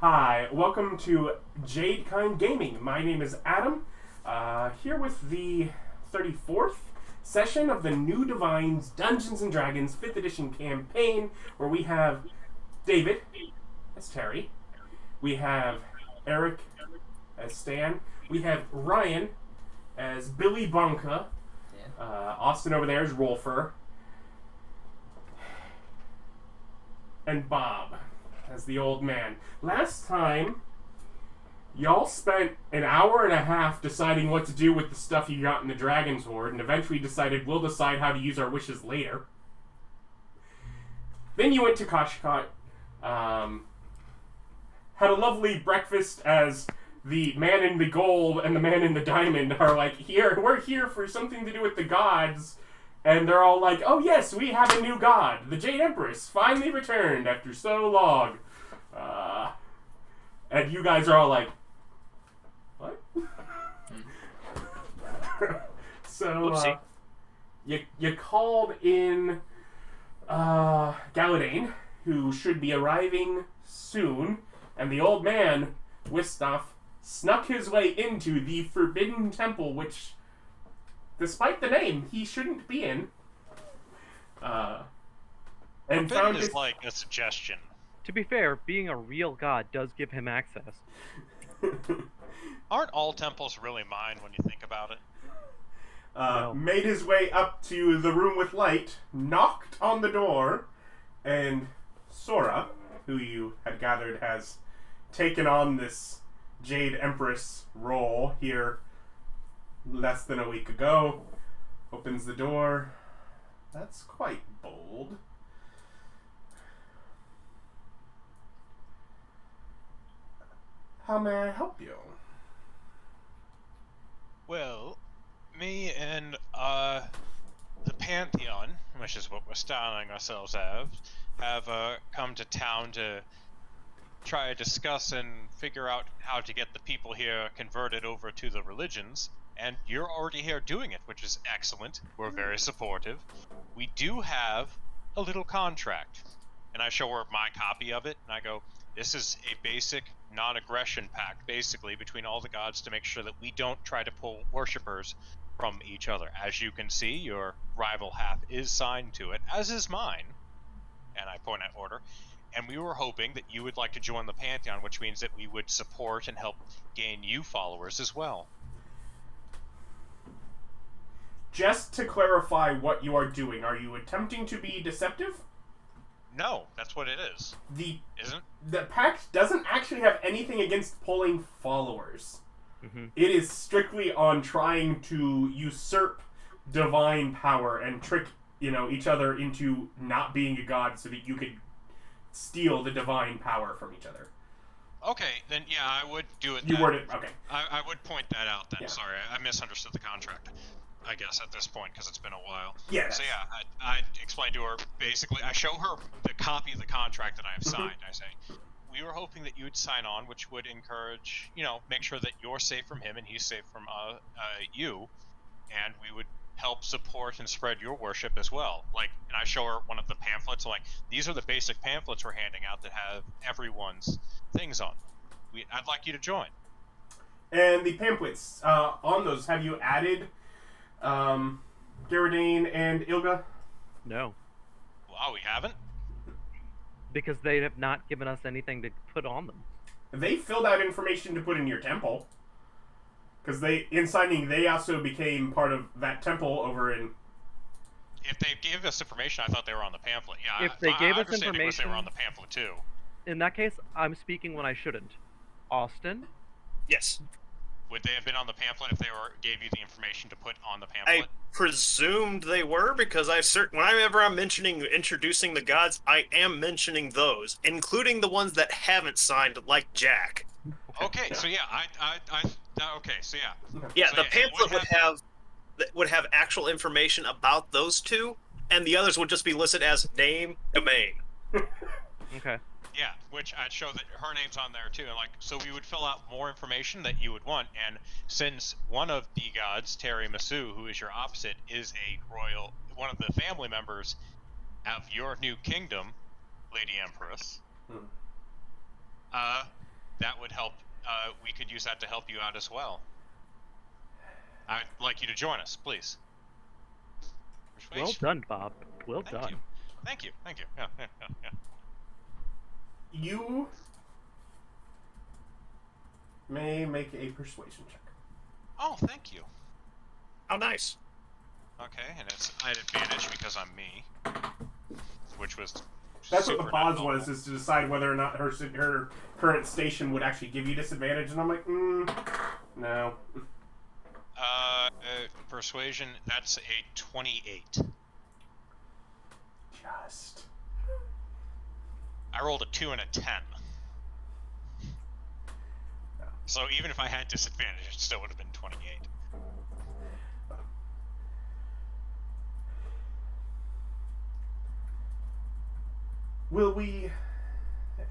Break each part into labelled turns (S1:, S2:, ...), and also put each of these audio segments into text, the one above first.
S1: Hi, welcome to Jade Gaming. My name is Adam, here with the 34th session of the New Divines Dungeons & Dragons 5th edition campaign, where we have David as Terry, we have Eric as Stan, we have Ryan as Billy Bonka, Austin over there is Rolfur, and Bob as the old man. Last time, y'all spent an hour and a half deciding what to do with the stuff you got in the Dragon's Hoard, and eventually decided we'll decide how to use our wishes later. Then you went to Kashkot, had a lovely breakfast as the man in the gold and the man in the diamond are like, we're here for something to do with the gods. And they're all like, oh yes, we have a new god. The Jade Empress finally returned after so long. And you guys are all like, what? So, you called in Galadane, who should be arriving soon, and the old man, Wistoff, snuck his way into the Forbidden Temple, which, despite the name, he shouldn't be in. And
S2: found is like a suggestion.
S3: To be fair, being a real god does give him access.
S2: Aren't all temples really mine when you think about it?
S3: No.
S1: Made his way up to the room with light, knocked on the door, and Sora, who you had gathered has taken on this Jade Empress role here less than a week ago, opens the door. That's quite bold. How may I help you?
S2: Well, me and the pantheon, which is what we're styling ourselves as, have come to town to try to discuss and figure out how to get the people here converted over to the religions. And you're already here doing it, which is excellent. We're very supportive. We do have a little contract. And I show her my copy of it, and I go, this is a basic non-aggression pact, basically, between all the gods to make sure that we don't try to pull worshippers from each other. As you can see, your rival half is signed to it, as is mine. And I point at order. And we were hoping that you would like to join the Pantheon, which means that we would support and help gain you followers as well.
S1: Just to clarify what you are doing, are you attempting to be deceptive?
S2: No, that's what it is. Isn't?
S1: The pact doesn't actually have anything against pulling followers.
S3: Mm-hmm.
S1: It is strictly on trying to usurp divine power and trick, each other into not being a god so that you could steal the divine power from each other.
S2: Okay, then yeah, I would do it.
S1: You word it, okay.
S2: I would point that out then.
S1: Yeah.
S2: Sorry, I misunderstood the contract, I guess, at this point, because it's been a while.
S1: Yeah.
S2: So yeah, I explained to her, basically, I show her the copy of the contract that I have signed. I say, we were hoping that you would sign on, which would encourage, make sure that you're safe from him and he's safe from you, and we would help support and spread your worship as well. And I show her one of the pamphlets. I'm like, these are the basic pamphlets we're handing out that have everyone's things on. I'd like you to join.
S1: And the pamphlets, on those, have you added Garadane and Ilga?
S3: No.
S2: Wow, we haven't?
S3: Because they have not given us anything to put on them.
S1: They filled out information to put in your temple. Because in signing, they also became part of that temple over in...
S2: If they gave us information, I thought they were on the pamphlet. Yeah,
S3: If they gave us
S2: information,
S3: information,
S2: they were on the pamphlet too.
S3: In that case, I'm speaking when I shouldn't. Austin?
S4: Yes.
S2: Would they have been on the pamphlet if they gave you the information to put on the pamphlet?
S4: I presumed they were, because whenever I'm introducing the gods, I am mentioning those, including the ones that haven't signed, like Jack.
S2: Okay, so yeah, okay, so yeah.
S4: Yeah,
S2: so
S4: the pamphlet would have actual information about those two, and the others would just be listed as name, domain.
S3: Okay.
S2: Yeah, which I'd show that her name's on there too, and so we would fill out more information that you would want. And since one of the gods, Terry Misu, who is your opposite, is one of the family members of your new kingdom, Lady Empress, that would help. We could use that to help you out as well. I'd like you to join us, please.
S3: Well
S2: Persuasion.
S3: done, Bob. Well
S2: Thank
S3: done.
S2: you. Thank you. Thank you. Yeah.
S1: You may make a persuasion check.
S2: Oh, thank you.
S4: How nice.
S2: Okay, and it's I had advantage because I'm me, which was
S1: That's what
S2: super
S1: the pause
S2: not
S1: was,
S2: helpful.
S1: is to decide whether or not her current station would actually give you disadvantage, and I'm like, no.
S2: Persuasion. That's a 28.
S1: Just.
S2: I rolled a 2 and a 10. So even if I had disadvantage, it still would have been 28.
S1: Will we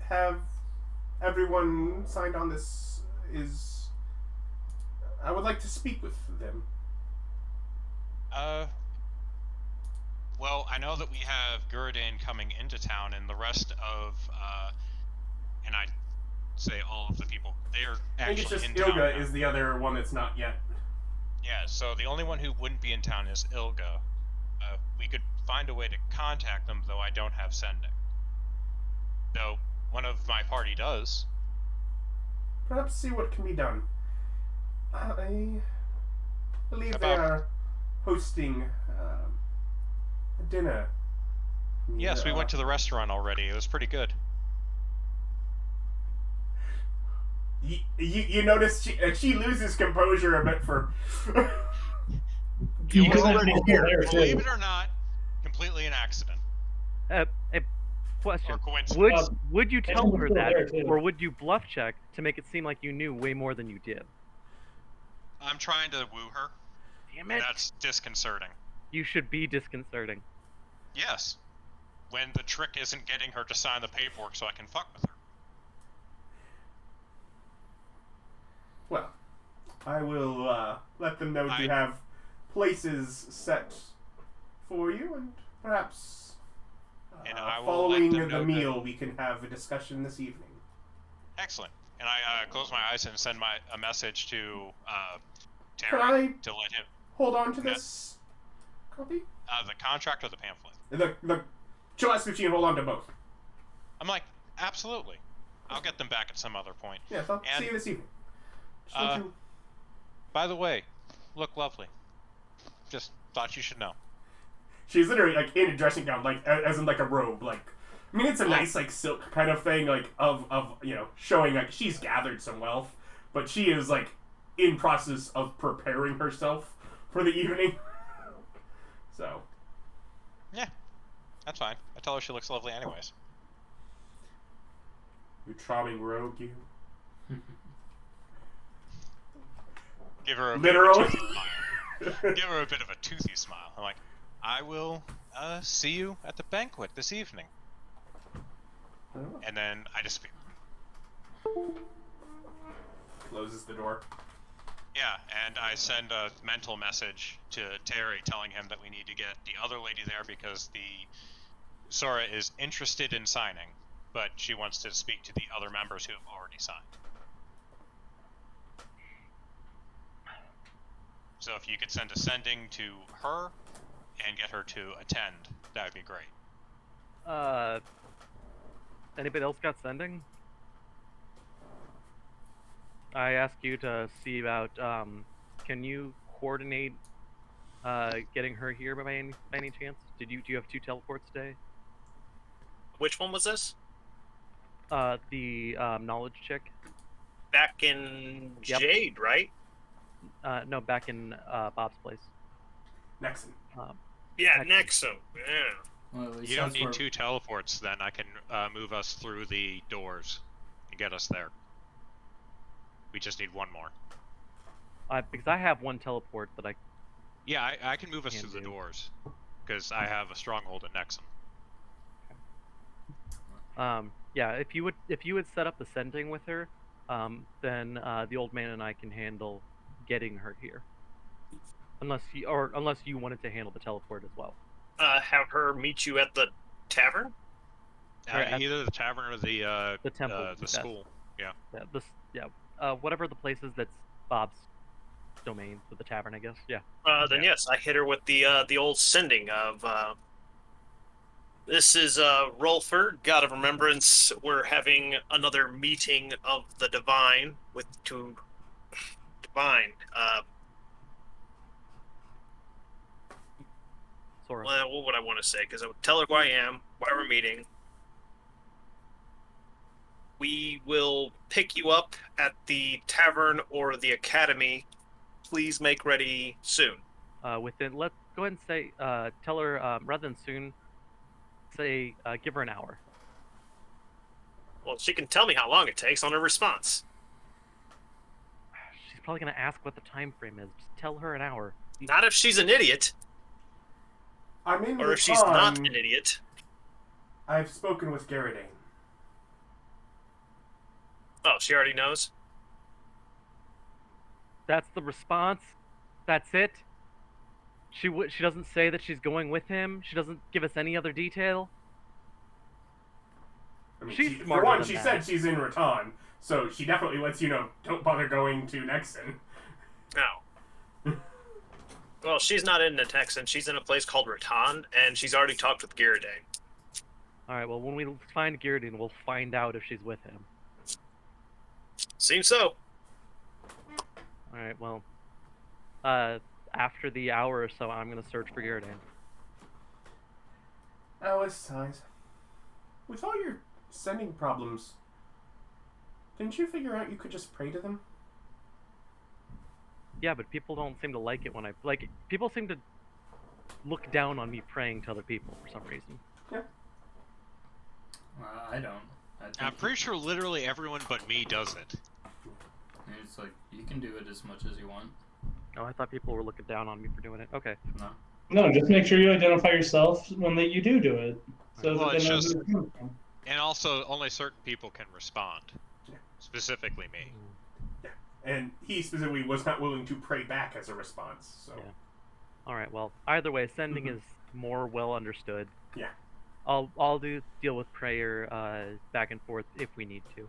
S1: have everyone signed on this? I would like to speak with them.
S2: Well, I know that we have Gurdan coming into town, and the rest of, and I'd say all of the people, they're
S1: I think it's
S2: actually
S1: just
S2: in town
S1: Ilga
S2: now.
S1: is the other one that's not yet.
S2: Yeah, so the only one who wouldn't be in town is Ilga. We could find a way to contact them, though I don't have sending. Though one of my party does.
S1: Perhaps see what can be done. I believe they
S2: About-
S1: are hosting a dinner.
S2: Yes, we went to the restaurant already. It was pretty good.
S1: You notice she loses composure a bit for.
S2: It was
S4: already here.
S2: believe it or not, completely an accident.
S3: A
S2: Or
S3: question.
S2: coincidence.
S3: Would you tell her
S5: people
S3: that,
S5: there, too.
S3: or would you bluff check to make it seem like you knew way more than you did?
S2: I'm trying to woo her.
S3: Damn
S2: And
S3: it!
S2: that's disconcerting.
S3: You should be disconcerting.
S2: Yes. When the trick isn't getting her to sign the paperwork so I can fuck with her.
S1: Well, I will let them know you have places set for you, and perhaps
S2: And I will
S1: following
S2: let them
S1: the
S2: know
S1: meal, we can have a discussion this evening.
S2: Excellent. And I close my eyes and send a message to
S1: Can
S2: Terry
S1: I
S2: to let him
S1: hold on to this copy?
S2: the contract or the pamphlet.
S1: She'll ask if she can hold on to both.
S2: I'm like, absolutely. I'll get them back at some other point.
S1: Yes, I'll
S2: And-
S1: see you this evening. Just let you-
S2: By the way, look lovely. Just thought you should know.
S1: She's literally like in a dressing gown, like as in like a robe. Like, I mean, it's a nice like silk kind of thing, like of showing like she's gathered some wealth, but she is like in process of preparing herself for the evening. So,
S2: Yeah, that's fine. I tell her she looks lovely anyways.
S1: you charming rogue, you.
S2: Give her a
S1: Literally.
S2: bit of a toothy smile. Give her a bit of a toothy smile. I'm like, I will see you at the banquet this evening.
S1: Oh.
S2: And then I disappear.
S1: Closes the door.
S2: Yeah, and I send a mental message to Terry telling him that we need to get the other lady there because the Sora is interested in signing, but she wants to speak to the other members who have already signed. So if you could send a sending to her and get her to attend, that would be great.
S3: Anybody else got sending? I asked you to see about, can you coordinate, getting her here by any chance? Do you have 2 teleports today?
S4: Which one was this?
S3: The, knowledge chick?
S4: Back in
S3: Yep.
S4: Jade, right?
S3: No, back in, Bob's place.
S4: Yeah,
S1: Nexon.
S3: Excellent.
S4: Nexum. Yeah.
S5: Well, at least
S2: You don't
S5: that's
S2: need
S5: where-
S2: 2 teleports, then I can move us through the doors and get us there. We just need 1 more.
S3: Because I have 1 teleport that I...
S2: Yeah, I can move us
S3: Can
S2: through the
S3: do.
S2: doors because I have a stronghold at Nexum.
S3: Yeah, if you would set up the sending with her, then the old man and I can handle getting her here. Unless you wanted to handle the teleport as well.
S4: Have her meet you at the tavern?
S3: Right,
S2: Either the tavern or the
S3: The temple would be
S2: the
S3: best.
S2: school. Yeah.
S3: Whatever the place is that's Bob's domain for the tavern, I guess. Yeah.
S4: Then yes, I hit her with the old sending of this is Rolfur, God of Remembrance. We're having another meeting of the divine with two divine.
S3: Sora.
S4: Well, what would I want to say? Because I would tell her who I am, why we're meeting. We will pick you up at the tavern or the academy. Please make ready soon.
S3: Let's go ahead and say, tell her rather than soon. Say, give her an hour.
S4: Well, she can tell me how long it takes on her response.
S3: She's probably gonna ask what the time frame is. Just tell her an hour.
S4: Not if she's an idiot,
S1: I'm in
S4: or if
S1: with
S4: she's not
S1: Fawn.
S4: an idiot.
S1: I've spoken with Garridane.
S4: Oh, she already knows?
S3: That's the response. That's it. She doesn't say that she's going with him. She doesn't give us any other detail.
S1: I mean,
S3: She's
S1: for
S3: smarter
S1: one,
S3: than
S1: she
S3: that.
S1: said she's in Raton, so she definitely lets you know, don't bother going to Nexon.
S4: No. Well, she's not in Texan. She's in a place called Raton, and she's already talked with Garridane.
S3: All right. Well, when we find Garridane, we'll find out if she's with him.
S4: Seems so.
S3: All right. Well, after the hour or so, I'm gonna search for Garridane.
S1: Alice sighs. With all your sending problems, didn't you figure out you could just pray to them?
S3: Yeah, but people don't seem to like it when people seem to look down on me praying to other people for some reason.
S1: Yeah.
S5: I don't. I think
S2: I'm pretty sure literally everyone but me does it.
S5: it's like you can do it as much as you want.
S3: Oh, I thought people were looking down on me for doing it. Okay.
S5: No.
S6: No, just make sure you identify yourself when you do it, so
S2: Well,
S6: that
S2: it's
S6: they know
S2: just-
S6: who it's coming from.
S2: And also, only certain people can respond. Specifically me.
S1: And he specifically was not willing to pray back as a response, so...
S3: Yeah. All right. Well, either way, sending is more well understood.
S1: Yeah.
S3: I'll deal with prayer back and forth if we need to.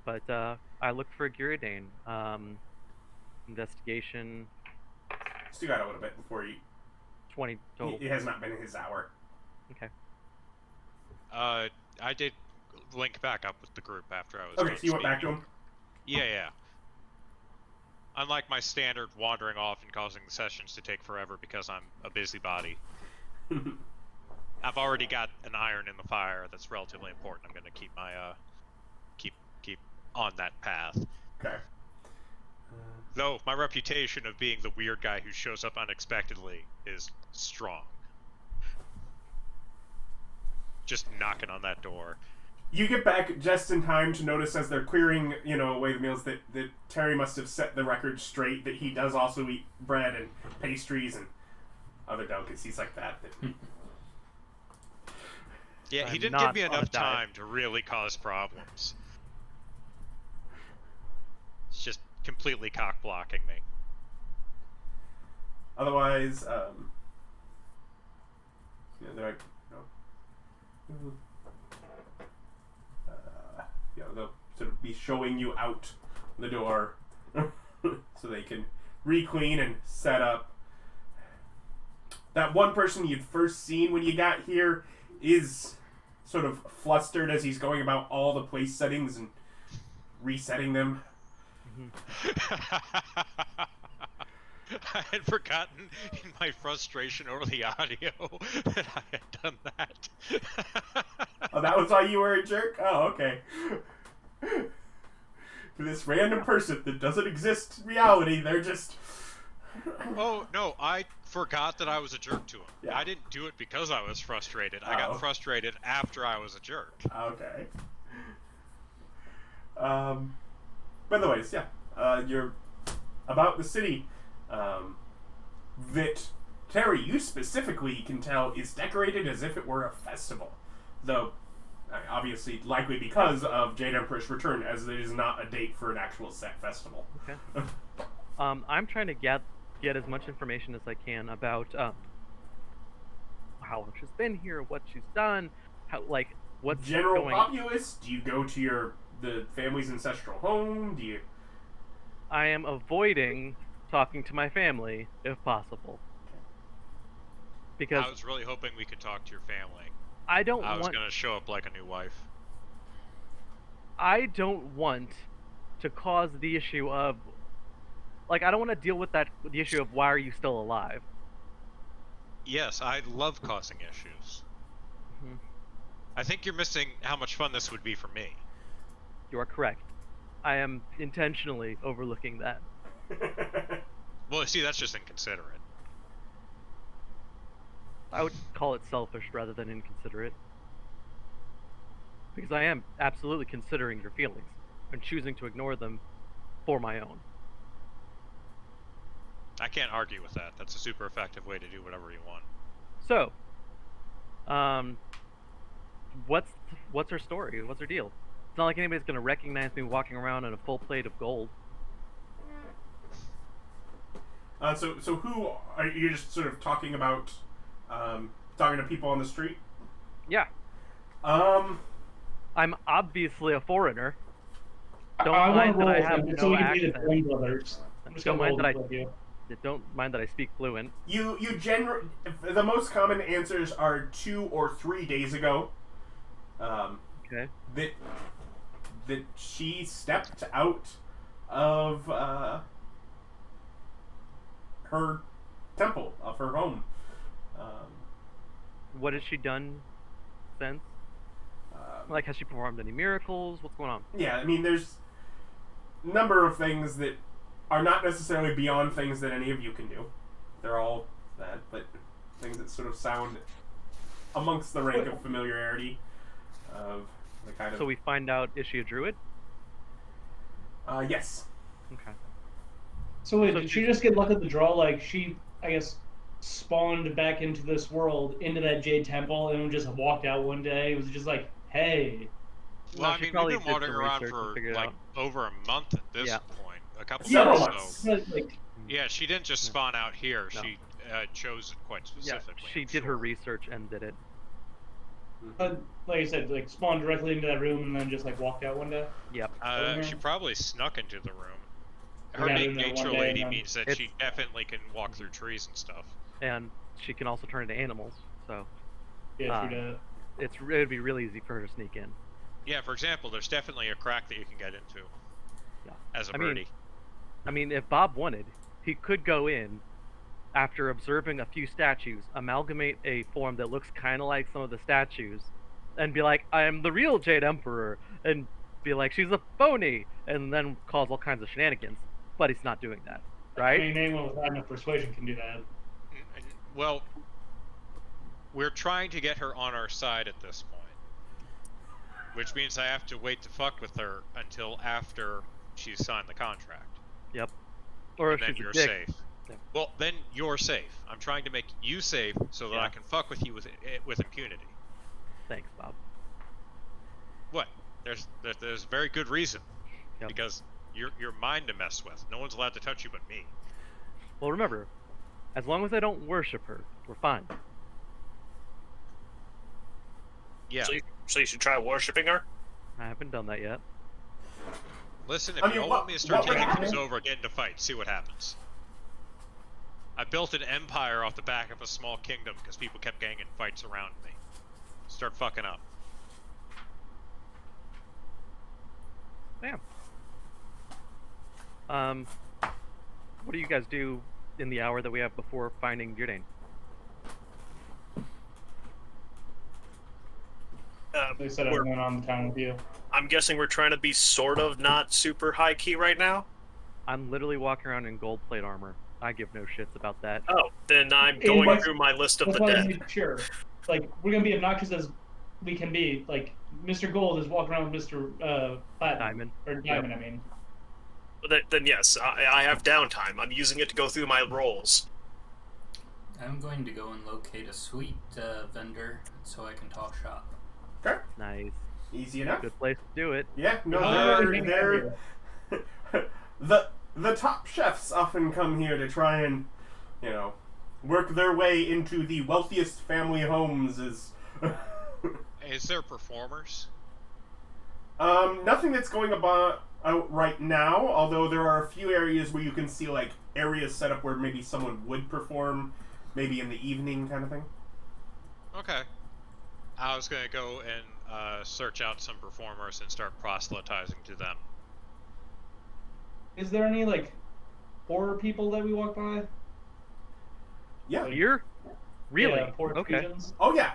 S3: But I look for Garridane. Investigation
S1: Still got a little bit before he...
S3: 20 total.
S1: It has not been his hour.
S3: Okay.
S2: I did link back up with the group after I was
S1: Okay,
S2: done
S1: so you went back to
S2: speaking.
S1: him?
S2: Yeah. Unlike my standard wandering off and causing the sessions to take forever because I'm a busybody, I've already got an iron in the fire that's relatively important. I'm going to keep my keep on that path.
S1: Okay.
S2: Though my reputation of being the weird guy who shows up unexpectedly is strong. Just knocking on that door.
S1: You get back just in time to notice as they're clearing, away the meals that Terry must have set the record straight that he does also eat bread and pastries and other delicacies like that.
S2: Yeah, he
S3: I'm
S2: didn't
S3: not
S2: give me
S3: on a
S2: enough
S3: diet.
S2: time to really cause problems. It's just completely cock blocking me.
S1: Otherwise, they're like, they'll sort of be showing you out the door so they can re-clean and set up. That one person you'd first seen when you got here is sort of flustered as he's going about all the place settings and resetting them.
S2: I had forgotten in my frustration over the audio that I had done that.
S1: Oh, that was why you were a jerk? Oh, okay. To this random person that doesn't exist in reality, they're just...
S2: Oh, no, I forgot that I was a jerk to him.
S1: Yeah.
S2: I didn't do it because I was frustrated. I got frustrated after I was a jerk.
S1: Okay. By the way, yeah, you're about the city that, Terry, you specifically can tell is decorated as if it were a festival. Though, obviously, likely because of Jade Empress' return, as it is not a date for an actual set festival.
S3: Okay. I'm trying to get as much information as I can about how long she's been here, what she's done, how what's
S1: General
S3: going.
S1: populace, do you go to your the family's ancestral home? Do you?
S3: I am avoiding talking to my family if possible. Because
S2: I was really hoping we could talk to your family.
S3: I don't
S2: I was
S3: want
S2: gonna show up like a new wife.
S3: I don't want to cause the issue of like I don't want to deal with the issue of why are you still alive?
S2: Yes, I love causing issues.
S3: Mhm.
S2: I think you're missing how much fun this would be for me.
S3: You are correct. I am intentionally overlooking that.
S2: Well, see, that's just inconsiderate.
S3: I would call it selfish rather than inconsiderate. Because I am absolutely considering your feelings and choosing to ignore them for my own.
S2: I can't argue with that. That's a super effective way to do whatever you want.
S3: So, what's her story? What's her deal? It's not like anybody's gonna recognize me walking around in a full plate of gold.
S1: So who are you just sort of talking about? Talking to people on the street?
S3: Yeah, I'm obviously a foreigner. Don't
S6: I
S3: mind
S6: want
S3: that
S6: to
S3: I have
S6: roll
S3: no
S6: we can be the
S3: accent.
S6: twin brothers. I'm just
S3: Don't
S6: gonna
S3: mind
S6: roll
S3: that
S6: with you.
S3: Don't mind that I speak fluent.
S1: The most common answers are 2 or 3 days ago.
S3: Okay.
S1: That she stepped out of her temple, of her home.
S3: What has she done since? Like, has she performed any miracles? What's going on?
S1: Yeah, I mean, there's a number of things that are not necessarily beyond things that any of you can do. They're all that, but things that sort of sound amongst the rank of familiarity of the kind of...
S3: So we find out, is she a druid?
S1: Yes.
S3: Okay.
S6: So wait, did she just get luck of the draw? Like she, I guess, spawned back into this world, into that Jade Temple, and just walked out one day? It was just like, hey.
S2: Well,
S3: No,
S2: I
S3: she
S2: mean,
S3: probably
S2: we've been
S3: did
S2: wandering
S3: some
S2: around
S3: research and
S2: for
S3: figured it
S2: like
S3: out.
S2: over a month at this
S3: Yeah.
S2: point. A couple
S1: Several
S2: months.
S1: months.
S6: So, like,
S2: Yeah, she didn't just spawn out here.
S3: No.
S2: She chose it quite
S3: Yeah,
S2: specifically.
S3: she
S2: I'm
S3: did her
S2: sure.
S3: research and did it.
S6: but like I said, like spawned directly into that room and then just like walked out one day.
S3: Yep.
S2: She probably snuck into the room. Her
S6: Yeah,
S2: being
S6: in there one
S2: nature
S6: day
S2: lady
S6: and then-
S2: means that
S3: It's-
S2: she definitely can walk through trees and stuff.
S3: And she can also turn into animals, so
S6: Yeah, she did.
S3: it would be really easy for her to sneak in.
S2: Yeah, for example, there's definitely a crack that you can get into.
S3: Yeah.
S2: As a
S3: I mean,
S2: birdie.
S3: I mean, if Bob wanted, he could go in after observing a few statues, amalgamate a form that looks kind of like some of the statues, and be like, I am the real Jade Emperor, and be like, she's a phony, and then cause all kinds of shenanigans. But he's not doing that, right?
S6: I mean, anyone with high enough persuasion can do that.
S2: Well, we're trying to get her on our side at this point. Which means I have to wait to fuck with her until after she's signed the contract.
S3: Yep. Or if
S2: And then
S3: she's
S2: you're
S3: a dick.
S2: safe.
S3: Yeah.
S2: Well, then you're safe. I'm trying to make you safe so that
S3: Yeah.
S2: I can fuck with you with impunity.
S3: Thanks, Bob.
S2: What? There's very good reason.
S3: Yep.
S2: Because you're mine to mess with. No one's allowed to touch you but me.
S3: Well, remember, as long as I don't worship her, we're fine.
S2: Yeah.
S4: So you should try worshiping her.
S3: I haven't done that yet.
S2: Listen, if
S1: I mean,
S2: you all
S1: what-
S2: want me to start
S1: what would
S2: taking things
S1: happen?
S2: over, get into fights, see what happens. I built an empire off the back of a small kingdom because people kept getting in fights around me. Start fucking up.
S3: Damn. What do you guys do in the hour that we have before finding Judane?
S6: They said I went on the town with you.
S4: I'm guessing we're trying to be sort of not super high key right now.
S3: I'm literally walking around in gold plate armor. I give no shits about that.
S4: Oh, then I'm
S6: Hey,
S4: going
S6: what's-
S4: through my list of
S6: That's
S4: the
S6: why I
S4: dead.
S6: made sure. Like, we're gonna be obnoxious as we can be. Like, Mr. Gold is walking around with Mr. Platinum.
S3: Diamond.
S6: Or Diamond, I mean.
S4: Then yes, I have downtime. I'm using it to go through my rolls.
S5: I'm going to go and locate a sweet vendor so I can talk shop.
S1: Okay.
S3: Nice.
S1: Easy enough.
S3: Good place to do it.
S1: Yeah, no, they're the top chefs often come here to try and, work their way into the wealthiest family homes.
S2: Is there performers?
S1: Nothing that's going about out right now, although there are a few areas where you can see, like, areas set up where maybe someone would perform, maybe in the evening kind of thing.
S2: Okay. I was gonna go and search out some performers and start proselytizing to them.
S6: Is there any like horror people that we walk by?
S1: Yeah.
S3: Here? Really?
S6: Yeah, horror
S3: Okay.
S6: pigeons?
S1: Oh, yeah.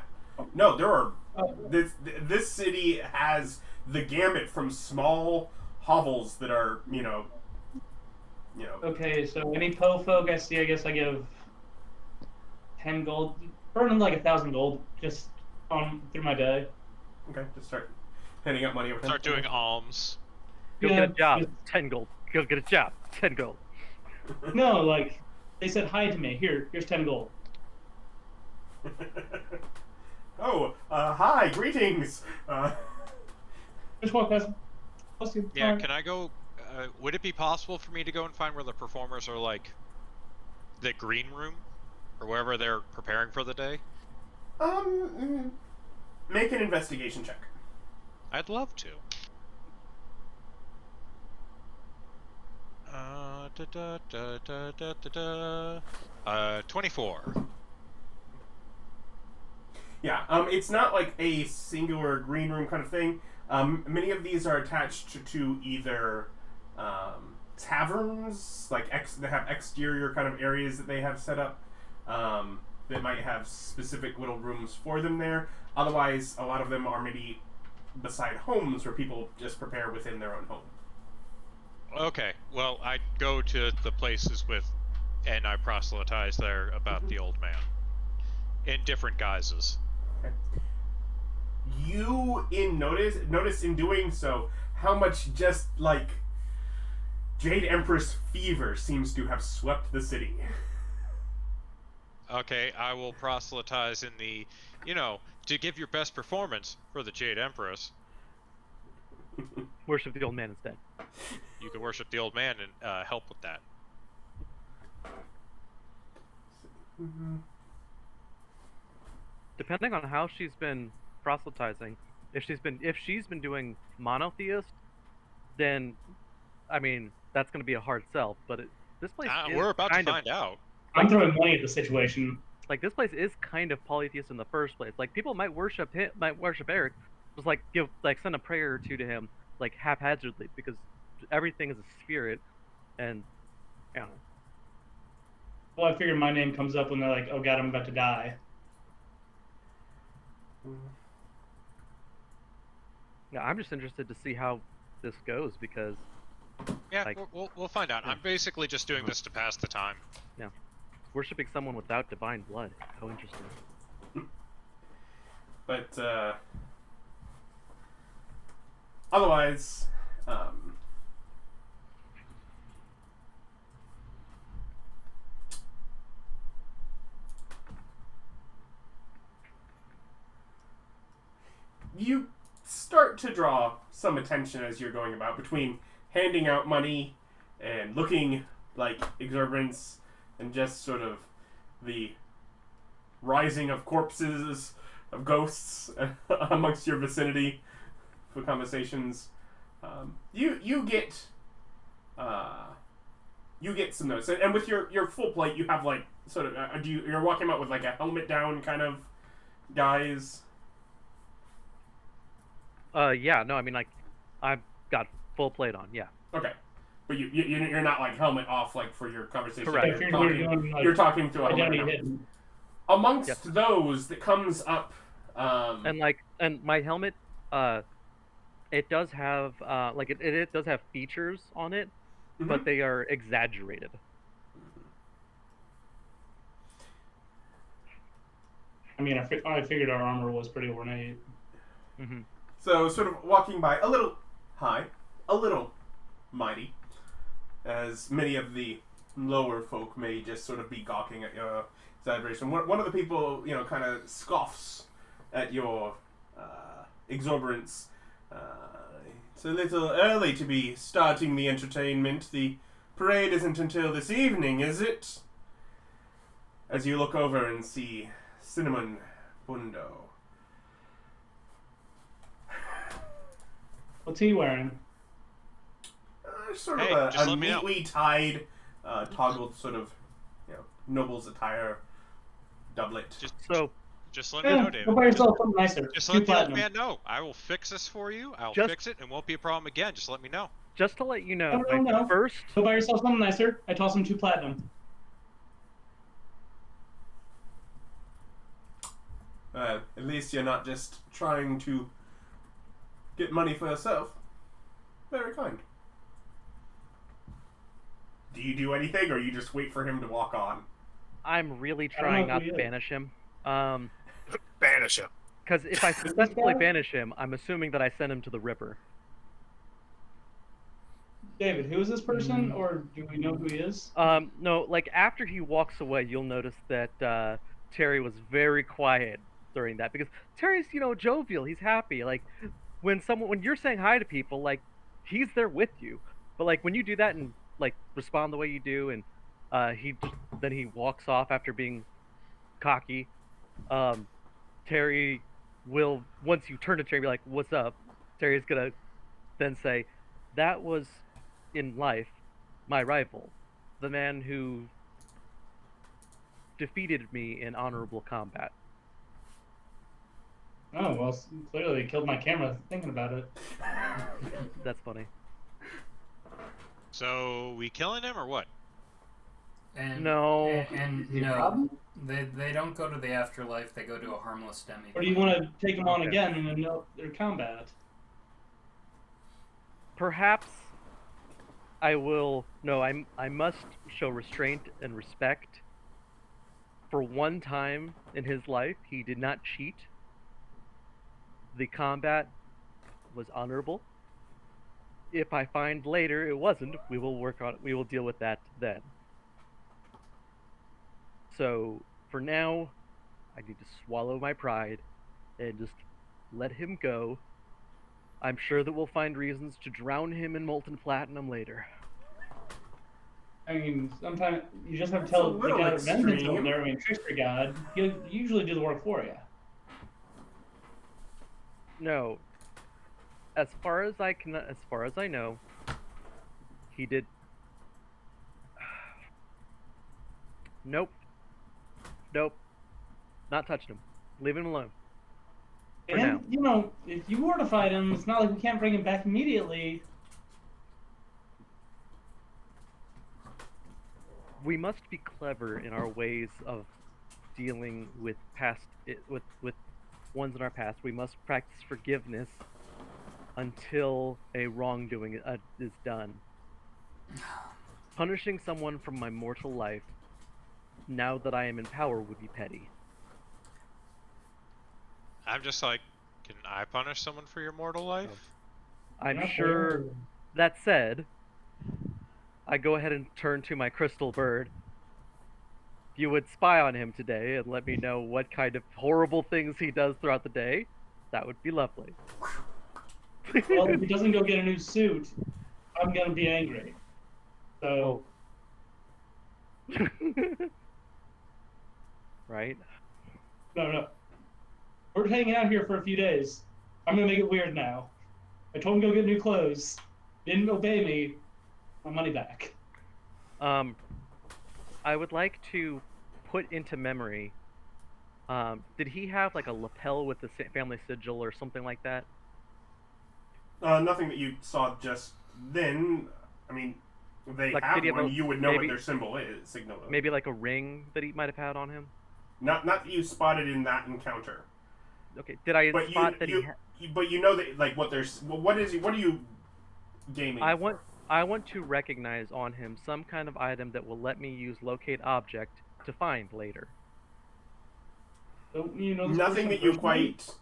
S1: No, there are...
S6: Oh.
S1: This city has the gamut from small hovels that are,
S6: Okay, so any Po folk I see, I guess I give 10 gold. Burn them like 1,000 gold just on through my day.
S1: Okay, just start handing out money over
S2: Start doing alms.
S3: Go
S6: Yeah,
S3: get a job.
S6: just-
S3: 10 gold. Go get a job. 10 gold.
S6: No, like they said hi to me. Here's 10 gold.
S1: Oh, hi, greetings.
S6: Just walk past. Bless you.
S2: Yeah,
S6: Alright.
S2: can I go? Would it be possible for me to go and find where the performers are, like the green room, or wherever they're preparing for the day?
S1: Make an investigation check.
S2: I'd love to. 24.
S1: Yeah, it's not like a singular green room kind of thing. Many of these are attached to either taverns, like they have exterior kind of areas that they have set up that might have specific little rooms for them there. Otherwise, a lot of them are maybe beside homes where people just prepare within their own home.
S2: Okay, well, I go to the places and I proselytize there about the old man. In different guises.
S1: Okay. You notice in doing so how much just like Jade Empress fever seems to have swept the city.
S2: Okay, I will proselytize in the, to give your best performance for the Jade Empress.
S3: Worship the old man instead.
S2: You can worship the old man and help with that.
S3: Depending on how she's been proselytizing, if she's been doing monotheist, then I mean that's going to be a hard sell. But this place is
S2: We're about to
S3: kind of,
S2: find out.
S6: I'm throwing money at the situation.
S3: like this place is kind of polytheist in the first place. Like people might worship Eric, just like send a prayer or two to him like haphazardly because everything is a spirit, and I don't know.
S6: Well, I figured my name comes up when they're like, "Oh God, I'm about to die."
S3: Yeah, I'm just interested to see how this goes because
S2: Yeah,
S3: like-
S2: we'll find out.
S3: Yeah.
S2: I'm basically just doing this to pass the time.
S3: worshiping someone without divine blood. How interesting.
S1: But otherwise, you start to draw some attention as you're going about between handing out money and looking like exuberance and just sort of the rising of corpses, of ghosts amongst your vicinity for conversations. You get some notes, and with your full plate, you have like sort of you're walking out with like a helmet down kind of guys.
S3: Yeah, no, I mean like I've got full plate on. Yeah.
S1: Okay, but you're not like helmet off like for your conversation.
S3: Correct.
S6: If you're doing, like,
S1: You're talking through a helmet.
S6: identity
S1: now.
S6: hidden.
S1: Amongst
S3: Yep.
S1: those that comes up,
S3: And my helmet, it does have it does have features on it,
S1: mhm.
S3: but they are exaggerated.
S6: I mean, I figured our armor was pretty ornate.
S3: Hmm.
S1: So, sort of walking by, a little high, a little mighty, as many of the lower folk may just sort of be gawking at your exaggeration. One of the people, kind of scoffs at your exuberance. It's a little early to be starting the entertainment. The parade isn't until this evening, is it? As you look over and see Cinnamon Bundo.
S6: What's he wearing?
S1: Sort
S2: Hey,
S1: of
S2: just
S1: a
S2: let me know.
S1: neatly tied, toggled sort of, noble's attire doublet.
S2: Just let me know,
S6: Go
S2: David.
S6: buy yourself something nicer.
S2: Just
S6: 2
S2: let the old
S6: platinum.
S2: man know. I will fix this for you. I'll
S3: Just-
S2: fix it. It won't be a problem again. Just let me know.
S3: Just to let you know,
S6: No,
S3: my
S6: no.
S3: first
S6: Go buy yourself something nicer. I toss him 2 platinum.
S1: At least you're not just trying to get money for yourself. Very kind. Do you do anything, or you just wait for him to walk on?
S3: I'm really
S6: I don't know
S3: trying
S6: who
S3: not
S6: he
S3: to
S6: is.
S3: banish him.
S4: Banish him.
S3: Because if I successfully
S6: guy?
S3: banish him, I'm assuming that I send him to the river.
S6: David, who is this person, or do we know who he is?
S3: No, like after he walks away, you'll notice that Terry was very quiet during that because Terry's, jovial. He's happy. Like when you're saying hi to people, like he's there with you. But like when you do that and like respond the way you do, and then he walks off after being cocky. Terry will, once you turn to Terry and be like, "What's up?" Terry's gonna then say, "That was in life my rival, the man who defeated me in honorable combat."
S6: Oh, well, clearly he killed my camera thinking about it.
S3: That's funny.
S2: So, we killing him or what?
S5: And
S3: No.
S5: and
S6: Is he a
S5: no,
S6: problem?
S5: they don't go to the afterlife. They go to a harmless demi.
S6: Or do you want to take them on
S3: Okay.
S6: again in their combat?
S3: Perhaps I will. No, I must show restraint and respect. For one time in his life, he did not cheat. The combat was honorable. If I find later it wasn't, we will work on it. We will deal with that then. So for now, I need to swallow my pride and just let him go. I'm sure that we'll find reasons to drown him in molten platinum later.
S6: I mean, sometimes you just have to
S1: That's
S6: tell
S1: a
S6: the
S1: little
S6: god of vengeance
S1: extreme.
S6: over there, trickster god. He'll usually do the work for you.
S3: No. As far as I know, he did. Nope. Not touching him. Leave him alone. For now.
S6: And, if you mortified him, it's not like we can't bring him back immediately.
S3: We must be clever in our ways of dealing with with ones in our past. We must practice forgiveness until a wrongdoing is done. Punishing someone from my mortal life, now that I am in power, would be petty.
S2: I'm just like, can I punish someone for your mortal life?
S3: I'm
S6: Not
S3: sure.
S6: bad.
S3: That said, I go ahead and turn to my crystal bird. If you would spy on him today and let me know what kind of horrible things he does throughout the day, that would be lovely.
S6: Well, if he doesn't go get a new suit, I'm gonna be angry. So,
S3: Right?
S6: no. We're hanging out here for a few days. I'm gonna make it weird now. I told him to go get new clothes. Didn't obey me. My money back.
S3: I would like to put into memory. Did he have like a lapel with the family sigil or something like that?
S1: Nothing that you saw just then. I mean, they
S3: Like,
S1: have
S3: did he have
S1: one.
S3: a-
S1: You would know
S3: maybe-
S1: what their symbol is. Signal. Is.
S3: Maybe like a ring that he might have had on him.
S1: Not that you spotted in that encounter.
S3: Okay. Did I
S1: But
S3: spot that
S1: but you know that like what there's. Well, what are you gaming?
S3: I want to recognize on him some kind of item that will let me use locate object to find later.
S6: Don't this
S1: Nothing
S6: person
S1: that you
S6: personally?
S1: quite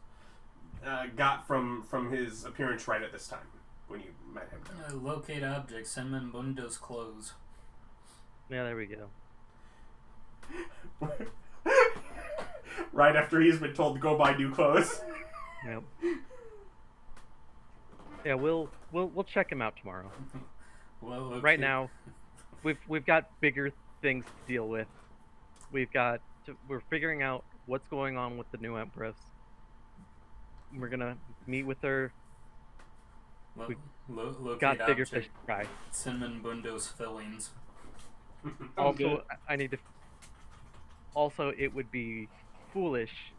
S1: got from his appearance right at this time when you met him.
S5: Locate object. Cinnamon Bundo's clothes.
S3: Yeah, there we go.
S1: Right after he's been told to go buy new clothes.
S3: Yep. Yeah, we'll check him out tomorrow.
S5: Well, okay.
S3: Right now, we've got bigger things to deal with. We're figuring out what's going on with the new Empress. We're gonna meet with her
S5: Locate
S3: got bigger fish
S5: object.
S3: to fry.
S5: Cinnamon Bundo's fillings.
S3: Also,
S6: good.
S3: I need to. Also, it would be foolish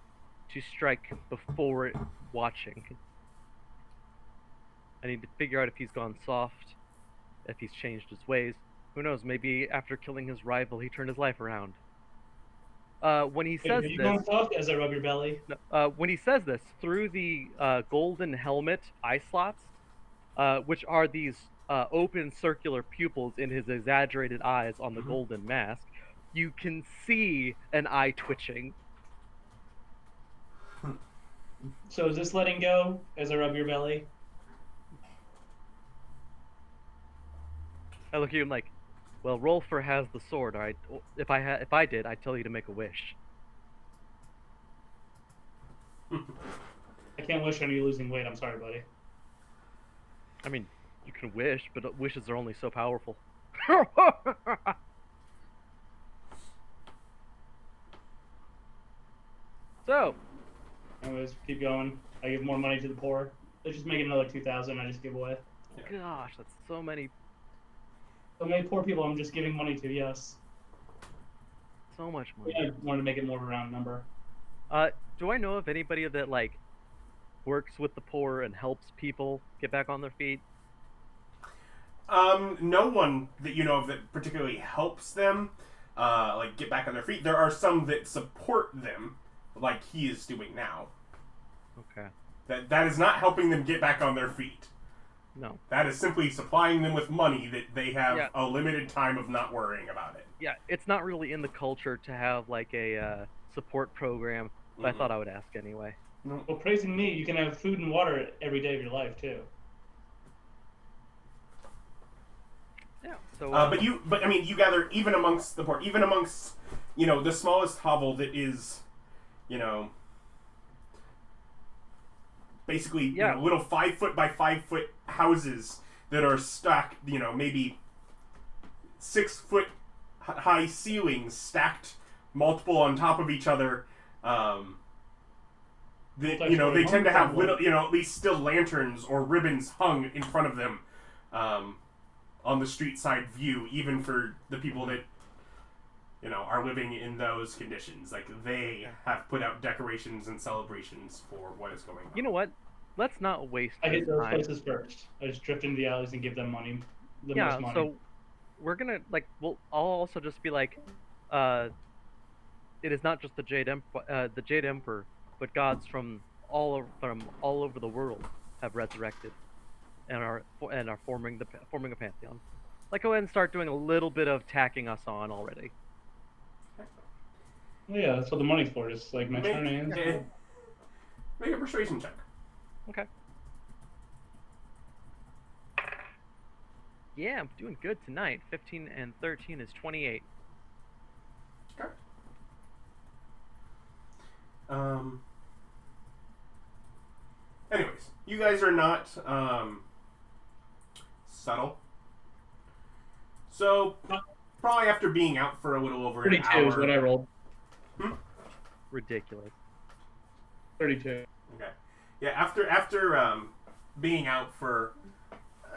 S3: to strike before watching. I need to figure out if he's gone soft, if he's changed his ways. Who knows? Maybe after killing his rival, he turned his life around. When he
S6: Wait,
S3: says
S6: have you
S3: this,
S6: gone soft as I rub your belly?
S3: when he says this, through the golden helmet eye slots, which are these open circular pupils in his exaggerated eyes on the golden mask, you can see an eye twitching.
S6: So is this letting go as I rub your belly?
S3: I look at him like, well, Rolfur has the sword. If I did, I'd tell you to make a wish.
S6: I can't wish on you losing weight. I'm sorry, buddy.
S3: I mean, you can wish, but wishes are only so powerful. So,
S6: Anyways, keep going. I give more money to the poor. Let's just make it another 2,000. I just give away.
S3: gosh, that's so many,
S6: So many poor people I'm just giving money to. Yes.
S3: so much money.
S6: I wanted to make it more of a round number.
S3: Do I know of anybody that like works with the poor and helps people get back on their feet?
S1: No one that you know of that particularly helps them, like get back on their feet. There are some that support them, like he is doing now.
S3: Okay.
S1: That is not helping them get back on their feet.
S3: No.
S1: That is simply supplying them with money that they have
S3: Yeah.
S1: a limited time of not worrying about it.
S3: Yeah, it's not really in the culture to have like a support program, but I thought I would ask anyway.
S6: Well, praising me, you can have food and water every day of your life too.
S3: Yeah. So.
S1: But I mean, you gather even amongst the poor, even amongst the smallest hovel that is, basically little 5 foot by 5 foot houses that are stacked, maybe 6 foot high ceilings stacked multiple on top of each other. They tend to have little, at least still lanterns or ribbons hung in front of them on the street side view, even for the people that are living in those conditions. Like, they have put out decorations and celebrations for what is going on.
S3: You know what? Let's not waste
S6: I hit
S3: this
S6: those
S3: time.
S6: places first. I just drift into the alleys and give them money. The
S3: Yeah.
S6: most money.
S3: So we're gonna I'll also just be like, it is not just the Jade Emperor, but gods from all over the world have resurrected, and are forming a pantheon. Like, go ahead and start doing a little bit of tacking us on already.
S6: Well, yeah, that's what the money's for. Just like my turn in.
S1: Make a persuasion check.
S3: Okay. Yeah, I'm doing good tonight. 15 and 13 is 28.
S1: Okay. Anyways, you guys are not subtle. So probably after being out for a little over an
S6: 32
S1: hour.
S6: is what I rolled.
S3: Ridiculous.
S6: 32.
S1: Okay. Yeah, after being out for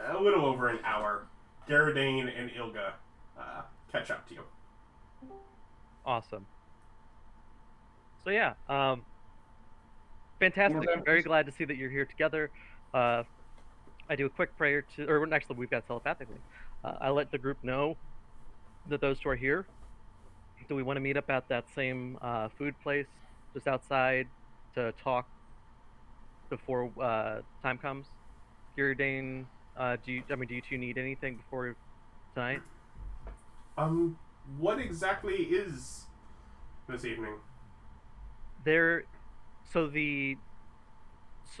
S1: a little over an hour, Garadane and Ilga catch up to you.
S3: Awesome. So yeah, fantastic.
S6: Okay.
S3: Very glad to see that you're here together. I do a quick prayer or actually we've got telepathically. I let the group know that those two are here. Do we want to meet up at that same food place just outside to talk before time comes? Garadane, do you two need anything before tonight?
S1: What exactly is this evening?
S3: So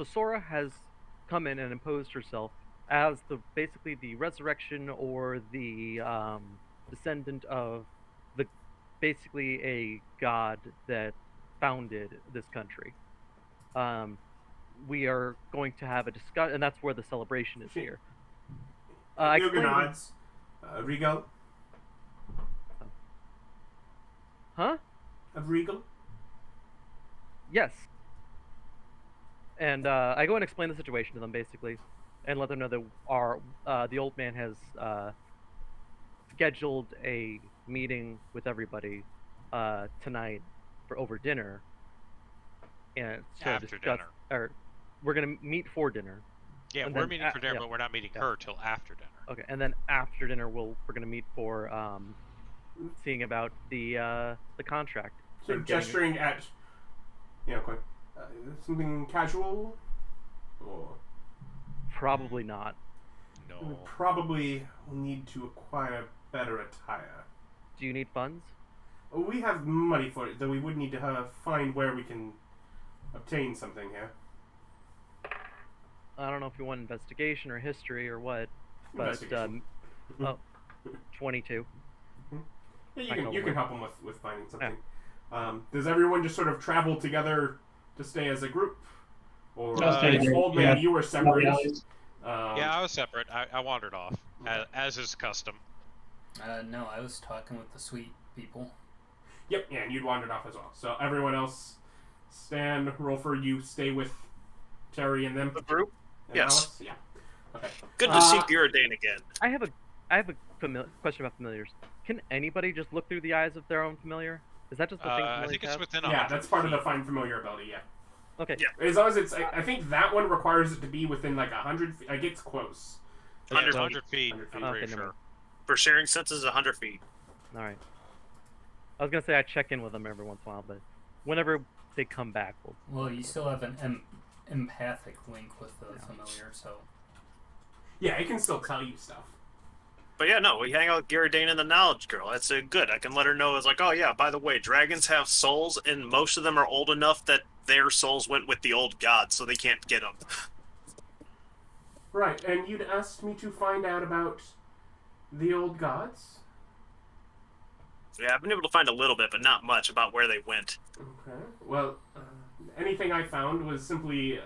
S3: Sora has come in and imposed herself as basically the resurrection or the descendant of basically a god that founded this country. We are going to have a discussion, and that's where the celebration is here.
S1: Ilga nods. Regal?
S3: Huh?
S1: Of Regal?
S3: Yes. And I go and explain the situation to them, basically. and let them know that the old man has scheduled a meeting with everybody tonight for over dinner, and to
S2: After
S3: discuss.
S2: dinner.
S3: Or we're gonna meet for dinner.
S2: Yeah,
S3: And
S2: we're
S3: then
S2: meeting for dinner,
S3: yeah.
S2: but we're not meeting
S3: Yeah.
S2: her till after dinner.
S3: Okay, and then after dinner we're gonna meet for seeing about the contract.
S1: Sort of
S3: and getting-
S1: gesturing at, quite, something casual, or
S3: Probably not.
S1: we
S2: No.
S1: probably will need to acquire better attire.
S3: Do you need funds?
S1: We have money for it, though we would need to find where we can obtain something here.
S3: I don't know if you want investigation or history or what, but
S1: Investigation.
S3: 22.
S1: Yeah,
S3: I can
S1: you can
S3: work.
S1: help them with finding something. Does everyone just sort of travel together to stay as a group? Or
S6: I'll stay here.
S1: old man,
S6: Yeah.
S1: you were separate.
S2: Yeah, I was separate. I wandered off, as is custom.
S5: No, I was talking with the sweet people.
S1: Yep, yeah, and you'd wandered off as well. So everyone else, Stan, Rolfur, you stay with Terry and them.
S4: The group?
S1: And
S4: Yes.
S1: Alice? Yeah. Okay.
S4: Good to see Giradane again.
S3: I have a question about familiars. Can anybody just look through the eyes of their own familiar? Is that just the thing
S2: I
S3: familiars
S2: think it's
S3: have?
S2: within
S1: Yeah,
S2: 100
S1: that's part of the
S2: feet.
S1: find familiar ability. Yeah.
S3: Okay.
S4: Yeah.
S1: As long as it's, I think that one requires it to be within like 100 feet. Like it's close.
S2: Yeah,
S4: 100
S2: it's
S4: feet.
S2: 100 feet.
S1: 100 feet.
S2: I'm
S3: Okay,
S2: pretty
S3: never
S2: sure.
S3: mind.
S4: For sharing senses, 100 feet.
S3: All right. I was gonna say I check in with them every once in a while, but whenever they come back,
S5: Well, you still have an empathic link with the familiar, so
S1: Yeah, it can still tell you stuff.
S4: But yeah, no, we hang out with Giradane and the Knowledge Girl. That's good. I can let her know. It's like, oh yeah, by the way, dragons have souls, and most of them are old enough that their souls went with the old gods, so they can't get them.
S1: Right, and you'd asked me to find out about the old gods.
S4: Yeah, I've been able to find a little bit, but not much about where they went.
S1: Okay. Well, anything I found was simply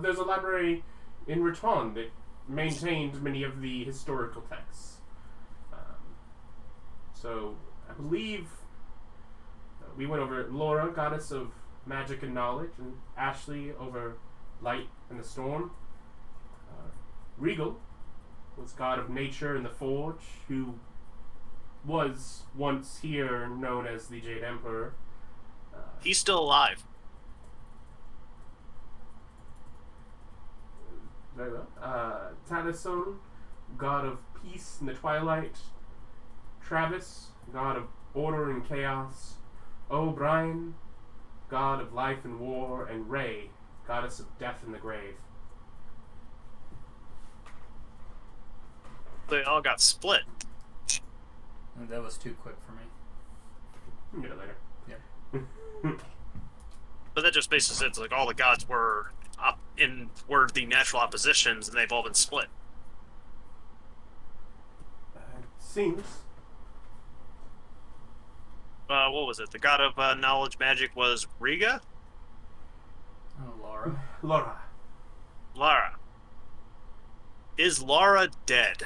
S1: there's a library in Raton that maintained many of the historical texts. So I believe we went over Laura, goddess of magic and knowledge, and Ashley over light and the storm. Regal was god of nature and the forge, who was once here known as the Jade Emperor.
S4: He's still alive.
S1: Very well. Taliesin, god of peace in the twilight. Travis, god of order and chaos. O'Brien, god of life and war. And Ray, goddess of death in the grave.
S4: They all got split.
S5: that was too quick for me.
S1: We'll get it later.
S5: Yeah.
S4: But that just basically says like all the gods were were the natural oppositions, and they've all been split.
S1: Seems.
S4: What was it? The god of knowledge magic was Riga?
S5: Oh, Laura.
S1: Laura.
S4: Lara. Is Lara dead?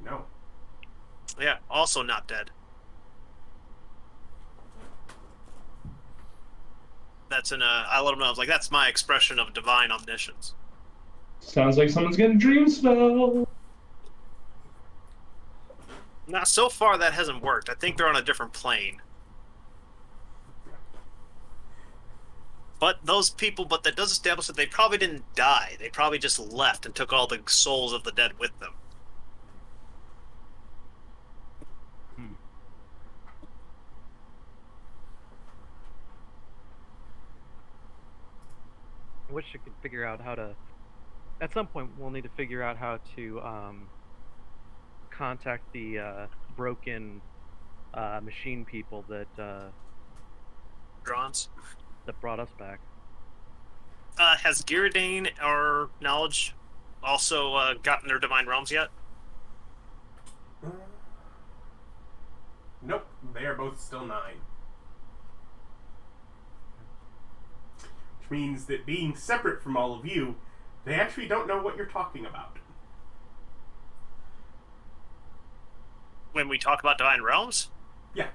S1: No.
S4: Yeah, also not dead. That's I let him know. I was like, that's my expression of divine omniscience.
S6: Sounds like someone's getting a dream spell.
S4: Now, so far that hasn't worked. I think they're on a different plane. But that does establish that they probably didn't die. They probably just left and took all the souls of the dead with them.
S3: I wish I could figure out how to. At some point, we'll need to figure out how to contact the broken machine people that
S4: Drons.
S3: that brought us back.
S4: Has Giradane or Knowledge also gotten their divine realms yet?
S1: Nope. They are both still 9. Which means that being separate from all of you, they actually don't know what you're talking about.
S4: When we talk about divine realms?
S1: Yeah.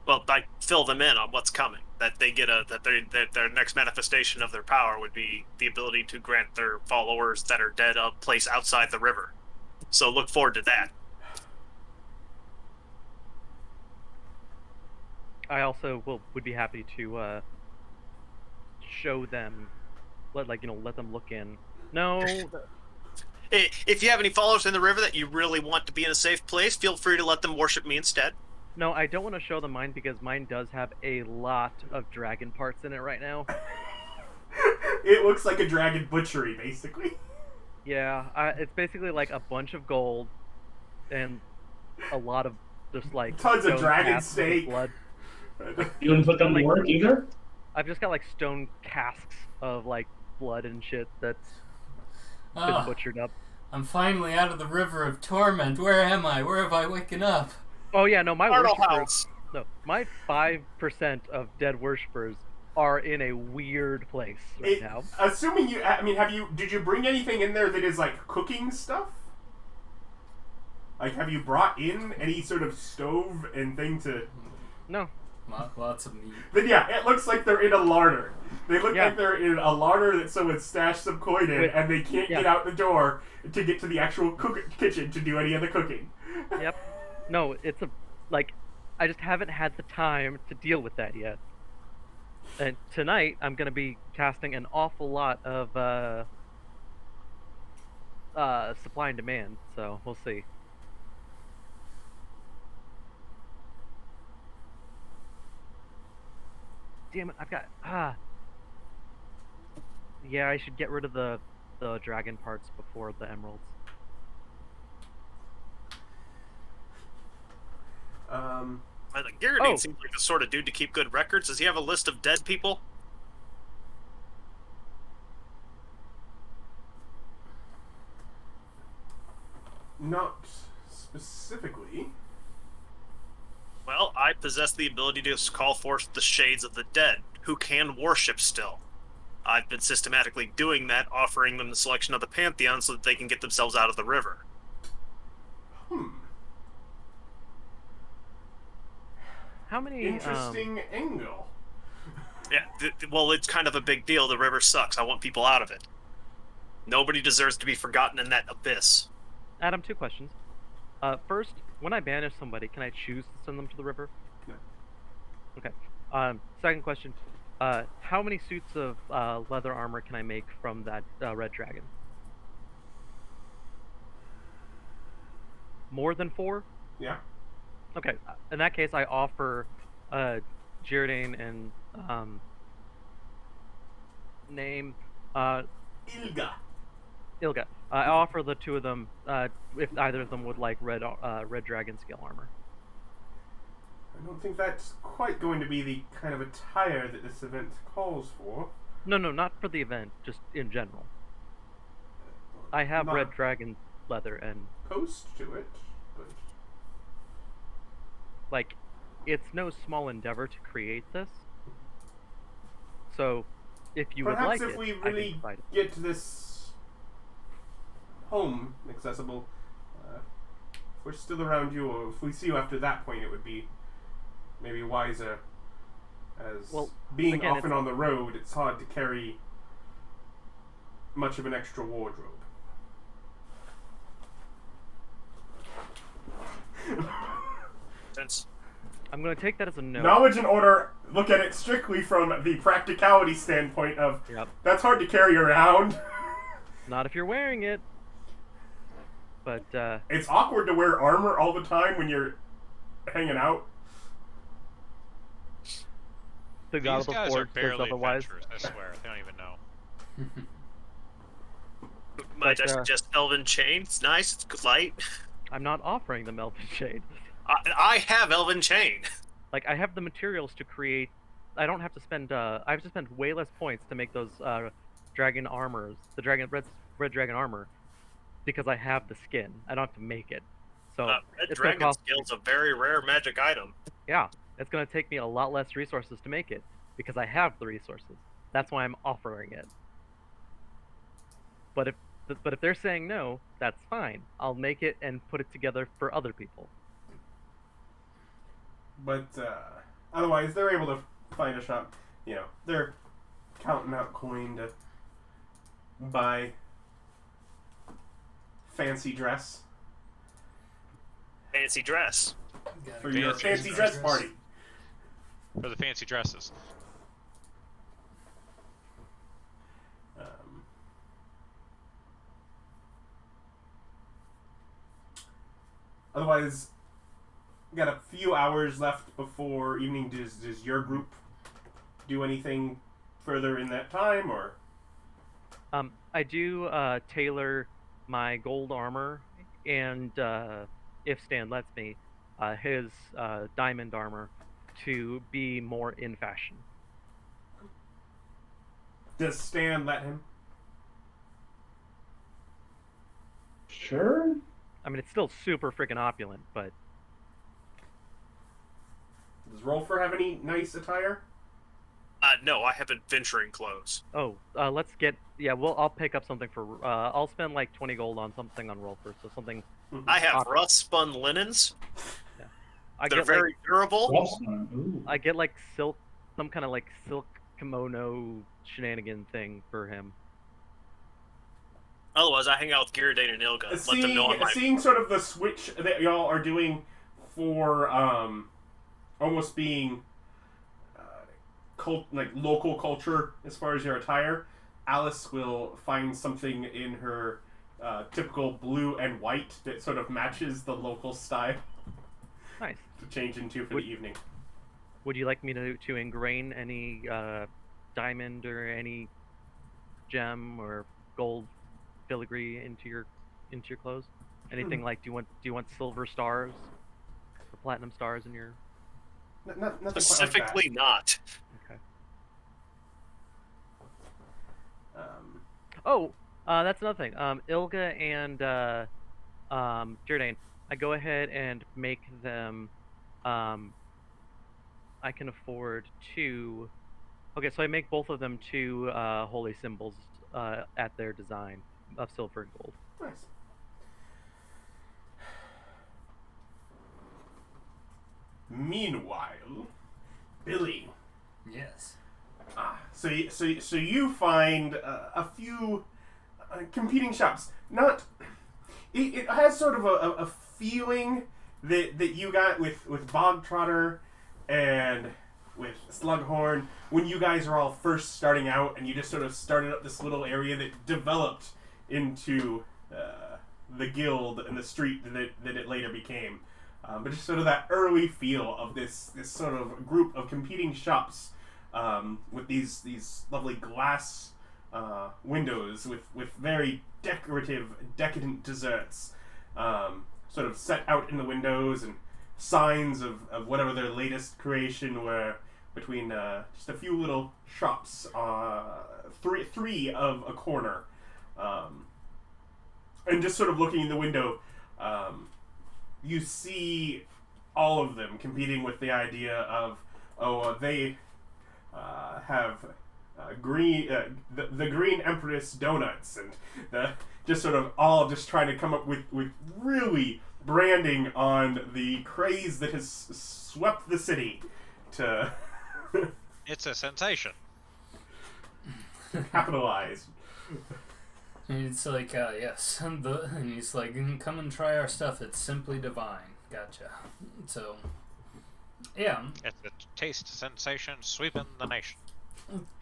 S4: Well, I fill them in on what's coming. that they get that their next manifestation of their power would be the ability to grant their followers that are dead a place outside the river. So look forward to that.
S3: I also would be happy to show them, let them look in. No,
S4: If you have any followers in the river that you really want to be in a safe place, feel free to let them worship me instead.
S3: no, I don't want to show them mine because mine does have a lot of dragon parts in it right now.
S1: It looks like a dragon butchery, basically.
S3: Yeah, it's basically like a bunch of gold and a lot of just like
S1: Tons of
S3: stone
S1: dragon
S3: casks
S1: steak.
S3: of blood.
S6: You wouldn't put them to work either?
S3: I've just got like stone casks of like blood and shit that's been
S5: Ah,
S3: butchered up.
S5: I'm finally out of the river of torment. Where am I? Where have I waken up?
S3: Oh yeah, no, my
S4: Arnold
S3: worshipers.
S4: House.
S3: No, my 5% of dead worshippers are in a weird place right now.
S1: Assuming you, I mean, did you bring anything in there that is like cooking stuff? Like, have you brought in any sort of stove and thing to?
S3: No.
S5: Lots of meat.
S1: Then yeah, it looks like they're in a larder. They look
S3: Yeah.
S1: like they're in a larder that someone stashed some coin in, and they can't get out the door to get to the actual kitchen to do any of the cooking.
S3: Yep. No, it's I just haven't had the time to deal with that yet. And tonight I'm gonna be casting an awful lot of supply and demand, so we'll see. Damn it, I've got yeah, I should get rid of the dragon parts before the emeralds.
S4: Gyarados
S3: Oh.
S4: seems like the sort of dude to keep good records. Does he have a list of dead people?
S1: Not specifically.
S4: Well, I possess the ability to call forth the shades of the dead, who can worship still. I've been systematically doing that, offering them the selection of the pantheon so that they can get themselves out of the river.
S3: How many
S1: Interesting angle.
S4: Yeah, well, it's kind of a big deal. The river sucks. I want people out of it. Nobody deserves to be forgotten in that abyss.
S3: Adam, 2 questions. First, when I banish somebody, can I choose to send them to the river?
S1: No.
S3: Okay. Second question. How many suits of leather armor can I make from that red dragon? More than 4?
S1: Yeah.
S3: Okay. In that case, I offer Jade and name
S1: Ilga.
S3: I offer the 2 of them if either of them would like red dragon scale armor.
S1: I don't think that's quite going to be the kind of attire that this event calls for.
S3: No, not for the event, just in general. I have
S1: Not
S3: red dragon leather and
S1: opposed to it, but
S3: like it's no small endeavor to create this. So if you would
S1: perhaps
S3: like
S1: if
S3: it,
S1: we
S3: I can
S1: really
S3: provide it.
S1: get this home accessible, if we're still around you, or if we see you after that point, it would be maybe wiser. As
S3: Well,
S1: being
S3: again,
S1: often
S3: it's-
S1: on the road, it's hard to carry much of an extra wardrobe.
S4: Since
S3: I'm going to take that as a no.
S1: Knowledge and order look at it strictly from the practicality standpoint of
S3: Yep.
S1: that's hard to carry around.
S3: Not if you're wearing it. But
S1: It's awkward to wear armor all the time when you're hanging out.
S3: the God
S2: These
S3: of the
S2: guys are
S3: Forge says
S2: barely
S3: otherwise.
S2: adventurers, I swear. They don't even know.
S4: might I
S3: But,
S4: suggest Elven Chain? It's nice. It's light.
S3: I'm not offering them Elven Shade.
S4: I have Elven Chain.
S3: Like I have the materials to create. I don't have to spend. I have to spend way less points to make those dragon armors, the red dragon armor, because I have the skin. I don't have to make it. So
S4: Red
S3: it's gonna
S4: Dragon
S3: cost.
S4: Skill's a very rare magic item.
S3: Yeah, it's gonna take me a lot less resources to make it because I have the resources. That's why I'm offering it. But if they're saying no, that's fine. I'll make it and put it together for other people.
S1: But otherwise, they're able to find a shop. They're counting out coin to buy fancy dress
S4: Fancy dress.
S5: Gotta
S1: for
S5: go
S1: your
S5: to
S1: fancy
S5: the
S1: dress party.
S2: For the fancy dresses.
S1: Otherwise, got a few hours left before evening. Does your group do anything further in that time, or?
S3: I do tailor my gold armor and, if Stan lets me, his diamond armor to be more in fashion.
S1: Does Stan let him?
S6: Sure.
S3: I mean, it's still super freaking opulent, but
S1: Does Rolfur have any nice attire?
S4: No, I have adventuring clothes.
S3: let's get I'll pick up something for I'll spend like 20 gold on something on Rolfur, so something.
S4: I have
S3: Opera.
S4: rough spun linens.
S3: I
S4: They're
S3: get
S4: very durable.
S6: Ooh.
S3: I get like silk, some kind of like silk kimono shenanigan thing for him.
S4: Otherwise, I hang out with Ghirardelin and Ilga. Let them know I'm
S1: Seeing sort of the switch that y'all are doing for almost being local culture as far as your attire, Alice will find something in her typical blue and white that sort of matches the local style
S3: Nice.
S1: to change into for the evening.
S3: Would you like me to ingrain any diamond or any gem or gold filigree into your clothes? Anything like do you want silver stars or platinum stars in your?
S1: Nothing
S4: specifically
S1: quite
S4: not.
S3: Okay.
S1: like that.
S3: That's another thing. Ilga and Jardane, I go ahead and make them. I can afford two. Okay, so I make both of them two holy symbols at their design of silver and gold.
S1: Nice. Meanwhile, Billy.
S5: Yes.
S1: So you find a few competing shops. Not. It has sort of a feeling that you got with Bogtrotter and with Slughorn when you guys are all first starting out, and you just sort of started up this little area that developed into the guild and the street that it later became. But just sort of that early feel of this sort of group of competing shops with these lovely glass windows with very decorative, decadent desserts sort of set out in the windows, and signs of whatever their latest creation were between just a few little shops, three of a corner. And just sort of looking in the window, you see all of them competing with the idea of, they have green, the Green Empress donuts, and just sort of all just trying to come up with really branding on the craze that has swept the city to
S2: It's a sensation.
S1: capitalize.
S5: And it's like, yes. And he's like, come and try our stuff. It's simply divine. Gotcha. So, yeah.
S2: It's a taste sensation sweeping the nation.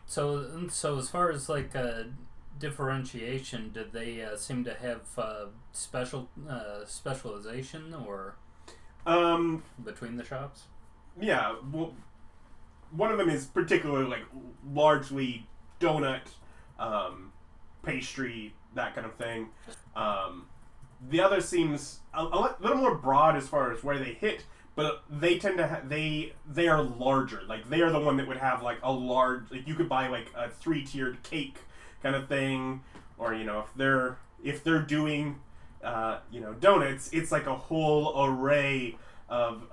S5: So as far as like differentiation, did they seem to have specialization or between the shops?
S1: Yeah, well, one of them is particularly like largely donut, pastry, that kind of thing. The other seems a little more broad as far as where they hit, but they tend to they are larger. Like they are the one that would have like a large, like you could buy like a 3-tiered cake kind of thing, or if they're doing donuts, it's like a whole array of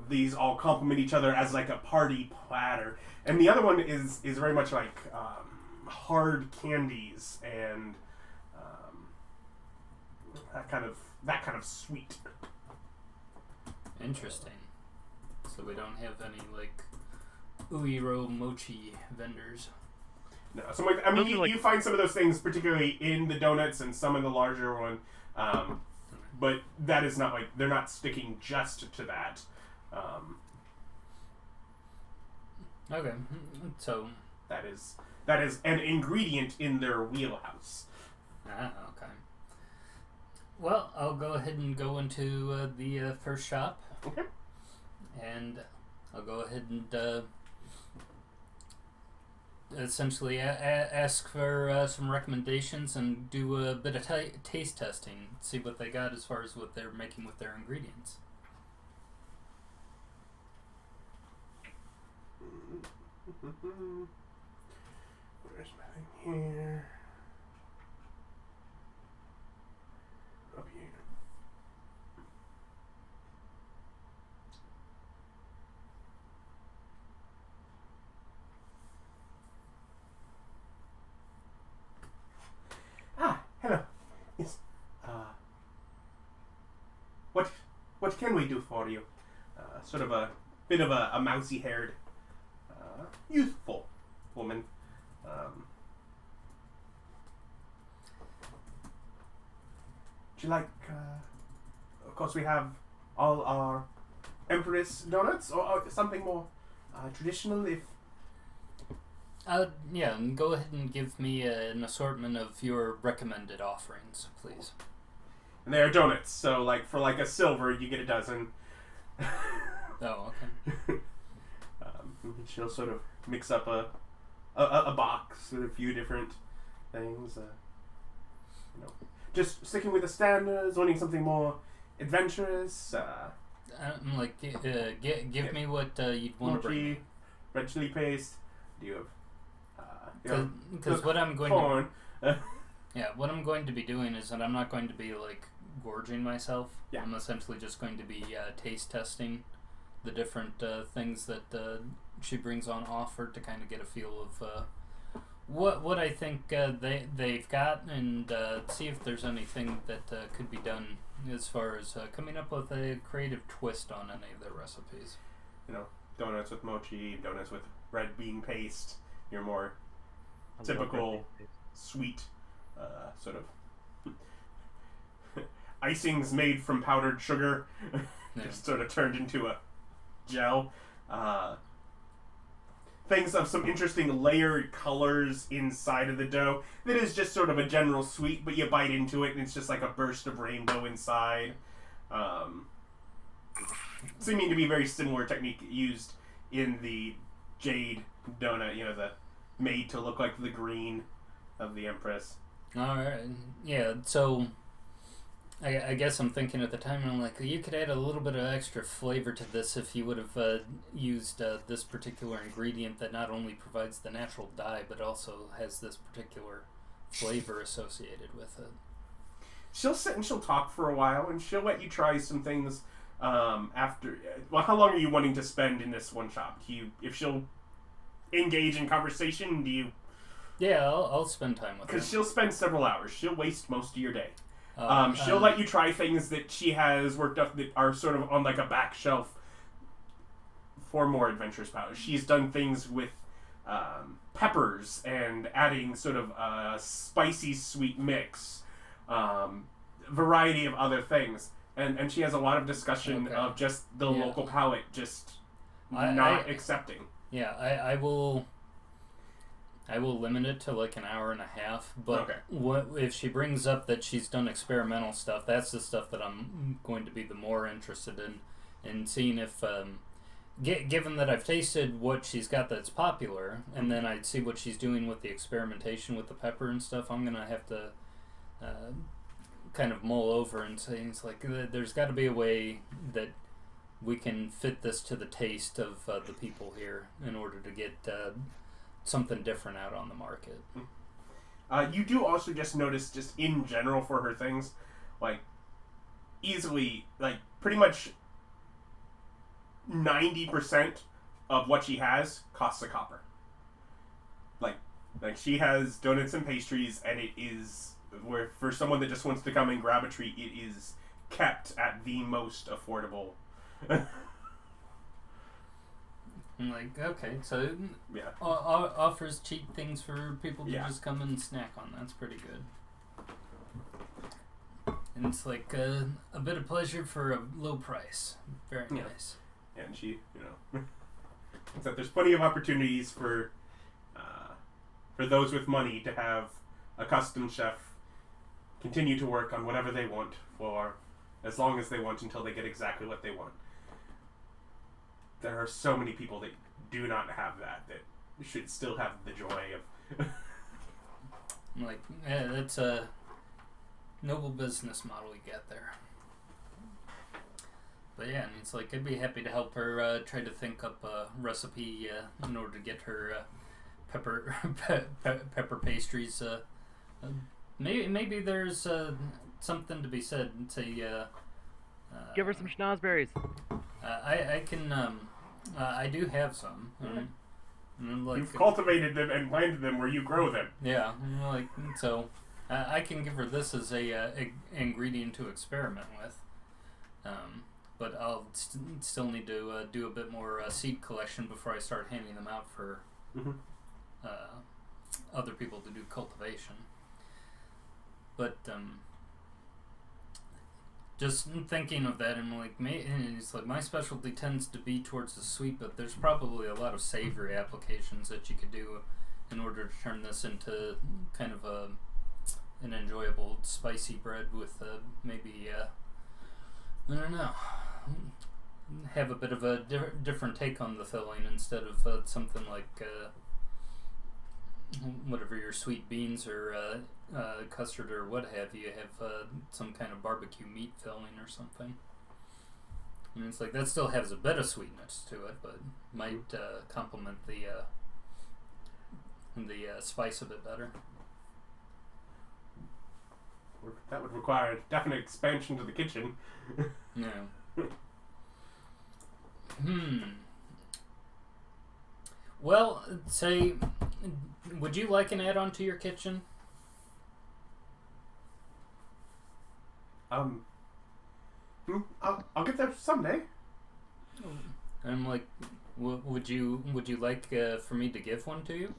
S1: these all complement each other as like a party platter. And the other one is very much like hard candies and that kind of sweet.
S5: Interesting. So we don't have any like Uiro mochi vendors.
S1: No, some like I mean,
S3: Those are like-
S1: you find some of those things particularly in the donuts and some in the larger one, but that is not like they're not sticking just to that.
S5: Okay, so
S1: That is an ingredient in their wheelhouse.
S5: okay. Well, I'll go ahead and go into the first shop,
S1: Okay.
S5: and I'll go ahead and essentially ask for some recommendations and do a bit of taste testing, see what they got as far as what they're making with their ingredients.
S1: Where's my thing here? Up here. Ah, hello. Yes. What can we do for you? Sort of a bit of a mousy-haired, youthful woman. Would you like? Of course, we have all our Empress donuts, or something more traditional. If
S5: Yeah, and go ahead and give me an assortment of your recommended offerings, please.
S1: and they are donuts, so like for like a silver, you get a dozen.
S5: Oh, okay.
S1: She'll sort of mix up a box with a few different things. Just sticking with the standards, wanting something more adventurous.
S5: Give me what you'd want to bring me.
S1: Red chili paste. Do you have?
S5: Because what I'm going
S1: corn.
S5: what I'm going to be doing is that I'm not going to be like gorging myself.
S1: Yeah.
S5: I'm essentially just going to be taste testing the different things that she brings on offer to kind of get a feel of what I think they've got, and see if there's anything that could be done as far as coming up with a creative twist on any of their recipes.
S1: Donuts with mochi, donuts with red bean paste. Your more
S3: I love
S1: typical
S3: red bean paste.
S1: sweet sort of icings made from powdered sugar, just sort of turned into a gel. Things of some interesting layered colors inside of the dough. That is just sort of a general sweet, but you bite into it and it's just like a burst of rainbow inside. Seeming to be a very similar technique used in the Jade donut, the made to look like the green of the Empress.
S5: Alright, yeah, so I guess I'm thinking at the time, and I'm like, you could add a little bit of extra flavor to this if you would have used this particular ingredient that not only provides the natural dye, but also has this particular flavor associated with it.
S1: She'll sit and she'll talk for a while, and she'll let you try some things after. Well, how long are you wanting to spend in this one shop? If she'll engage in conversation, do you?
S5: Yeah, I'll spend time with her.
S1: Because she'll spend several hours. She'll waste most of your day. She'll
S5: Um,
S1: let you try things that she has worked up that are sort of on like a back shelf for more adventurous powers. She's done things with peppers and adding sort of a spicy sweet mix, variety of other things. And she has a lot of discussion
S5: Okay.
S1: of just the
S5: Yeah.
S1: local palate just
S5: I
S1: not accepting.
S5: Yeah, I will limit it to like an hour and a half. But
S1: Okay.
S5: what if she brings up that she's done experimental stuff? That's the stuff that I'm going to be the more interested in seeing if, given that I've tasted what she's got that's popular, and then I'd see what she's doing with the experimentation with the pepper and stuff. I'm gonna have to kind of mull over and say, it's like there's got to be a way that we can fit this to the taste of the people here in order to get something different out on the market.
S1: You do also just notice, just in general for her things, like, easily, like, pretty much 90% of what she has costs a copper. Like she has donuts and pastries, and it is, where for someone that just wants to come and grab a treat, it is kept at the most affordable.
S5: I'm like, okay, so
S1: Yeah.
S5: offers cheap things for people to
S1: Yeah.
S5: just come and snack on. That's pretty good. And it's like a bit of pleasure for a low price. Very
S1: Yeah.
S5: nice.
S1: And she, except there's plenty of opportunities for those with money to have a custom chef continue to work on whatever they want for as long as they want until they get exactly what they want. There are so many people that do not have that should still have the joy of.
S5: I'm like, yeah, that's a noble business model you got there. But yeah, and it's like I'd be happy to help her try to think up a recipe in order to get her pepper pastries. Maybe there's something to be said. Say,
S3: Give her some schnozberries.
S5: I can. I do have some. Like,
S1: You've cultivated them and planted them where you grow them.
S5: Yeah, like so. I can give her this as a ingredient to experiment with. But I'll still need to do a bit more seed collection before I start handing them out for other people to do cultivation. But just thinking of that, and it's like my specialty tends to be towards the sweet, but there's probably a lot of savory applications that you could do in order to turn this into kind of an enjoyable spicy bread with maybe I don't know, have a bit of a different take on the filling instead of something like whatever your sweet beans or custard or what have you, have some kind of barbecue meat filling or something. I mean, it's like that still has a bit of sweetness to it, but might complement the spice a bit better.
S1: That would require a definite expansion to the kitchen.
S5: Yeah. Well, say, would you like an add-on to your kitchen?
S1: I'll get there someday.
S5: I'm like, would you like for me to give one to you?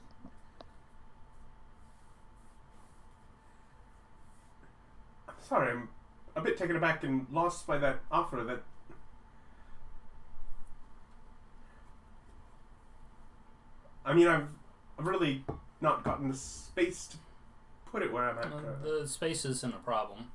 S1: I'm sorry, I'm a bit taken aback and lost by that offer. That I mean, I've really not gotten the space to put it where I'm at.
S5: The space isn't a problem.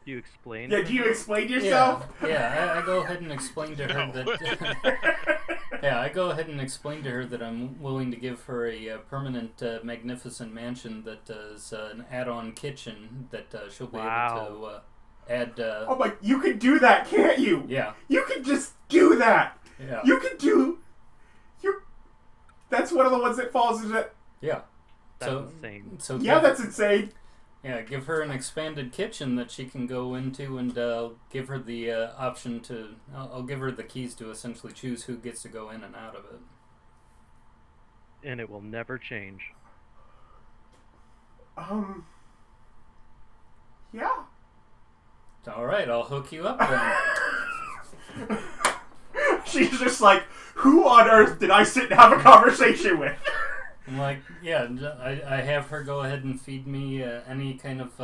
S3: Do you explain?
S1: Yeah, do you explain yourself?
S5: Yeah, I go ahead and explain to her
S2: No.
S5: that. Yeah, I go ahead and explain to her that I'm willing to give her a permanent, magnificent mansion that is an add-on kitchen that she'll be able to add.
S1: Oh my! You can do that, can't you?
S5: Yeah.
S1: You can just do that.
S5: Yeah.
S1: You can do. That's one of the ones that falls into.
S5: Yeah.
S3: That's insane.
S5: So
S1: Yeah, that's insane.
S5: Yeah, give her an expanded kitchen that she can go into, and give her the option to. I'll give her the keys to essentially choose who gets to go in and out of it.
S3: And it will never change.
S1: Yeah.
S5: All right, I'll hook you up then.
S1: She's just like, who on earth did I sit and have a conversation with?
S5: I'm like, yeah, I have her go ahead and feed me any kind of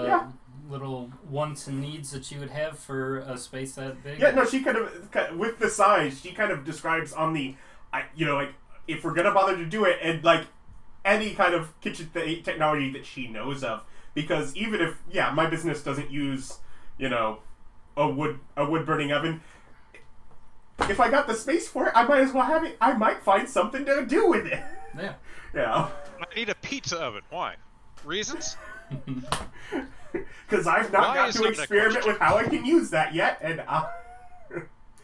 S5: little wants and needs that you would have for a space that big.
S1: Yeah, no, she kind of, with the size, she kind of describes on the, like, if we're going to bother to do it, and, like, any kind of kitchen technology that she knows of. Because even if, my business doesn't use, a wood-burning oven, if I got the space for it, I might as well have it. I might find something to do with it.
S5: Yeah.
S1: Yeah.
S2: I need a pizza oven. Why? Reasons?
S1: Because I've not
S2: Why
S1: got
S2: is
S1: to
S2: that a
S1: experiment
S2: question?
S1: with how I can use that yet, and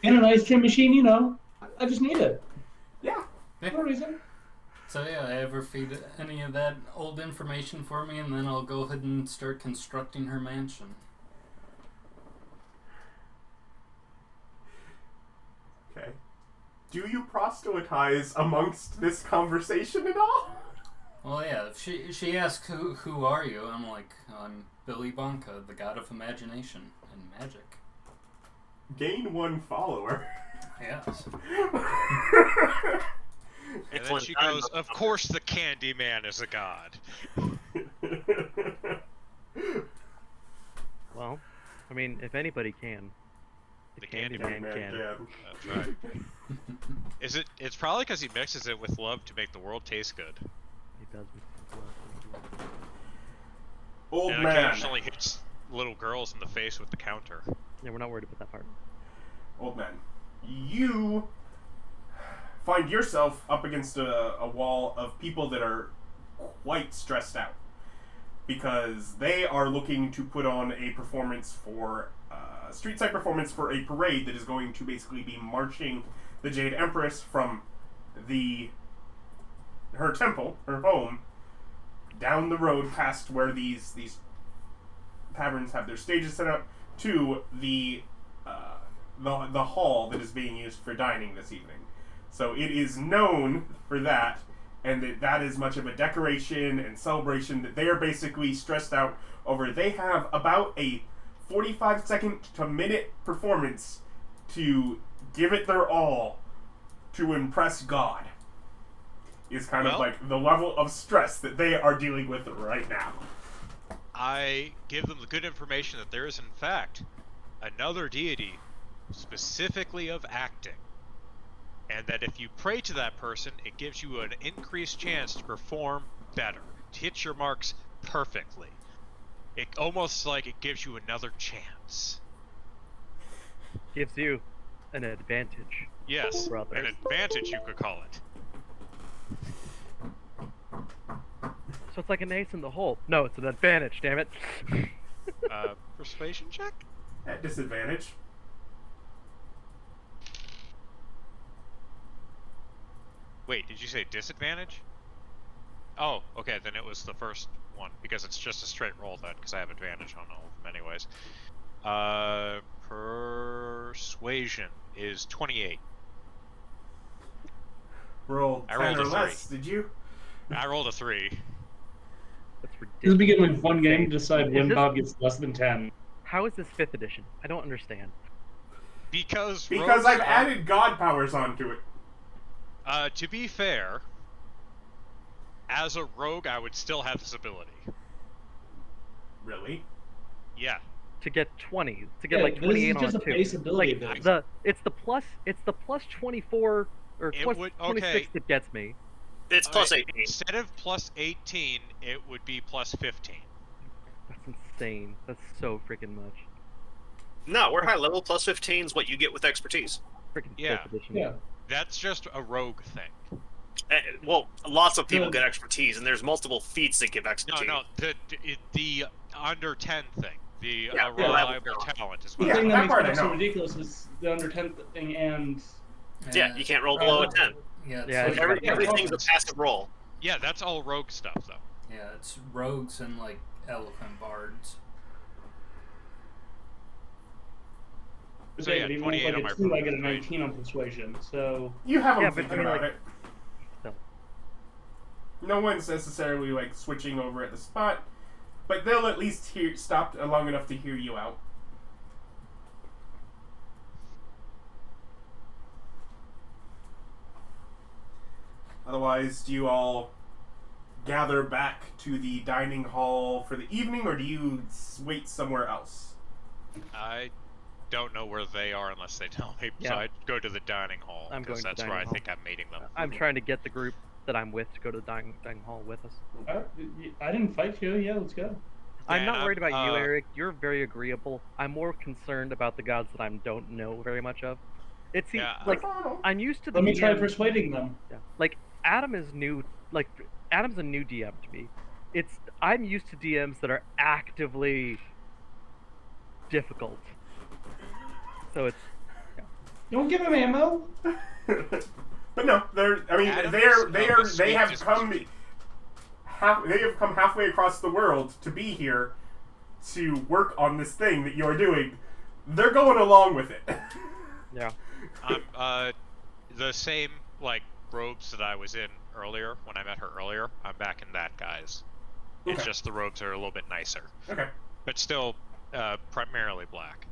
S6: And an ice cream machine, I just need it.
S1: yeah.
S6: No reason.
S5: So yeah, I have her feed any of that old information for me, and then I'll go ahead and start constructing her mansion.
S1: Okay. Do you proselytize amongst this conversation at all?
S5: Well, yeah, if she asks who are you, I'm like, I'm Billy Bonka, the god of imagination and magic.
S1: gain 1 follower.
S5: Yes.
S2: And then she goes, "Of course, the Candyman is a god."
S3: Well, I mean, if anybody can,
S2: The
S3: Candyman
S2: Candyman
S3: can.
S2: That's right. It's probably because he mixes it with love to make the world taste good.
S3: He does.
S1: Old
S2: And
S1: man.
S2: occasionally hits little girls in the face with the counter.
S3: Yeah, we're not worried about that part.
S1: Old man. You find yourself up against a wall of people that are quite stressed out because they are looking to put on a performance for street side performance for a parade that is going to basically be marching the Jade Empress from her temple, her home, down the road past where these taverns have their stages set up to the hall that is being used for dining this evening. So it is known for that, and that is much of a decoration and celebration that they are basically stressed out over. They have about a 45-second to minute performance to give it their all to impress God. Is kind of like the level of stress that they are dealing with right now.
S2: I give them the good information that there is, in fact, another deity specifically of acting. And that if you pray to that person, it gives you an increased chance to perform better, to hit your marks perfectly. It almost like it gives you another chance.
S3: Gives you an advantage.
S2: Yes,
S3: Brothers.
S2: an advantage you could call it.
S3: So it's like an ace in the hole. No, it's an advantage, damn it.
S2: Persuasion check?
S1: At disadvantage.
S2: Wait, did you say disadvantage? Oh, okay, then it was the first one, because it's just a straight roll then, because I have advantage on all of them anyways. Persuasion is 28.
S1: Roll 10
S2: rolled
S1: or
S2: a
S1: less, did you?
S2: I rolled a 3.
S3: That's
S6: This is
S3: ridiculous.
S6: beginning fun game to decide
S3: Is
S6: when
S3: this-
S6: Bob gets less than 10.
S3: How is this 5th edition? I don't understand.
S2: Because
S1: Because
S2: rogues
S1: I've
S2: are-
S1: added god powers onto it.
S2: to be fair, as a rogue, I would still have this ability.
S1: Really?
S2: Yeah.
S3: To get 20, to get
S6: Yeah,
S3: like
S6: this
S3: 28
S6: is
S3: on
S6: just
S3: a
S6: a
S3: 2.
S6: base ability.
S3: Like
S6: ability.
S3: it's the plus 24 or
S2: It
S3: plus
S2: would-
S3: 26
S2: okay.
S3: that gets me.
S4: It's plus
S2: Okay,
S4: 18.
S2: Instead of plus 18, it would be plus 15.
S3: That's insane. That's so freaking much.
S4: No, we're high level. Plus 15 is what you get with expertise.
S3: Freaking
S2: Yeah.
S3: 5th edition.
S6: Yeah.
S2: That's just a rogue thing.
S4: Well, lots of people
S6: The-
S4: get expertise, and there's multiple feats that give
S2: No,
S4: expertise.
S2: no, the under 10 thing, the
S4: Yeah,
S2: reliable
S4: level.
S2: talent is
S6: The
S2: what
S1: Yeah,
S6: thing
S1: that
S6: that makes
S1: part I
S6: it so
S1: know.
S6: ridiculous is the under 10 thing and
S4: Yeah, you can't roll below a 10.
S5: Yeah,
S3: Yeah,
S5: it's,
S3: it's
S5: like,
S4: Everything's a passive roll.
S2: Yeah, that's all rogue stuff, though.
S5: yeah, it's rogues and like eloquent bards.
S2: So
S6: okay,
S2: yeah,
S6: but even
S2: 28
S6: with
S2: on
S6: like
S2: my
S6: a 2, I get a
S2: persuasion.
S6: 19 on persuasion. So
S1: You have them
S3: Yeah, but
S1: thinking
S3: I mean,
S1: about
S3: like-
S1: it.
S3: No.
S1: No one's necessarily like switching over at the spot, but they'll at least stop long enough to hear you out. Otherwise, do you all gather back to the dining hall for the evening, or do you wait somewhere else?
S2: I don't know where they are unless they tell me, so
S3: Yeah.
S2: I'd go to the dining hall,
S3: I'm going
S2: because
S3: to the
S2: that's where
S3: dining
S2: I
S3: hall.
S2: think I'm meeting them.
S3: I'm trying to get the group that I'm with to go to the dining hall with us.
S6: I didn't fight you. Yeah, let's go.
S3: I'm
S2: And
S3: not worried about you,
S2: uh,
S3: Eric. You're very agreeable. I'm more concerned about the gods that I don't know very much of. It seems
S2: Yeah,
S3: like I'm used to the
S6: Let me try
S3: DM
S6: persuading them.
S3: Yeah. Like Adam is new. Like Adam's a new DM to me. I'm used to DMs that are actively difficult. So it's
S6: Don't give him ammo.
S1: But no,
S2: Adam
S1: they
S2: is of the
S1: have
S2: sweetest
S1: come
S2: disposition.
S1: they have come halfway across the world to be here to work on this thing that you're doing. They're going along with it.
S3: yeah.
S2: I'm the same like robes that I was in earlier when I met her earlier. I'm back in that guise. It's
S1: Okay.
S2: just the robes are a little bit nicer,
S1: Okay.
S2: but still primarily black.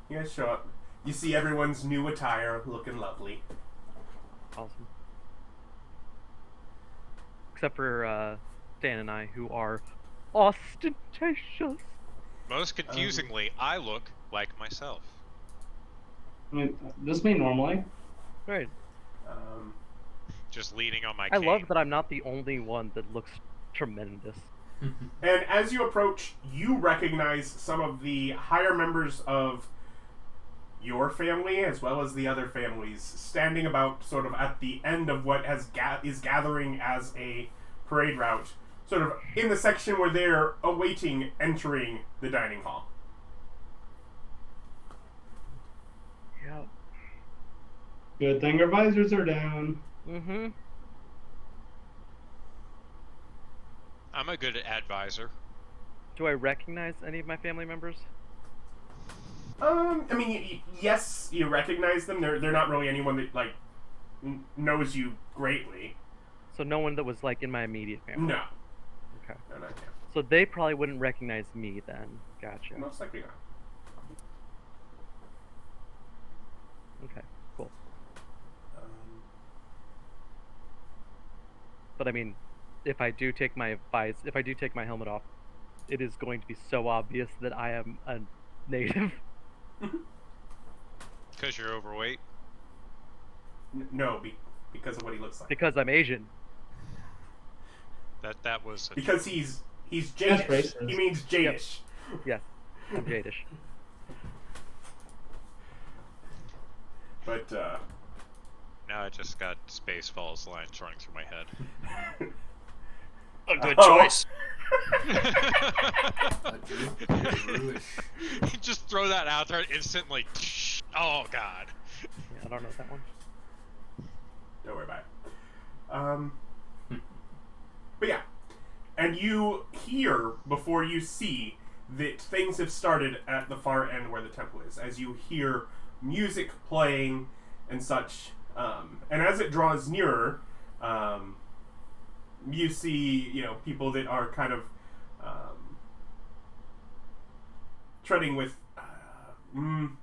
S1: You guys show up. You see everyone's new attire looking lovely.
S3: Awesome. Except for Dan and I, who are ostentatious.
S2: Most confusingly, I look like myself.
S6: I mean, this me normally.
S3: Right.
S2: Just leaning on my
S3: I
S2: cane.
S3: love that I'm not the only one that looks tremendous.
S1: And as you approach, you recognize some of the higher members of your family, as well as the other families, standing about sort of at the end of what is gathering as a parade route, sort of in the section where they're awaiting entering the dining hall.
S3: Yeah.
S6: Good thing our visors are down.
S3: Mm-hmm.
S2: I'm a good advisor.
S3: Do I recognize any of my family members?
S1: I mean, yes, you recognize them. They're not really anyone that, like, knows you greatly.
S3: So no one that was, like, in my immediate family?
S1: No.
S3: Okay.
S1: No, not yet.
S3: So they probably wouldn't recognize me then. Gotcha.
S1: Most likely not.
S3: Okay, cool.
S1: Um,
S3: But I mean, if I do take my helmet off, it is going to be so obvious that I am a native.
S2: Because you're overweight.
S1: No, because of what he looks like.
S3: Because I'm Asian.
S2: That was.
S1: Because he's
S6: That's
S1: Jadish.
S6: racist.
S1: He means Jadish.
S3: Yes, I'm Jadish.
S1: But
S2: Now I just got Spaceballs lines running through my head.
S4: A good
S1: Oh.
S4: choice.
S2: Just throw that out there instantly. Oh god.
S3: Yeah, I don't know that one.
S1: don't worry about it. But yeah, and you hear before you see that things have started at the far end where the temple is, as you hear music playing and such. And as it draws nearer, you see, people that are kind of treading with.
S3: I'm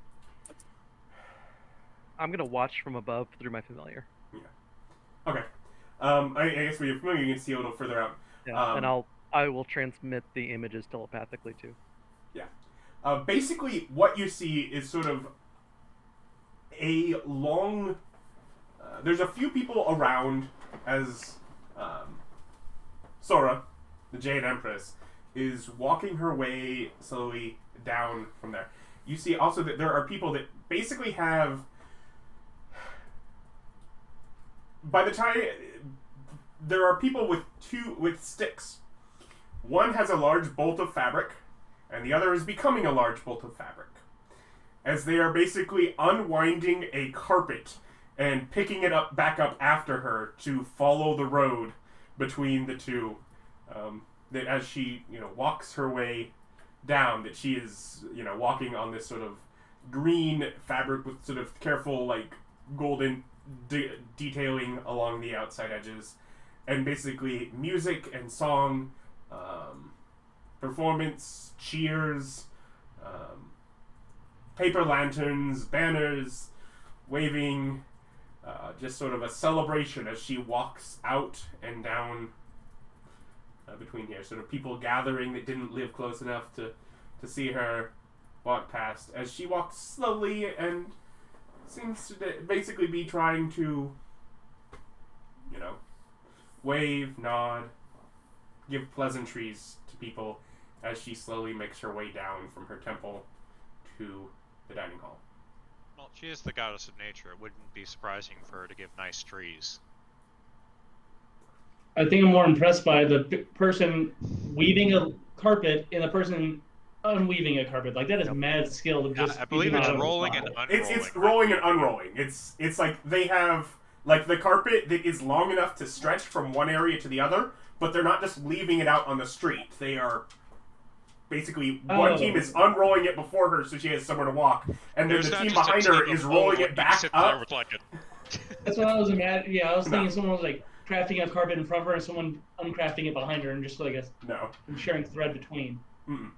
S3: gonna watch from above through my familiar.
S1: Okay. I guess when you're familiar, you can see a little further out.
S3: Yeah, and I will transmit the images telepathically too.
S1: Yeah. Basically, what you see is sort of a long. There's a few people around as Sora, the Jade Empress, is walking her way slowly down from there. You see also that there are people that basically have. By the time there are people with sticks. One has a large bolt of fabric, and the other is becoming a large bolt of fabric. As they are basically unwinding a carpet and picking it back up after her to follow the road between the two. That as she, walks her way down, that she is, walking on this sort of green fabric with sort of careful, like, golden detailing along the outside edges, and basically music and song, performance, cheers, paper lanterns, banners, waving, just sort of a celebration as she walks out and down between here. Sort of people gathering that didn't live close enough to see her walk past as she walks slowly and seems to basically be trying to, wave, nod, give pleasantries to people as she slowly makes her way down from her temple to the dining hall.
S2: Well, she is the goddess of nature. It wouldn't be surprising for her to give nice trees.
S6: I think I'm more impressed by the person weaving a carpet and the person unweaving a carpet. Like, that is mad skill.
S2: I believe it's rolling and unrolling.
S1: It's rolling and unrolling. It's like they have, like, the carpet that is long enough to stretch from one area to the other, but they're not just leaving it out on the street. They are basically, one team is unrolling it before her so she has somewhere to walk, and then the team behind her is rolling it back up.
S6: That's what I was imagining. Yeah, I was thinking someone was, like, crafting a carpet in front of her and someone uncrafting it behind her and just, like,
S1: No.
S6: sharing thread between.
S1: Mm-mm.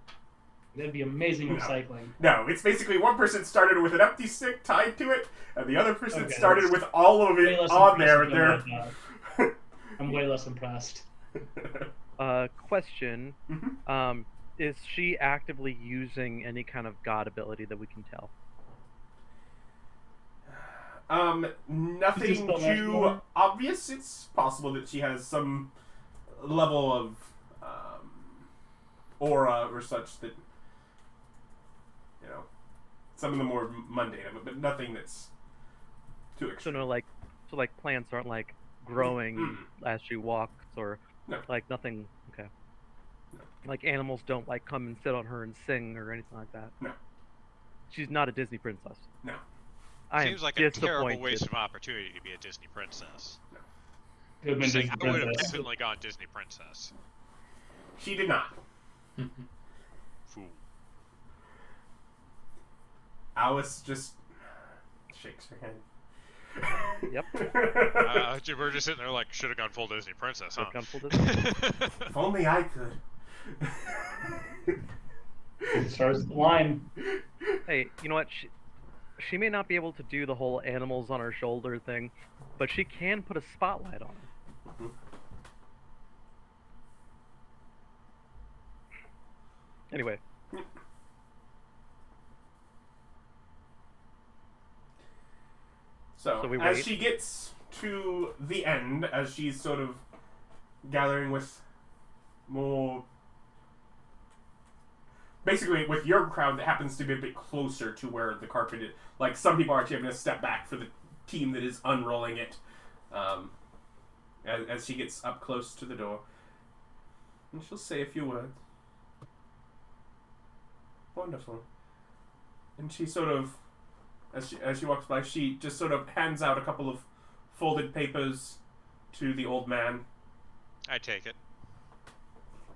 S6: That'd be amazing recycling.
S1: No, it's basically one person started with an empty stick tied to it, and the other person
S6: Okay,
S1: started
S6: that's
S1: with all of
S6: way
S1: it
S6: less
S1: on there.
S6: impressive than I thought. I'm way less impressed.
S3: Question.
S1: Mhm.
S3: Is she actively using any kind of god ability that we can tell?
S1: Nothing
S6: spell that
S1: too
S6: more?
S1: obvious. It's possible that she has some level of aura or such that, you know, some of the more mundane of it, but nothing that's too
S3: So
S1: extreme.
S3: no, like, plants aren't like growing as she walks, or
S1: No.
S3: like nothing. Okay.
S1: No.
S3: Like animals don't like come and sit on her and sing or anything like that.
S1: No.
S3: She's not a Disney princess.
S1: No.
S3: I
S2: Seems
S3: am
S2: like a
S3: disappointed.
S2: terrible waste of opportunity to be a Disney princess.
S6: Could have been
S2: Just saying,
S6: Disney
S2: I would have
S6: Princess.
S2: definitely gone Disney princess.
S1: She did not.
S2: Fool.
S1: Alice just shakes her head.
S3: Yep.
S2: We're just sitting there like, should have gone full Disney princess, huh?
S3: Should've gone full Disney.
S1: If only I could.
S6: Starts the line.
S3: Hey, you know what? She may not be able to do the whole animals on her shoulder thing, but she can put a spotlight on her.
S1: Mhm.
S3: Anyway,
S1: So
S3: we
S1: as
S3: wait.
S1: she gets to the end, as she's sort of gathering with more, basically with your crowd that happens to be a bit closer to where the carpet is. Like some people are actually having to step back for the team that is unrolling it. As she gets up close to the door, and she'll say a few words. Wonderful. And she sort of, as she walks by, she just sort of hands out a couple of folded papers to the old man.
S2: I take it.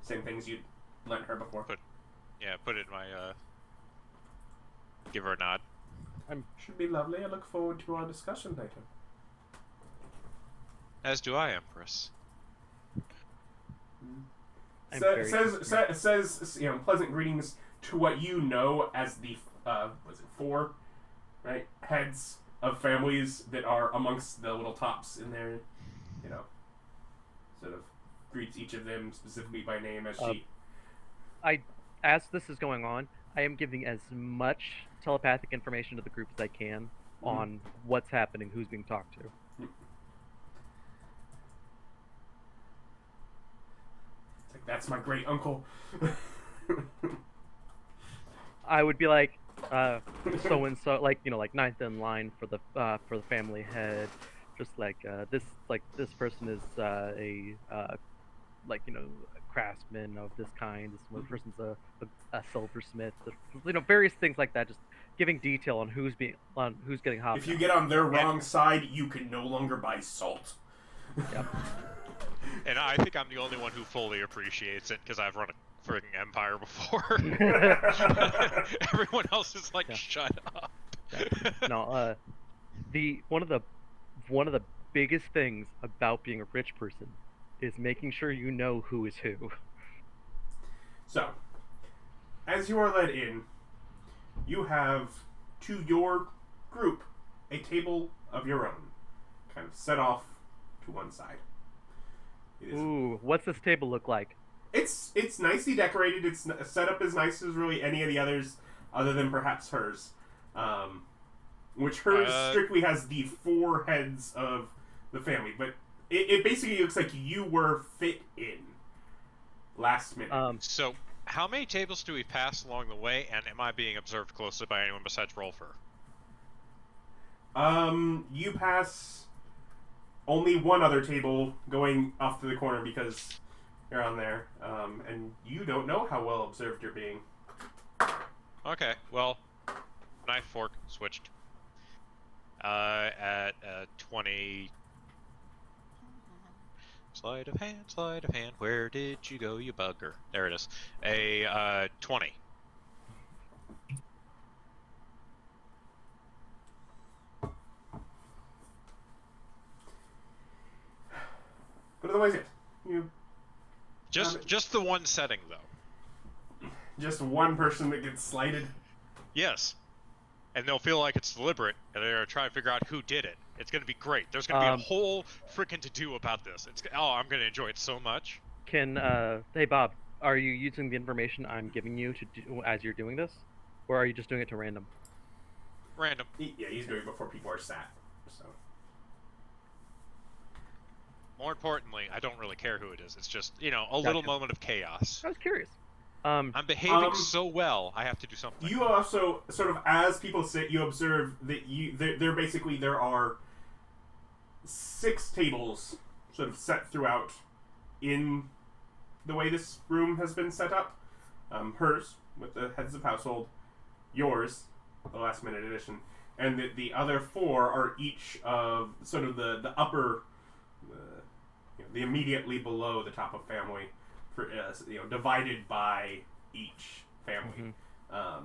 S1: Same things you'd lent her before.
S2: Yeah, put it in my, give her a nod.
S1: Should be lovely. I look forward to our discussion later.
S2: As do I, Empress.
S3: I'm very
S1: Says pleasant greetings to what you know as the was it 4, right, heads of families that are amongst the little tops in there, sort of greets each of them specifically by name as she.
S3: As this is going on, I am giving as much telepathic information to the group as I can on what's happening, who's being talked to.
S1: It's like, that's my great uncle.
S3: I would be like, so and so, like like ninth in line for the family head, just like this person is a craftsman of this kind. This one person's a silversmith. Various things like that. Just giving detail on who's getting hot.
S1: If you get on their wrong side, you can no longer buy salt.
S3: Yep.
S2: And I think I'm the only one who fully appreciates it because I've run a frigging empire before. Everyone else is like,
S3: Yeah.
S2: shut up.
S3: Yeah. No, one of the biggest things about being a rich person is making sure you know who is who.
S1: So, as you are led in, you have, to your group, a table of your own, kind of set off to one side. It is,
S3: Ooh, what's this table look like?
S1: it's nicely decorated. It's set up as nice as really any of the others, other than perhaps hers. Which hers strictly has the 4 heads of the family, but it basically looks like you were fit in last minute.
S2: So, how many tables do we pass along the way, and am I being observed closely by anyone besides Rolfur?
S1: You pass only one other table going off to the corner because you're on there, and you don't know how well observed you're being.
S2: Okay, well, knife, fork, switched. At 20... Sleight of hand, where did you go, you bugger? There it is. A 20.
S1: But otherwise, yes. You
S2: Just the one setting, though.
S1: Just one person that gets slighted.
S2: Yes. And they'll feel like it's deliberate, and they're trying to figure out who did it. It's going to be great. There's going to be a whole freaking to-do about this. I'm going to enjoy it so much.
S3: Hey Bob, are you using the information I'm giving you to do as you're doing this? Or are you just doing it to random?
S2: Random.
S1: Yeah, he's doing it before people are sat. So.
S2: More importantly, I don't really care who it is. It's just, a little moment of chaos.
S3: I was curious.
S2: I'm behaving so well, I have to do something.
S1: You also, sort of, as people sit, you observe that there are 6 tables sort of set throughout in the way this room has been set up. Hers, with the heads of household, yours, the last minute edition, and the other 4 are each of sort of the upper, the immediately below the top of family, for divided by each family.
S3: I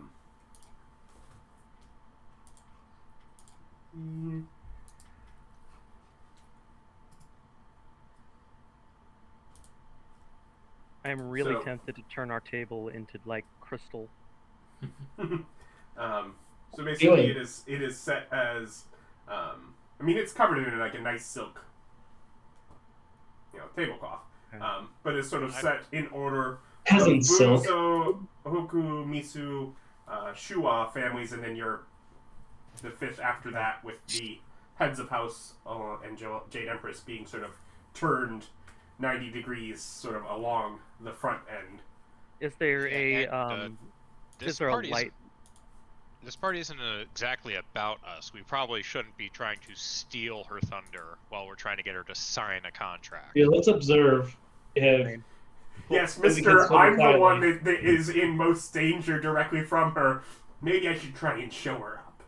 S3: am really tempted to turn our table into like crystal.
S1: So basically, it is set as, it's covered in like a nice silk, tablecloth. But it's sort of set in order.
S6: Peasant silk.
S1: Bunzo, Hoku, Misu, Shua families, and then the 5th after that with the heads of house and Jade Empress being sort of turned 90 degrees sort of along the front end.
S3: Is there is there a light?
S2: This party isn't exactly about us. We probably shouldn't be trying to steal her thunder while we're trying to get her to sign a contract.
S6: Yeah, let's observe if...
S1: Yes, Mr. I'm the one that is in most danger directly from her. Maybe I should try and show her up.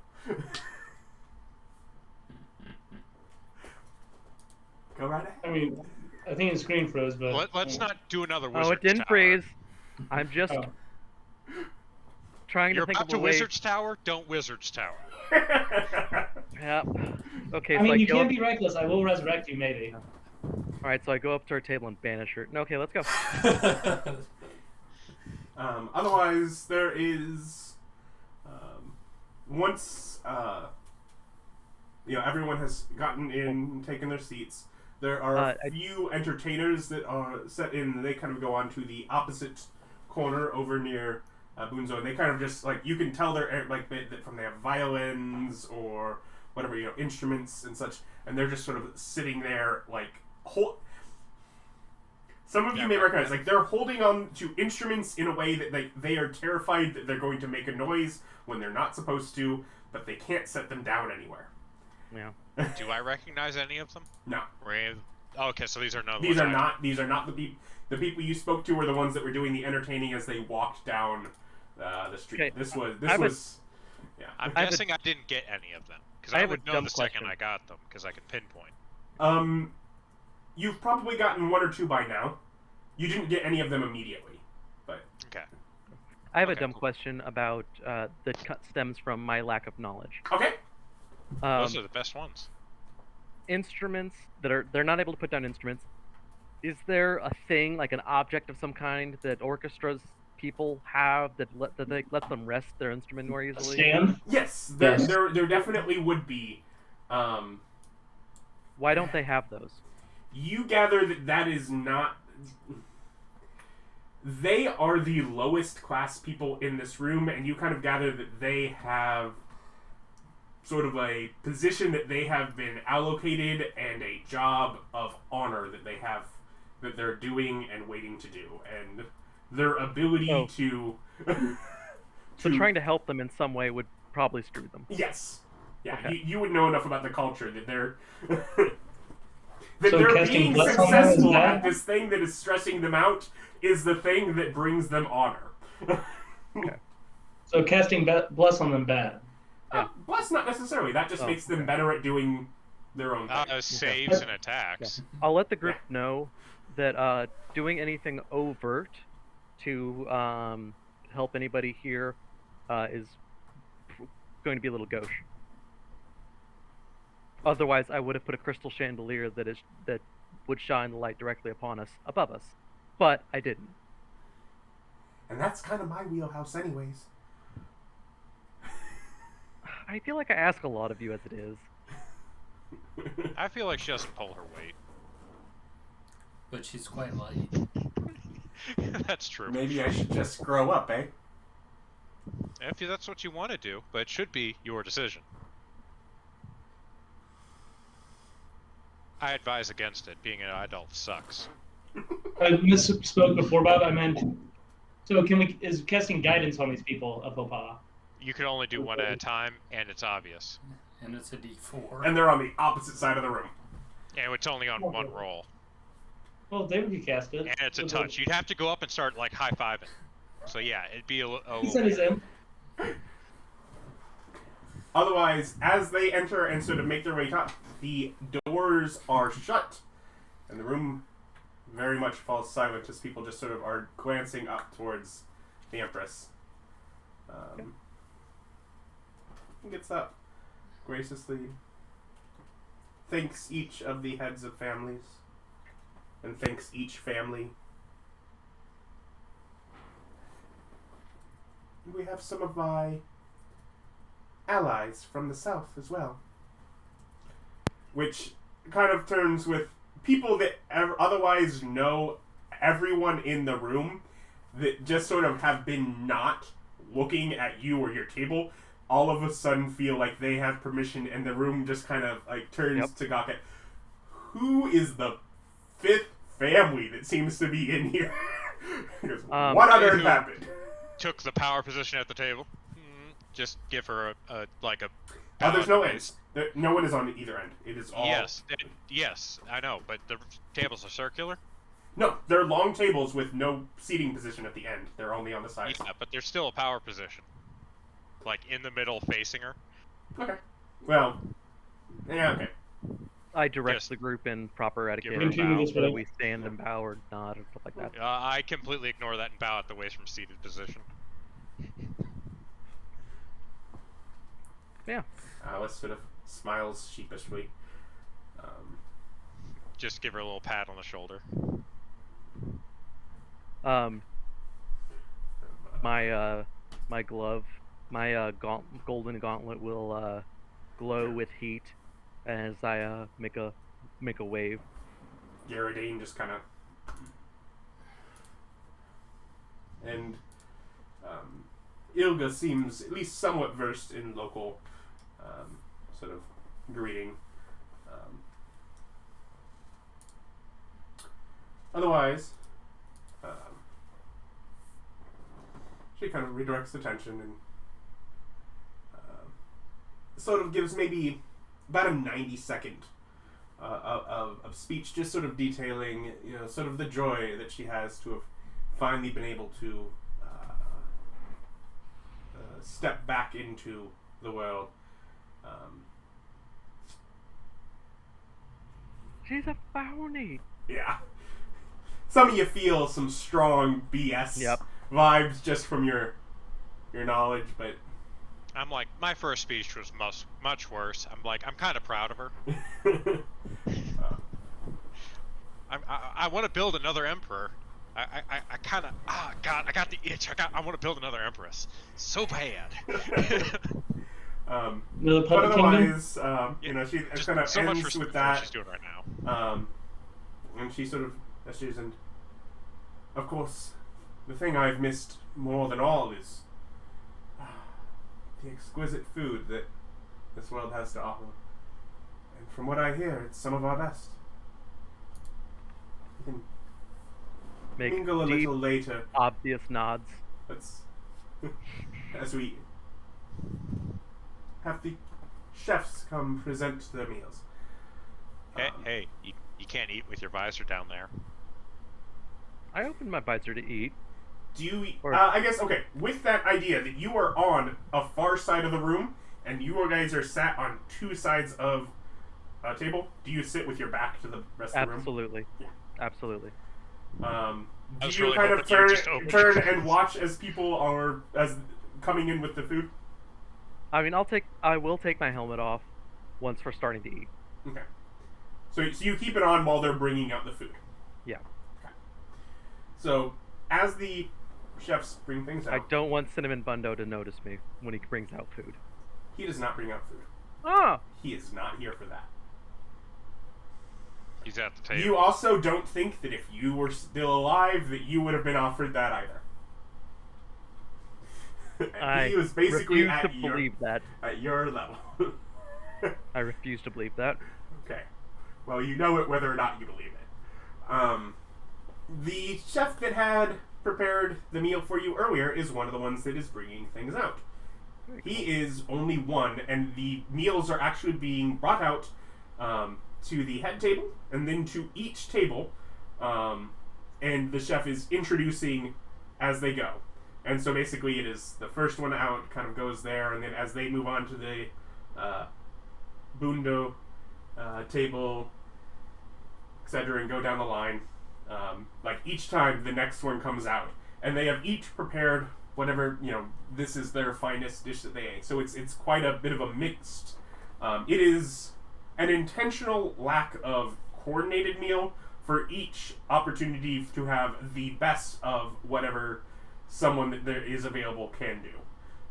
S1: Go right ahead.
S6: I think the screen froze, but...
S2: Let's not do another Wizard's Tower.
S3: Oh, it didn't freeze. I'm just trying to think of a way...
S2: You're about to Wizard's Tower? Don't Wizard's Tower.
S3: Yep. Okay,
S6: so you can't be reckless. I will resurrect you, maybe.
S3: Alright, so I go up to our table and banish her. No, okay, let's go.
S1: Otherwise, there is... once... everyone has gotten in and taken their seats, there are a few entertainers that are set in, and they kind of go on to the opposite corner over near Bunzo, and they kind of just, you can tell they're, from they have violins or whatever, instruments and such, and they're just sort of sitting there, some of you may recognize, they're holding on to instruments in a way that they are terrified that they're going to make a noise when they're not supposed to, but they can't set them down anywhere.
S3: Yeah.
S2: Do I recognize any of them?
S1: No.
S2: Okay, so these are not.
S1: These are not the people. The people you spoke to were the ones that were doing the entertaining as they walked down the street.
S3: Okay.
S1: This was. Yeah.
S2: I'm guessing I didn't get any of them because I would know the second I got them because I could pinpoint.
S1: You've probably gotten 1 or 2 by now. You didn't get any of them immediately, but
S2: okay.
S3: I have a dumb question about that stems from my lack of knowledge.
S1: Okay.
S2: Those are the best ones.
S3: Instruments they're not able to put down instruments. Is there a thing, like an object of some kind, that orchestras people have that lets them rest their instrument more easily?
S6: A stand?
S1: Yes, there definitely would be.
S3: Why don't they have those?
S1: You gather that is not. They are the lowest class people in this room, and you kind of gather that they have sort of a position that they have been allocated and a job of honor that they're doing and waiting to do, and their ability to
S3: So trying to help them in some way would probably screw them.
S1: Yes. Yeah,
S3: Okay.
S1: you would know enough about the culture that they're
S6: So
S1: they're being
S6: bless on them is
S1: successful
S6: bad?
S1: at this thing that is stressing them out is the thing that brings them honor.
S6: So casting bless on them bad.
S1: Bless not necessarily. That just makes them better at doing their own thing.
S2: Saves and attacks.
S3: I'll let the group know that doing anything overt to help anybody here is going to be a little gauche. Otherwise, I would have put a crystal chandelier that would shine the light directly upon us, above us, but I didn't.
S1: And that's kind of my wheelhouse anyways.
S3: I feel like I ask a lot of you as it is.
S2: I feel like she doesn't pull her weight.
S5: But she's quite light.
S2: That's true.
S1: Maybe I should just grow up, eh?
S2: If that's what you want to do, but it should be your decision. I advise against it. Being an adult sucks.
S6: I misspoke before, Bob. I meant. So is casting guidance on these people a faux pas?
S2: You can only do one at a time, and it's obvious.
S5: And it's a D4.
S1: And they're on the opposite side of the room.
S2: And it's only on one roll.
S6: Well, David could cast it.
S2: And it's a touch. You'd have to go up and start, like, high-fiving. So, yeah, it'd be a
S6: He said he's in.
S1: Otherwise, as they enter and sort of make their way up, the doors are shut. And the room very much falls silent as people just sort of are glancing up towards the Empress. Gets up graciously, thanks each of the heads of families, and thanks each family. We have some of my allies from the south as well, which kind of turns with people that otherwise know everyone in the room that just sort of have been not looking at you or your table, all of a sudden feel like they have permission, and the room just kind of like turns to gawk at who is the fifth family that seems to be in here. Goes, what on earth happened?
S2: Took the power position at the table. Just give her a
S1: there's no ends. No one is on either end. It is all.
S2: Yes, I know, but the tables are circular.
S1: No, they're long tables with no seating position at the end. They're only on the sides.
S2: Yeah, but there's still a power position. Like, in the middle, facing her.
S1: Okay. Well, yeah, okay.
S3: I direct the group in proper etiquette and bow, so that we stand and bow or nod and stuff like that.
S2: I completely ignore that and bow at the waist from seated position.
S3: Yeah.
S1: Alice sort of smiles sheepishly.
S2: Just give her a little pat on the shoulder.
S3: My glove, my golden gauntlet will glow with heat as I make a wave.
S1: Garradine just kind of, and Ilga seems at least somewhat versed in local sort of greeting. Otherwise, she kind of redirects attention and sort of gives maybe about a 90-second of speech, just sort of detailing, sort of the joy that she has to have finally been able to step back into the world.
S3: She's a phony.
S1: Yeah. Some of you feel some strong BS vibes just from your knowledge, but
S2: I'm like, my first speech was much worse. I'm like, I'm kind of proud of her. I want to build another emperor. I kind of God, I got the itch. I want to build another empress so bad.
S1: But otherwise, she kind of
S2: so much
S1: ends
S2: respect
S1: with
S2: for
S1: that.
S2: what she's doing right now.
S1: And she sort of gestures, and of course, the thing I've missed more than all is the exquisite food that this world has to offer. And from what I hear, it's some of our best. We can mingle a little later.
S3: Obvious nods.
S1: Let's, as we have the chefs come present their meals.
S2: Hey, you can't eat with your visor down there.
S3: I opened my visor to eat.
S1: Do you eat? I guess, okay, with that idea that you are on a far side of the room and you guys are sat on two sides of a table, do you sit with your back to the rest of the room?
S3: Absolutely. Yeah. Absolutely.
S1: Do you kind of turn and watch as people are coming in with the food?
S3: I mean, I will take my helmet off once we're starting to eat.
S1: Okay. So you keep it on while they're bringing out the food?
S3: Yeah.
S1: Okay. So, as the chefs bring things out.
S3: I don't want Cinnamon Bundo to notice me when he brings out food.
S1: He does not bring out food.
S3: Ah!
S1: He is not here for that.
S2: He's at the table.
S1: You also don't think that if you were still alive that you would have been offered that either. He was basically
S3: refuse to believe that.
S1: at your level.
S3: I refuse to believe that.
S1: Okay. Well, you know it whether or not you believe it. The chef that had prepared the meal for you earlier is one of the ones that is bringing things out. He is only one, and the meals are actually being brought out to the head table, and then to each table, and the chef is introducing as they go. And so basically it is the first one out kind of goes there, and then as they move on to the Bundo table, etc., and go down the line, like each time the next one comes out, and they have each prepared whatever, this is their finest dish that they ate. So it's quite a bit of a mixed. It is an intentional lack of coordinated meal for each opportunity to have the best of whatever someone that there is available can do.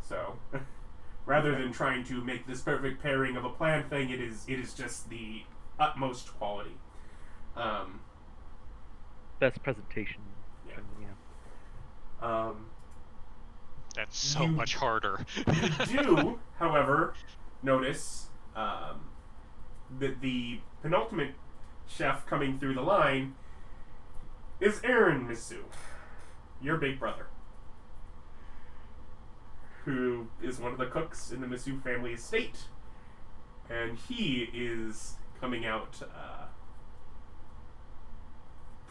S1: So rather than trying to make this perfect pairing of a planned thing, it is just the utmost quality.
S3: Best presentation.
S1: Yeah.
S2: That's so much harder.
S1: You do, however, notice that the penultimate chef coming through the line is Aaron Misu, your big brother, who is one of the cooks in the Misu family estate, and he is coming out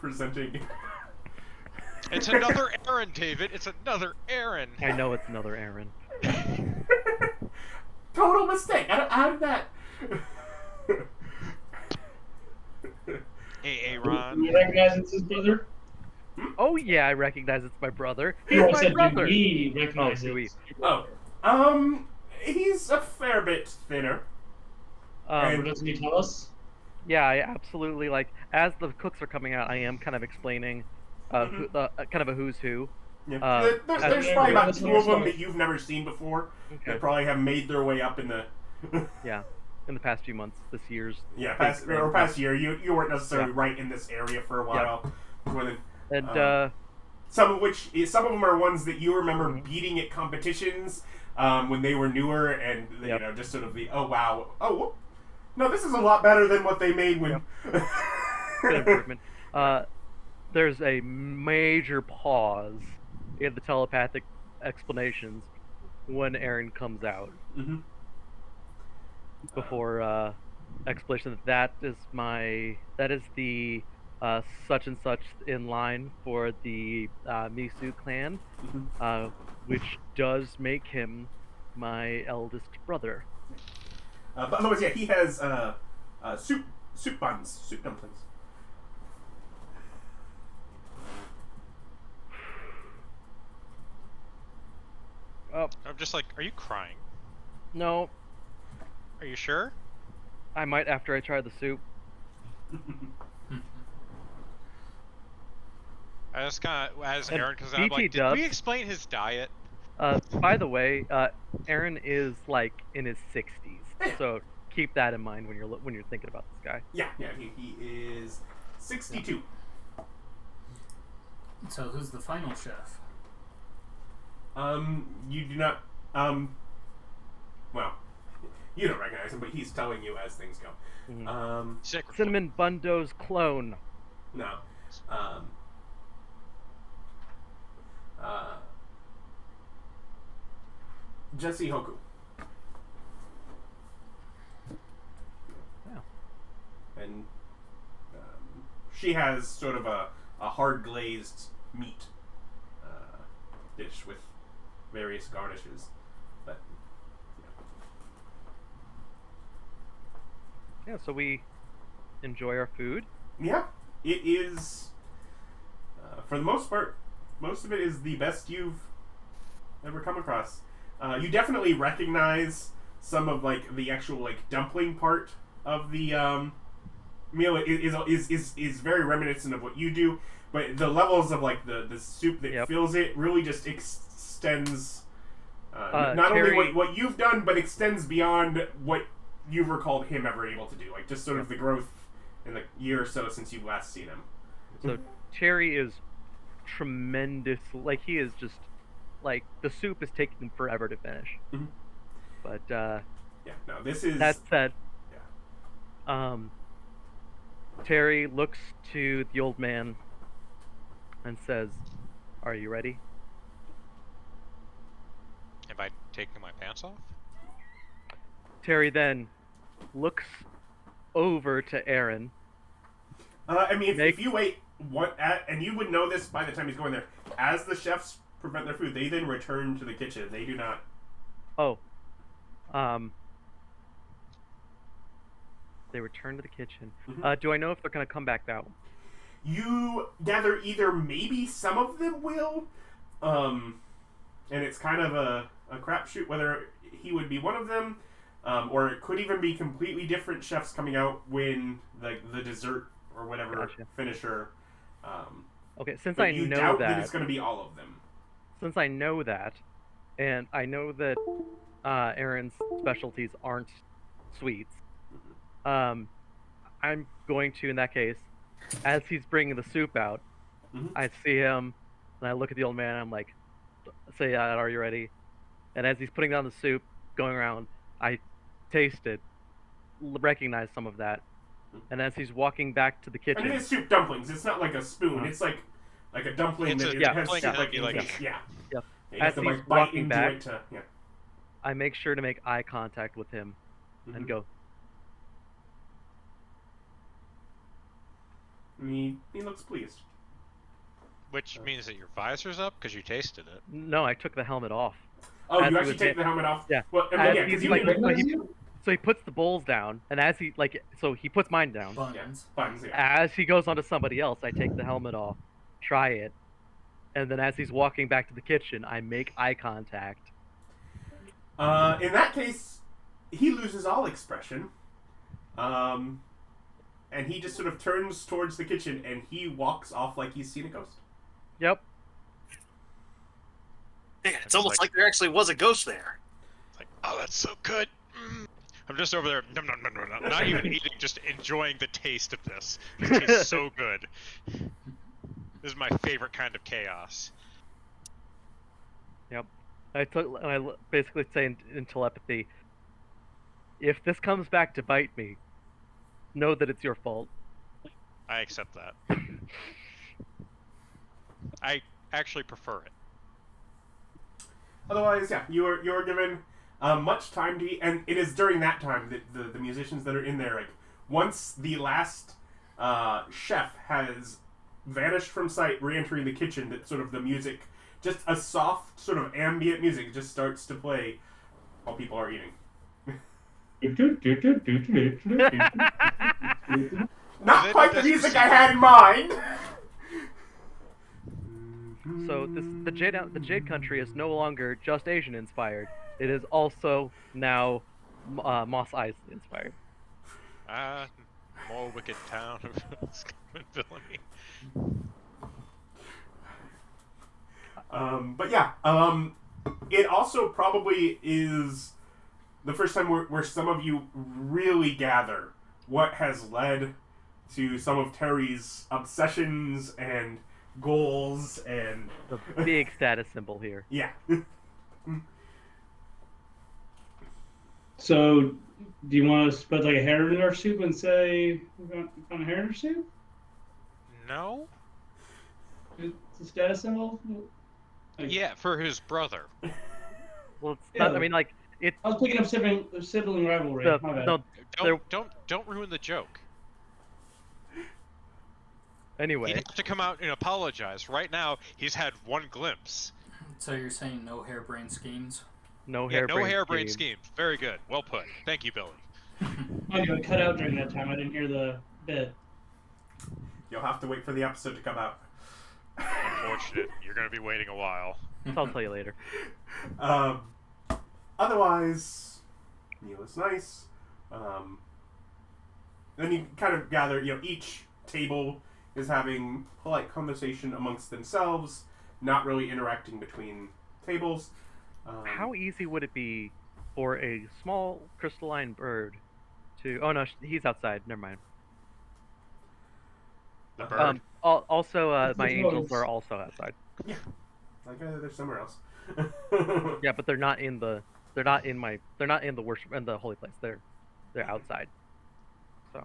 S1: presenting.
S2: It's another Aaron, David. It's another Aaron.
S3: I know it's another Aaron.
S1: Total mistake. How did that?
S2: Hey, Aaron.
S6: You recognize it's his brother?
S3: Oh yeah, I recognize it's my brother. He's
S6: No, I
S3: my
S6: said,
S3: brother.
S6: do we recognize
S3: do we?
S6: it's his
S1: Oh,
S6: brother?
S1: he's a fair bit thinner.
S6: Or doesn't he tell us?
S3: Yeah, I absolutely as the cooks are coming out, I am kind of explaining, kind of a who's who.
S1: Yeah. There's probably about two of them that you've never seen before.
S3: Okay.
S1: That probably have made their way up in the.
S3: Yeah, in the past few months, this year's.
S1: Past year, you weren't necessarily right in this area for a while.
S3: And
S1: some of them are ones that you remember beating at competitions when they were newer, and just sort of the no, this is a lot better than what they made when.
S3: Good improvement. There's a major pause in the telepathic explanations when Aaron comes out.
S1: Mm-hmm.
S3: Before explanation that is the such and such in line for the Misu clan, which does make him my eldest brother.
S1: Otherwise, he has soup buns, soup dumplings.
S3: Oh
S2: I'm just like, are you crying?
S3: no,
S2: Are you sure?
S3: I might after I try the soup.
S2: I just kind of, as
S3: And
S2: Aaron comes out, I'm
S3: BT
S2: like, did
S3: dubs.
S2: we explain his diet?
S3: By the way, Aaron is in his 60s, so keep that in mind when you're thinking about this guy.
S1: Yeah, he is 62.
S5: So who's the final chef?
S1: You do not, well, you don't recognize him, but he's telling you as things go.
S3: Mhm.
S2: Sacred
S3: Cinnamon Bundo's clone.
S1: No. Jesse Hoku.
S3: Yeah.
S1: And she has sort of a hard glazed meat dish with various garnishes. But
S3: Yeah, so we enjoy our food.
S1: yeah, it is for the most part. Most of it is the best you've ever come across. You definitely recognize some of the actual dumpling part of the meal is very reminiscent of what you do, but the levels of like the soup that fills it really just extends not only what you've done, but extends beyond what you've recalled him ever able to do. Like just sort of the growth in the year or so since you've last seen him.
S3: So Terry is tremendous. Like he is just like the soup is taking forever to finish.
S1: Mm-hmm.
S3: But
S1: no, this is
S3: that said. Terry looks to the old man and says, "Are you ready?"
S2: Am I taking my pants off?
S3: Terry then looks over to Aaron.
S1: I mean, if you wait, and you would know this by the time he's going there. As the chefs prevent their food, they then return to the kitchen. They do not.
S3: Oh, they return to the kitchen.
S1: Mm-hmm.
S3: Do I know if they're going to come back out?
S1: You gather either maybe some of them will, and it's kind of a crapshoot whether he would be one of them, or it could even be completely different chefs coming out when the dessert or whatever finisher.
S3: Okay, since I know
S1: doubt
S3: that
S1: it's going to be all of them.
S3: Since I know that, and I know that Aaron's specialties aren't sweets, I'm going to, in that case, as he's bringing the soup out, I see him, and I look at the old man, and I'm like, say, are you ready? And as he's putting down the soup, going around, I taste it, recognize some of that, and as he's walking back to the kitchen...
S1: I mean, it's soup dumplings. It's not like a spoon. It's like a dumpling that has soup.
S3: As he's walking back, I make sure to make eye contact with him and go...
S1: He looks pleased.
S2: Which means that your visor's up because you tasted it.
S3: No, I took the helmet off.
S1: Oh, you actually take the helmet off?
S3: Yeah.
S1: Well,
S3: so he puts the bowls down, and as he he puts mine down.
S5: Buns.
S3: As he goes on to somebody else, I take the helmet off, try it, and then as he's walking back to the kitchen, I make eye contact.
S1: In that case, he loses all expression. And he just sort of turns towards the kitchen and he walks off like he's seen a ghost.
S3: Yep.
S4: Man, it's almost like there actually was a ghost there.
S2: It's like, oh, that's so good. I'm just over there, not even eating, just enjoying the taste of this. It tastes so good. This is my favorite kind of chaos.
S3: Yep. I basically say in telepathy, if this comes back to bite me, know that it's your fault.
S2: I accept that. I actually prefer it.
S1: Otherwise, you're given much time to eat, and it is during that time that the musicians that are in there, like once the last chef has vanished from sight, re-entering the kitchen, that sort of the music, just a soft sort of ambient music, just starts to play while people are eating. Not quite the music I had in mind.
S3: So the Jade Country is no longer just Asian inspired. It is also now Moss Eisley inspired.
S2: More wicked town of Scotland villainy.
S1: It also probably is the first time where some of you really gather what has led to some of Terry's obsessions and goals and...
S3: The big status symbol here.
S1: Yeah.
S6: So, do you want us to put like a hair in our soup and say we found a hair in our soup?
S2: No.
S6: It's a status symbol?
S2: Yeah, for his brother.
S3: Well, it's not, I mean, like, it...
S6: I was picking up sibling rivalry. My bad.
S2: Don't ruin the joke.
S3: Anyway.
S2: He'd have to come out and apologize. Right now, he's had one glimpse.
S5: So you're saying no harebrained schemes?
S3: No
S2: harebrained schemes. Very good. Well put. Thank you, Billy.
S6: I got cut out during that time. I didn't hear the bit.
S1: You'll have to wait for the episode to come out.
S2: Unfortunate. You're going to be waiting a while.
S3: I'll tell you later.
S1: Otherwise, meal is nice. then you kind of gather, each table is having polite conversation amongst themselves, not really interacting between tables.
S3: How easy would it be for a small crystalline bird to... Oh no, he's outside. Never mind.
S2: The bird.
S3: Also,
S6: It's
S3: my
S6: the
S3: angels
S6: toads.
S3: are also outside.
S1: Yeah, like they're somewhere else.
S3: Yeah, but they're not in the... They're not in the worship in the holy place. They're outside. So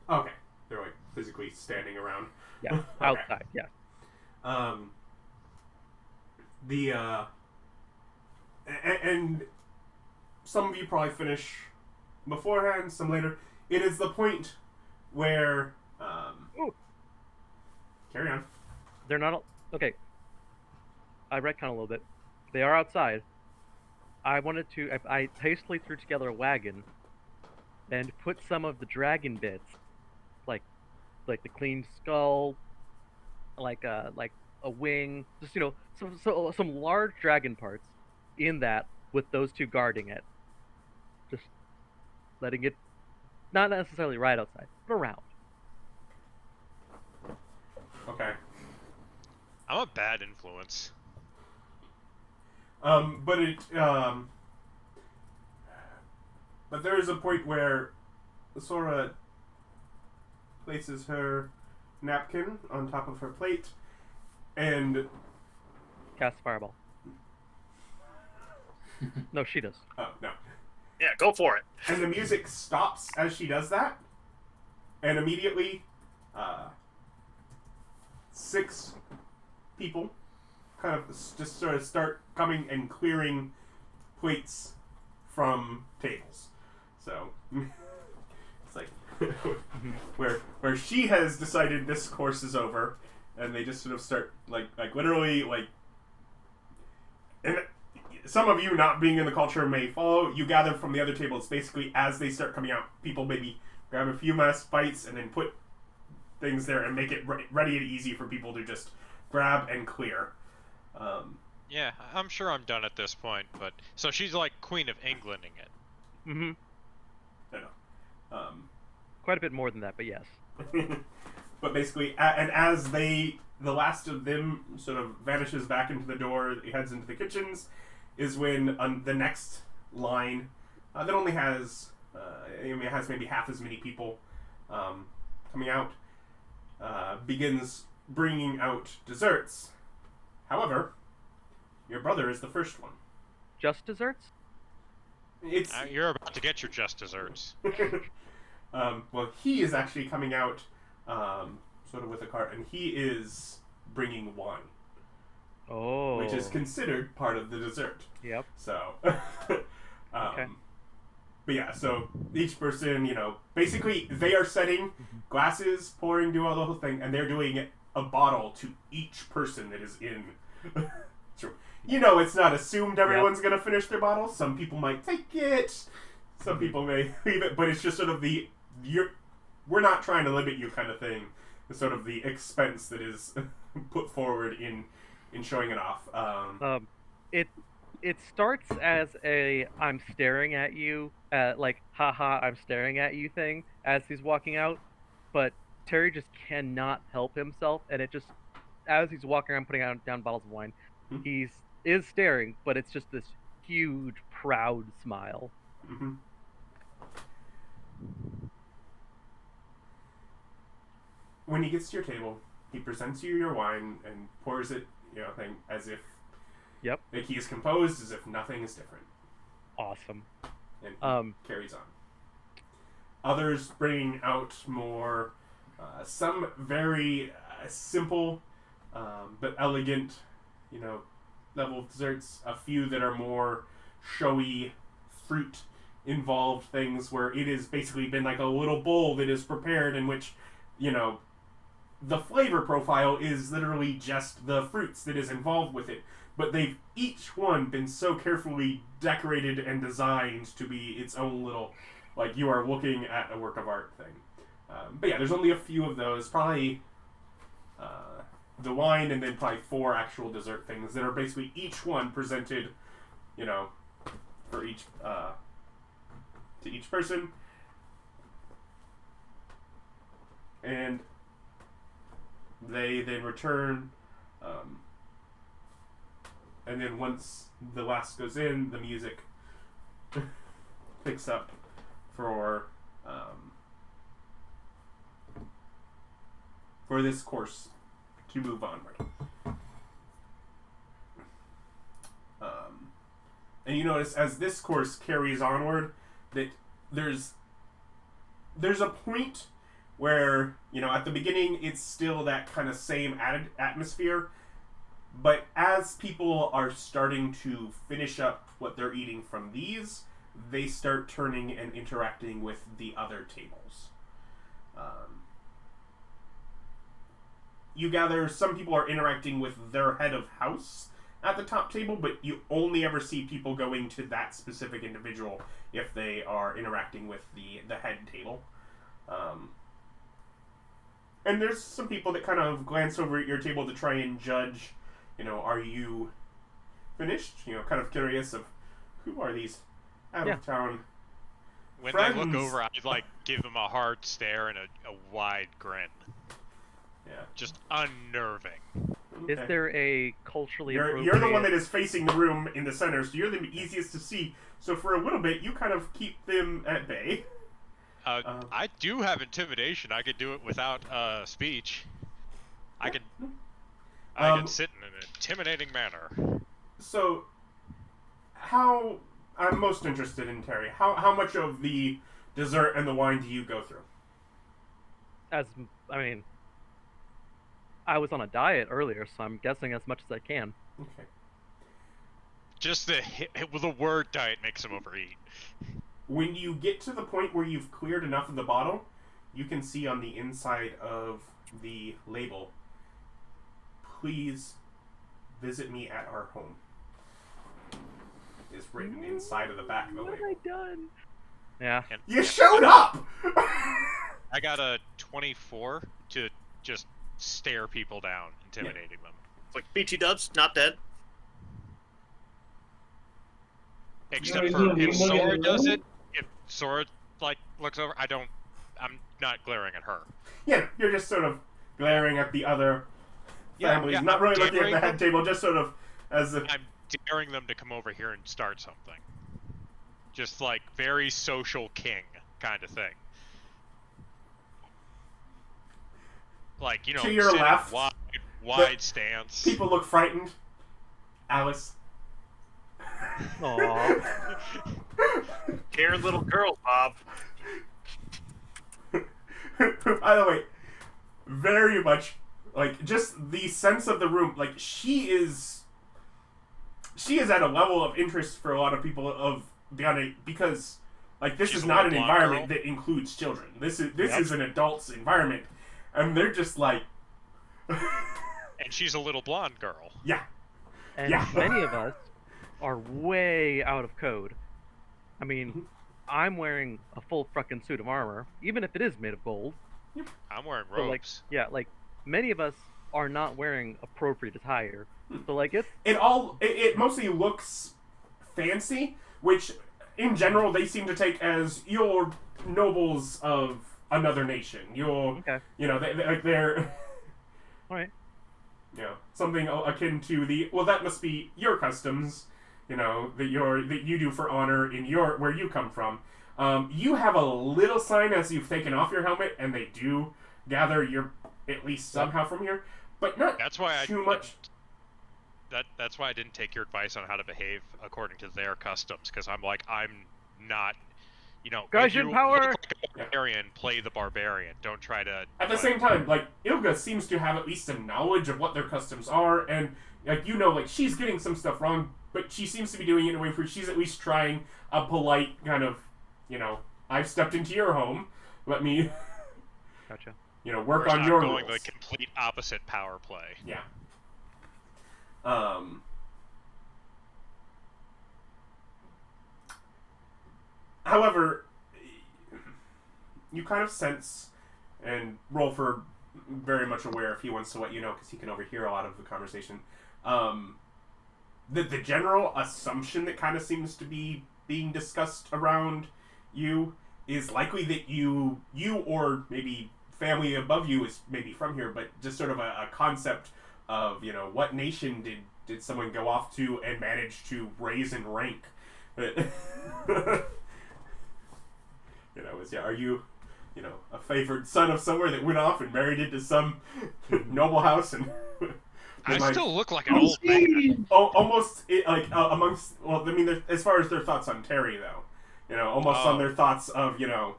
S1: Okay, they're like physically standing around.
S3: yeah,
S1: Okay.
S3: outside. Yeah.
S1: And some of you probably finish beforehand, some later. It is the point where
S3: Ooh.
S1: Carry on.
S3: They're not okay. I retcon a little bit. They are outside. I hastily threw together a wagon and put some of the dragon bits, like the clean skull, like a wing, just some large dragon parts in that with those two guarding it, just letting it not necessarily right outside, but around.
S1: Okay.
S2: I'm a bad influence.
S1: But there is a point where Sora places her napkin on top of her plate, and
S3: Cast fireball. No, she does.
S1: oh no,
S4: Yeah, go for it.
S1: and the music stops as she does that, and immediately, 6 people kind of just sort of start coming and clearing plates from tables. So it's like where she has decided this course is over, and they just sort of start like literally like. And some of you not being in the culture may follow. You gather from the other tables. Basically, as they start coming out, people maybe grab a few mass bites and then put things there and make it ready and easy for people to just grab and clear.
S2: Yeah, I'm sure I'm done at this point, but... So she's like Queen of Englanding it.
S3: Mm-hmm.
S1: I don't know.
S3: Quite a bit more than that, but yes.
S1: But basically, and as the last of them sort of vanishes back into the door, heads into the kitchens, is when the next line that only has it has maybe half as many people coming out begins bringing out desserts. However, your brother is the first one.
S3: Just desserts?
S1: It's
S2: You're about to get your just desserts.
S1: well, he is actually coming out sort of with a cart, and he is bringing wine,
S3: Oh.
S1: which is considered part of the dessert.
S3: Yep.
S1: So,
S3: Okay.
S1: but yeah, so each person, basically they are setting glasses, pouring, do all the whole thing, and they're doing a bottle to each person that is in. True. It's not assumed everyone's going to finish their bottle. Some people might take it. Some people may leave it, but it's just sort of we're not trying to limit you kind of thing. It's sort of the expense that is put forward in showing it off.
S3: It starts as a I'm staring at you, like haha I'm staring at you thing as he's walking out, but Terry just cannot help himself, and it just as he's walking around putting down bottles of wine, he is staring, but it's just this huge proud smile.
S1: Mm-hmm. When he gets to your table, he presents you your wine and pours it, thing as if like he is composed, as if nothing is different.
S3: Awesome.
S1: And he carries on. Others bring out more, some very simple but elegant, level of desserts. A few that are more showy, fruit-involved things where it has basically been like a little bowl that is prepared in which, the flavor profile is literally just the fruits that is involved with it. But they've each one been so carefully decorated and designed to be its own little, like you are looking at a work of art thing. But yeah, there's only a few of those. Probably the wine and then probably 4 actual dessert things that are basically each one presented, for each to each person. And they then return, and then once the last goes in, the music picks up for this course to move onward. And you notice as this course carries onward that there's a point where, at the beginning it's still that kind of same atmosphere, but as people are starting to finish up what they're eating from these, they start turning and interacting with the other tables. You gather some people are interacting with their head of house at the top table, but you only ever see people going to that specific individual if they are interacting with the head table. And there's some people that kind of glance over at your table to try and judge, are you finished? Kind of curious of who are these out of town
S2: When
S1: friends?
S2: they look over, I'd give them a hard stare and a wide grin.
S1: Yeah.
S2: Just unnerving.
S3: Is there a culturally
S1: You're
S3: appropriate...
S1: the one that is facing the room in the center, so you're the easiest to see. So for a little bit, you kind of keep them at bay.
S2: I do have intimidation. I could do it without speech. I could sit in an intimidating manner.
S1: So, I'm most interested in Terry. How much of the dessert and the wine do you go through?
S3: I was on a diet earlier, so I'm guessing as much as I can.
S1: Okay.
S2: Just the word diet makes him overeat.
S1: When you get to the point where you've cleared enough of the bottle, you can see on the inside of the label, "Please visit me at our home." Is written inside of the back of the label.
S3: What have I done? Yeah.
S1: You showed up!
S2: I got a 24 to just stare people down, intimidating them.
S4: It's like BT Dubs, not dead.
S2: Except for if Sora does it, if Sora looks over, I'm not glaring at her.
S1: Yeah, you're just sort of glaring at the other families, not really looking at the head table, just sort of as if...
S2: I'm daring them to come over here and start something. Just very social king kind of thing.
S1: To your left,
S2: wide stance.
S1: People look frightened. Alice.
S3: Aww.
S4: Scared little girl, Bob.
S1: By the way, very much just the sense of the room. She is at a level of interest for a lot of people because this is not an environment that includes children. This is an adult's environment, and they're just
S2: And she's a little blonde girl.
S1: Yeah.
S3: And many of us are way out of code. I mean, I'm wearing a full fucking suit of armor, even if it is made of gold.
S2: I'm wearing robes.
S3: So many of us are not wearing appropriate attire. So
S1: it mostly looks fancy, which in general they seem to take as you're nobles of another nation. They're
S3: all right.
S1: Something akin to that must be your customs, that you do for honor in where you come from. You have a little sign as you've taken off your helmet, and they do gather you're at least somehow from here, but not too much.
S2: That's why I didn't take your advice on how to behave according to their customs, because I'm not,
S3: Gaussian power.
S2: Look like a barbarian, play the barbarian. Don't try to.
S1: At the same time, Ilga seems to have at least some knowledge of what their customs are, and she's getting some stuff wrong, but she seems to be doing it in a way where she's at least trying a polite kind of, I've stepped into your home, let me,
S3: Gotcha.
S1: Work on your
S2: going
S1: rules.
S2: the complete opposite power play.
S1: Yeah. However, you kind of sense, and Rolfur very much aware if he wants to let you know, because he can overhear a lot of the conversation, that the general assumption that kind of seems to be being discussed around you is likely that you or maybe family above you is maybe from here, but just sort of a concept of, you know, what nation did someone go off to and manage to raise in rank? You know, are you, you know, a favored son of somewhere that went off and married into some noble house and...
S2: I still look like an old man.
S1: Oh, almost amongst. Well, I mean, as far as their thoughts on Terry, though, you know, almost on their thoughts of, you know,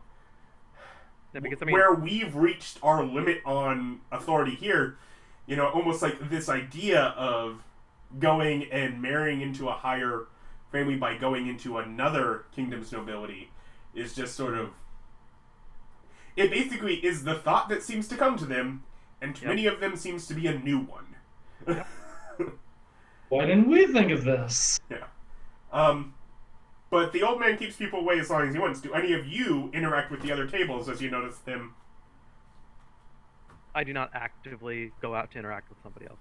S3: because, I mean,
S1: where we've reached our limit on authority here, you know, almost like this idea of going and marrying into a higher family by going into another kingdom's nobility is just sort of. It basically is the thought that seems to come to them, and to many of them seems to be a new one.
S6: Why didn't we think of this?
S1: Yeah. But the old man keeps people away as long as he wants. Do any of you interact with the other tables as you notice them?
S3: I do not actively go out to interact with somebody else.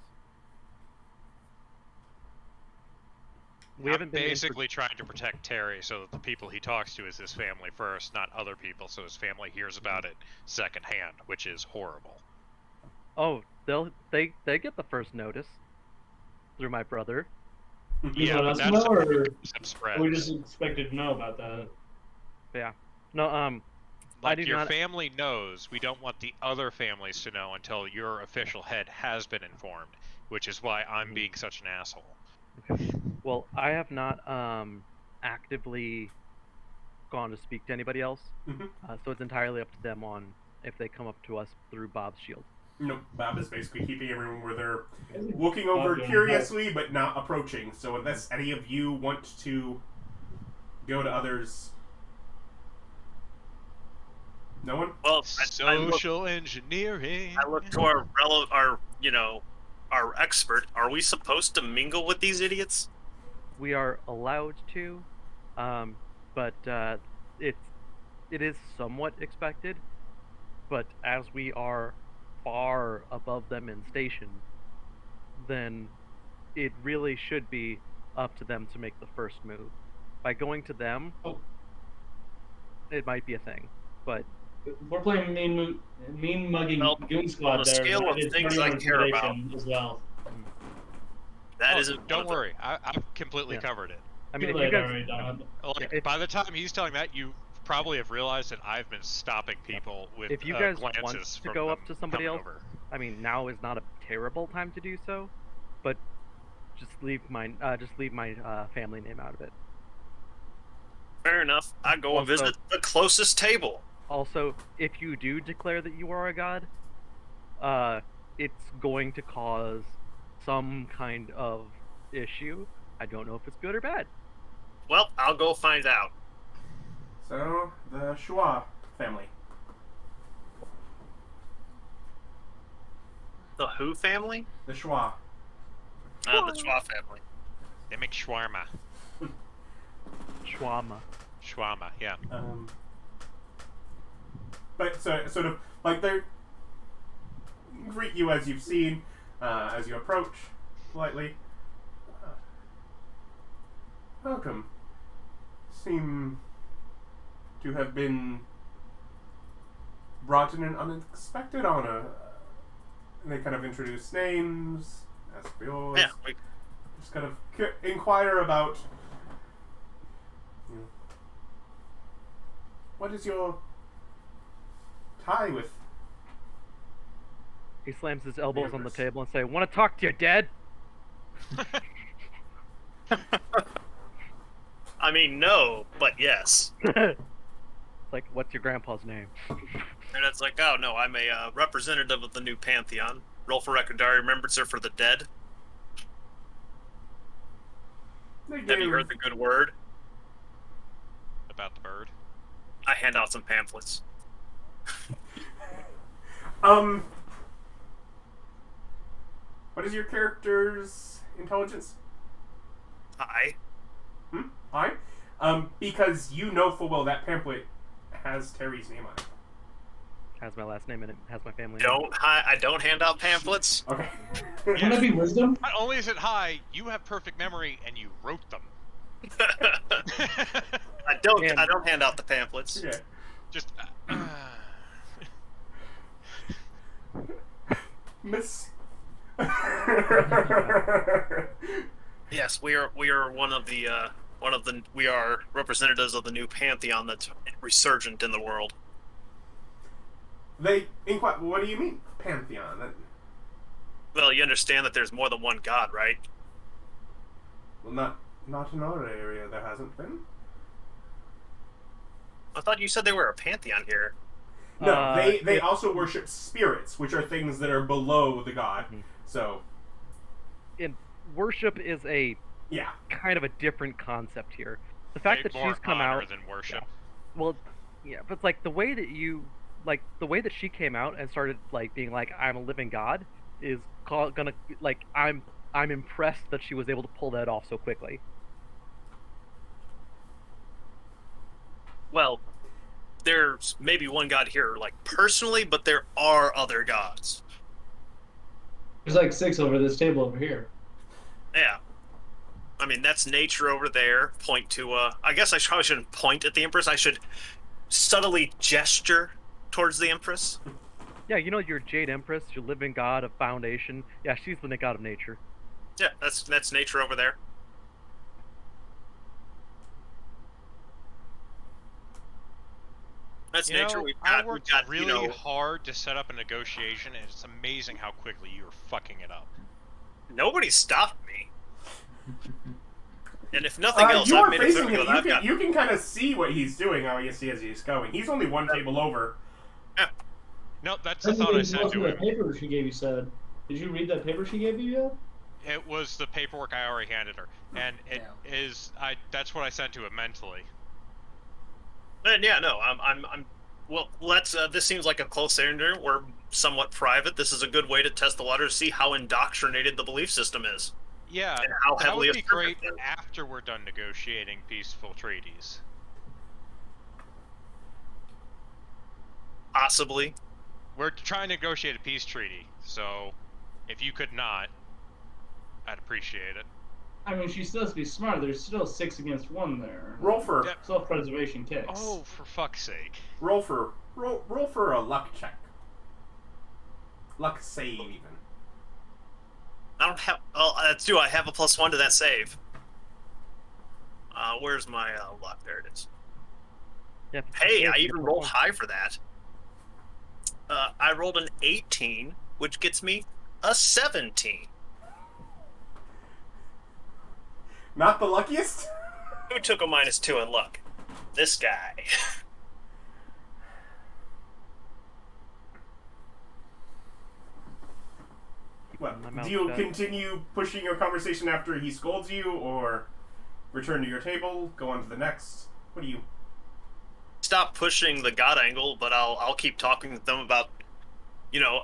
S2: I'm basically trying to protect Terry so that the people he talks to is his family first, not other people, so his family hears about it secondhand, which is horrible.
S3: Oh, they get the first notice through my brother.
S6: You let us
S2: that's
S6: know, or
S2: spread.
S6: we just expected to know about that?
S3: Yeah. No, I
S2: Like
S3: do
S2: your
S3: not.
S2: family knows, we don't want the other families to know until your official head has been informed, which is why I'm being such an asshole.
S3: Okay. Well, I have not actively gone to speak to anybody else, so it's entirely up to them on if they come up to us through Bob's shield.
S1: No, Bob is basically keeping everyone where they're looking over curiously but not approaching. So unless any of you want to go to others... No one?
S4: Well,
S2: Social engineering.
S4: I look to our expert. Are we supposed to mingle with these idiots?
S3: We are allowed to, but it is somewhat expected. But as we are far above them in station, then it really should be up to them to make the first move. By going to them, it might be a thing, but
S6: we're playing mean mugging goon squad
S4: on the
S6: there.
S4: scale of
S6: It's
S4: things
S6: turning
S4: I
S6: on
S4: care about.
S6: intimidation as well.
S4: That isn't.
S2: Don't worry, I've completely covered it.
S3: I mean, if
S6: Too
S3: you
S6: late
S3: guys,
S6: already, Don.
S2: Like, by the time he's telling that, you probably have realized that I've been stopping people with
S3: if you guys
S2: glances
S3: want to
S2: from
S3: go
S2: them
S3: up to somebody
S2: coming
S3: else,
S2: over.
S3: I mean, now is not a terrible time to do so, but just leave my family name out of it.
S4: Fair enough. I go and
S3: Also-
S4: visit the closest table.
S3: Also, if you do declare that you are a god, it's going to cause some kind of issue. I don't know if it's good or bad.
S4: Well, I'll go find out.
S1: So, the Schwa family.
S4: The who family?
S1: The Schwa.
S4: The Schwa family.
S2: They make shawarma.
S3: Shawarma.
S2: Yeah.
S1: But so, sort of, like, they greet you as you've seen, as you approach, politely. Welcome. Seem to have been brought in an unexpected honor. And they kind of introduce names, ask for yours.
S4: Yeah, we
S1: Just kind of inquire about, you know, what is your tie with?
S3: He slams his elbows on the
S1: Empress.
S3: table and say, "Want to talk to your dad?"
S4: I mean, no, but yes.
S3: Like, what's your grandpa's name?
S4: And it's like, oh no, I'm a representative of the new pantheon. Rolfur Recodari, Remembrancer for the Dead. Have you heard the good word?
S2: About the bird.
S4: I hand out some pamphlets.
S1: What is your character's intelligence?
S4: Hi.
S1: High? Because you know full well that pamphlet has Terry's name on it.
S3: Has my last name in it. Has my family.
S4: I don't hand out pamphlets.
S1: Okay.
S6: Wouldn't that be wisdom?
S2: Not only is it high, you have perfect memory and you wrote them.
S4: I don't hand out the pamphlets.
S1: Yeah.
S2: Just
S1: Miss.
S4: Yes, we are one of the we are representatives of the new pantheon that's resurgent in the world.
S1: They inquire. What do you mean, pantheon?
S4: Well, you understand that there's more than one god, right?
S1: Well, not in our area. There hasn't been.
S4: I thought you said they were a pantheon here.
S1: No, they also worship spirits, which are things that are below the god. So,
S3: worship is a
S1: yeah,
S3: kind of a different concept here. The fact that she's come out
S2: than worship.
S3: Yeah. Well, yeah, but it's like the way that she came out and started like being like, I'm a living god is gonna like I'm impressed that she was able to pull that off so quickly.
S4: Well, there's maybe one god here, like personally, but there are other gods.
S6: There's like 6 over this table over here.
S4: Yeah. I mean, that's nature over there. Point to, I guess I probably shouldn't point at the Empress. I should subtly gesture towards the Empress.
S3: Yeah, you know, your Jade Empress, your living god of foundation. Yeah, she's the god of nature.
S4: Yeah, that's nature over there. That's
S2: You
S4: nature.
S2: know,
S4: We've
S2: I
S4: got,
S2: worked really hard to set up a negotiation, and it's amazing how quickly you were fucking it up.
S4: Nobody stopped me. And if nothing else,
S1: you
S4: I've
S1: are
S4: made a
S1: facing
S4: clear
S1: him.
S4: that
S1: You can kind of see what he's doing. How you see as he's going. He's only one table over.
S2: No, that's the thought I said to him.
S6: Paper she gave you said. Did you read that paper she gave you yet?
S2: It was the paperwork I already handed her, and it is that's what I sent to him mentally.
S4: And yeah, no, I'm. Well, let's. This seems like a close area. We're somewhat private. This is a good way to test the water to see how indoctrinated the belief system is.
S2: Yeah,
S4: and how
S2: that
S4: heavily
S2: would be great
S4: affirmative.
S2: after we're done negotiating peaceful treaties.
S4: Possibly.
S2: We're trying to negotiate a peace treaty, so if you could not, I'd appreciate it.
S6: I mean, she still has to be smart. There's still 6 against 1 there.
S1: Rolfur.
S2: Yep.
S6: Self-preservation kicks.
S2: Oh, for fuck's sake.
S1: Roll for a luck check. Luck save, even.
S4: I don't have. Oh, that's true. I have a +1 to that save. Where's my luck? There it is.
S3: Yeah,
S4: Hey, I even rolled high for that. I rolled an 18, which gets me a 17.
S1: Not the luckiest?
S4: Who took a -2 in luck? This guy.
S1: Well,
S3: My mouth
S1: do you
S3: shut.
S1: continue pushing your conversation after he scolds you, or return to your table, go on to the next? What do you...
S4: Stop pushing the god angle, but I'll keep talking to them about,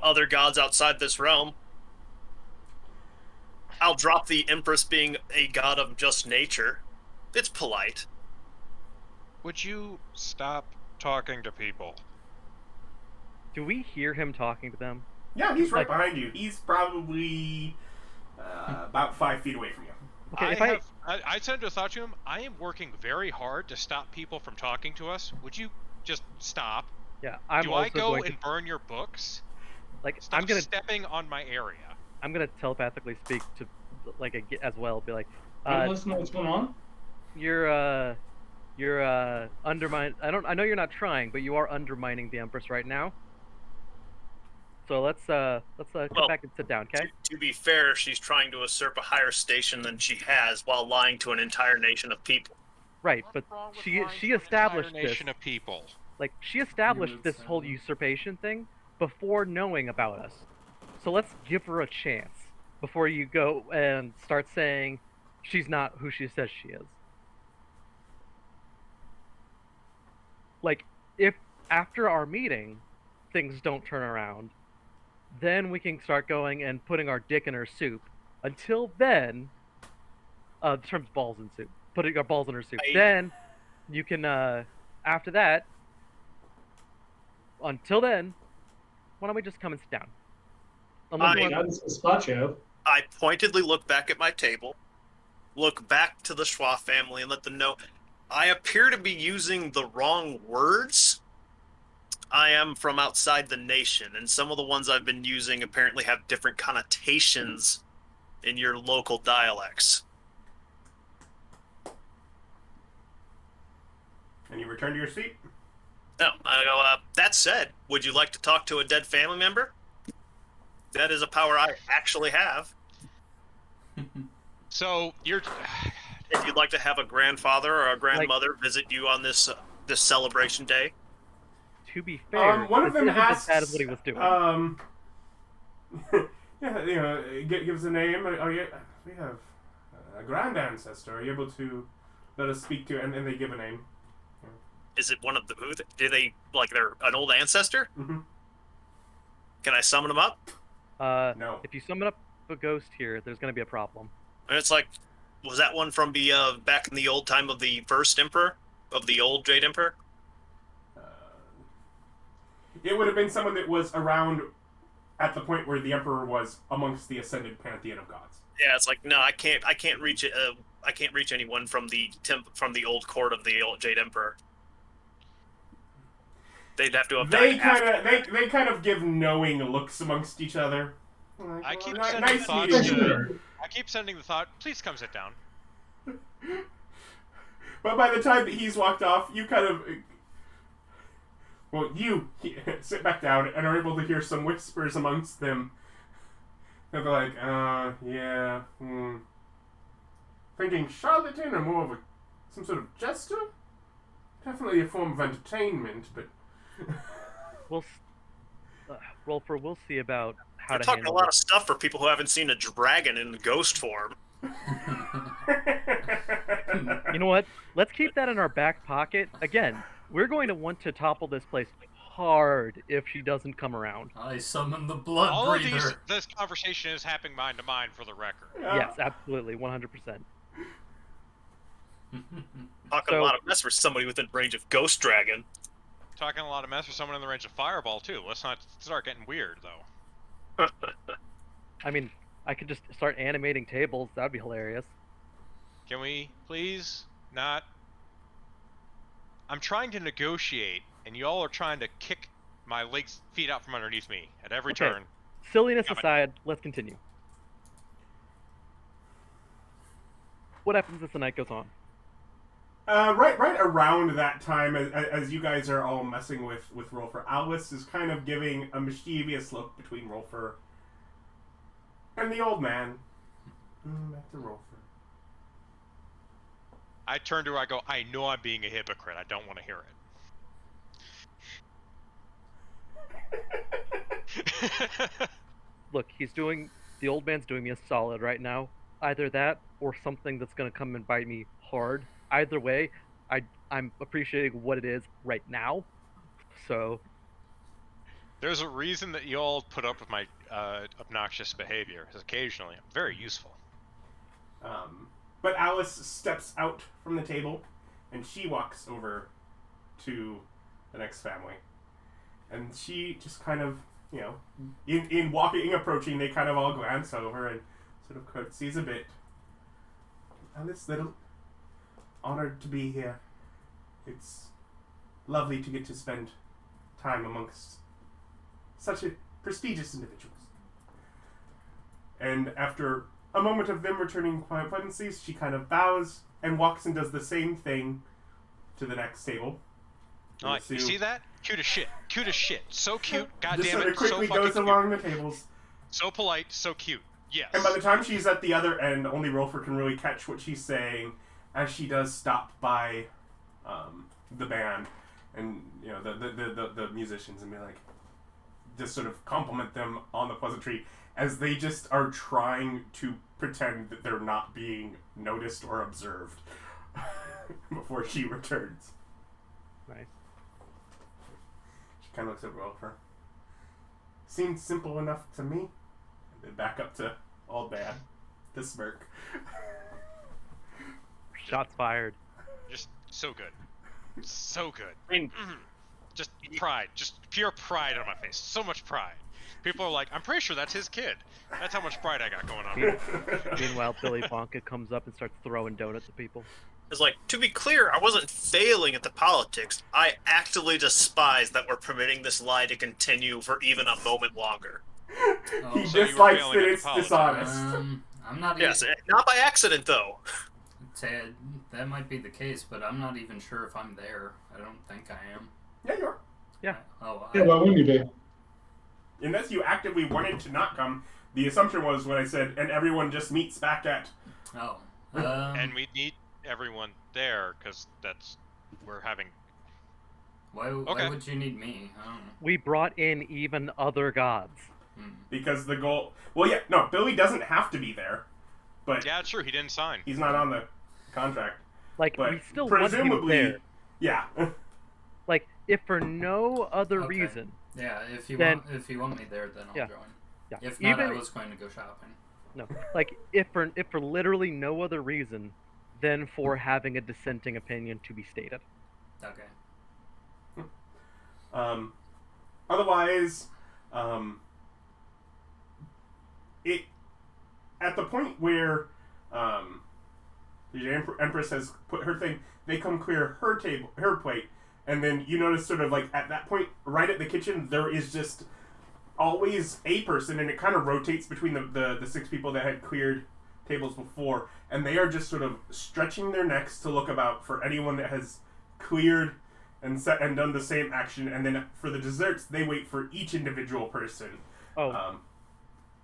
S4: other gods outside this realm. I'll drop the Empress being a god of just nature. It's polite.
S2: Would you stop talking to people?
S3: Do we hear him talking to them?
S1: Yeah, he's right
S3: Like-
S1: behind you. He's probably about 5 feet away from you.
S3: Okay,
S2: I sent a thought to him. I am working very hard to stop people from talking to us. Would you just stop?
S3: Yeah, I'm
S2: Do
S3: also
S2: I go
S3: going
S2: and burn your books?
S3: like
S2: Stop
S3: I'm gonna
S2: stepping on my area.
S3: I'm gonna telepathically speak to as well. Be like,
S6: Listen to what's going on?
S3: you're undermine. I know you're not trying, but you are undermining the Empress right now. So let's come
S4: Well,
S3: back and sit down, okay?
S4: To be fair, she's trying to usurp a higher station than she has while lying to an entire nation of people.
S3: Right, but she established this.
S2: Nation of people.
S3: Like she established this whole usurpation thing before knowing about us. So let's give her a chance before you go and start saying she's not who she says she is. Like, if after our meeting things don't turn around, then we can start going and putting our dick in her soup. Until then, the term's balls in soup. Putting our balls in her soup. Then you can, after that, until then, why don't we just come and sit down? Unless you want-
S6: That is gazpacho.
S4: I pointedly look back at my table, look back to the Schwa family, and let them know I appear to be using the wrong words. I am from outside the nation, and some of the ones I've been using apparently have different connotations in your local dialects.
S1: And you return to your seat?
S4: No, I go, that said, would you like to talk to a dead family member? That is a power I actually have.
S2: So you're.
S4: If you'd like to have a grandfather or a grandmother visit you on this celebration day.
S3: To be fair,
S1: one of them
S3: this isn't as
S1: asks,
S3: bad as what he was doing.
S1: yeah, gives a name. Oh, yeah, we have a grand ancestor. Are you able to let us speak to? And they give a name.
S4: Is it one of the who? Do they like they're an old ancestor?
S1: Mm-hmm.
S4: Can I summon them up?
S1: No.
S3: If you summon up a ghost here, there's going to be a problem.
S4: And it's like, was that one from the back in the old time of the first emperor of the old Jade Emperor?
S1: It would have been someone that was around at the point where the emperor was amongst the ascended pantheon of gods.
S4: Yeah, it's like no, I can't reach it. I can't reach anyone from the old court of the old Jade Emperor. They'd have to have
S1: They
S4: died
S1: they kind of give knowing looks amongst each other. Like,
S2: I keep
S1: well,
S2: sending
S1: nice
S2: thoughts.
S1: meeting you.
S2: I keep sending the thought. Please come sit down.
S1: But by the time that he's walked off, you kind of, you sit back down and are able to hear some whispers amongst them. And they're like, yeah, thinking charlatan or more of some sort of jester? Definitely a form of entertainment, but
S3: Rolfur, we'll see about how
S4: They're
S3: to
S4: talking a
S3: handle
S4: lot
S3: this.
S4: of stuff for people who haven't seen a dragon in ghost form.
S3: You know what? Let's keep that in our back pocket. Again, we're going to want to topple this place hard if she doesn't come around.
S5: I summon the blood
S2: All of
S5: breather.
S2: this conversation is happening mind to mind for the record.
S3: Yes, absolutely, 100%.
S4: Talking a lot of mess for somebody within range of Ghost Dragon.
S2: Talking a lot of mess for someone in the range of Fireball too. Let's not start getting weird though.
S3: I mean, I could just start animating tables. That'd be hilarious.
S2: Can we please not? I'm trying to negotiate, and y'all are trying to kick my feet out from underneath me at every
S3: Okay.
S2: turn.
S3: Silliness
S2: Damn it.
S3: aside, let's continue. What happens as the night goes on?
S1: Right around that time, as you guys are all messing with Rolfur, Alice is kind of giving a mischievous look between Rolfur and the old man. Back to Rolfur.
S2: I turn to her, I go, I know I'm being a hypocrite. I don't want to hear it.
S3: Look, the old man's doing me a solid right now. Either that or something that's going to come and bite me hard. Either way, I'm appreciating what it is right now. So,
S2: There's a reason that y'all put up with my obnoxious behavior, because occasionally I'm very useful.
S1: But Alice steps out from the table, and she walks over to the next family. And she just kind of, in approaching, they kind of all glance over and sort of curtsies a bit. Alice, little honored to be here. It's lovely to get to spend time amongst such prestigious individuals. And after a moment of them returning quiet pleasantries, she kind of bows and walks and does the same thing to the next table.
S2: Alright, you see that? Cute as shit. Cute as shit. So cute. God
S1: Just
S2: damn
S1: sort
S2: it.
S1: of quickly
S2: So fucking
S1: goes
S2: cute.
S1: along the tables.
S2: So polite. So cute. Yes.
S1: And by the time she's at the other end, only Rolfur can really catch what she's saying, as she does stop by the band and the musicians and be like, just sort of compliment them on the pleasantry as they just are trying to pretend that they're not being noticed or observed before she returns.
S3: nice.
S1: She kind of looks at Rolfur. Seemed simple enough to me. And then back up to Old Man, the smirk.
S3: Shots fired.
S2: Just so good. So good.
S3: I mean,
S2: Just pride. Just pure pride on my face. So much pride. People are like, I'm pretty sure that's his kid. That's how much pride I got going on.
S3: meanwhile, Billy Bonka comes up and starts throwing donuts at people.
S4: It's like, to be clear, I wasn't failing at the politics. I actively despise that we're permitting this lie to continue for even a moment longer.
S1: He
S2: So you were
S1: dislikes
S2: failing
S1: that
S2: at the
S1: it's
S2: politics.
S1: dishonest.
S5: I'm not.
S4: Yes, not by accident though.
S5: That might be the case, but I'm not even sure if I'm there. I don't think I am.
S1: Yeah, you are.
S3: Yeah.
S6: Yeah, why wouldn't you be?
S1: Unless you actively wanted to not come, the assumption was when I said, and everyone just meets back at.
S5: Oh.
S2: And we need everyone there because we're having.
S5: Why would you need me? I don't know.
S3: We brought in even other gods.
S1: Because the goal. Well, yeah, no, Billy doesn't have to be there, but
S2: Yeah, true. He didn't sign.
S1: he's not on the contract.
S3: Like,
S1: But
S3: we still want him
S1: presumably,
S3: there.
S1: yeah.
S3: Like, if for no other
S5: Okay.
S3: reason,
S5: Yeah, if you
S3: Then-
S5: want me there, then I'll
S3: Yeah.
S5: join.
S3: yeah.
S5: If not,
S3: even
S5: I was going to go shopping.
S3: no, like if for literally no other reason than for having a dissenting opinion to be stated.
S5: Okay.
S1: Otherwise, it at the point where the Jade Empress has put her thing, they come clear her table, her plate, and then you notice sort of like at that point, right at the kitchen, there is just always a person, and it kind of rotates between the 6 people that had cleared tables before, and they are just sort of stretching their necks to look about for anyone that has cleared and set and done the same action, and then for the desserts, they wait for each individual person.
S3: Oh,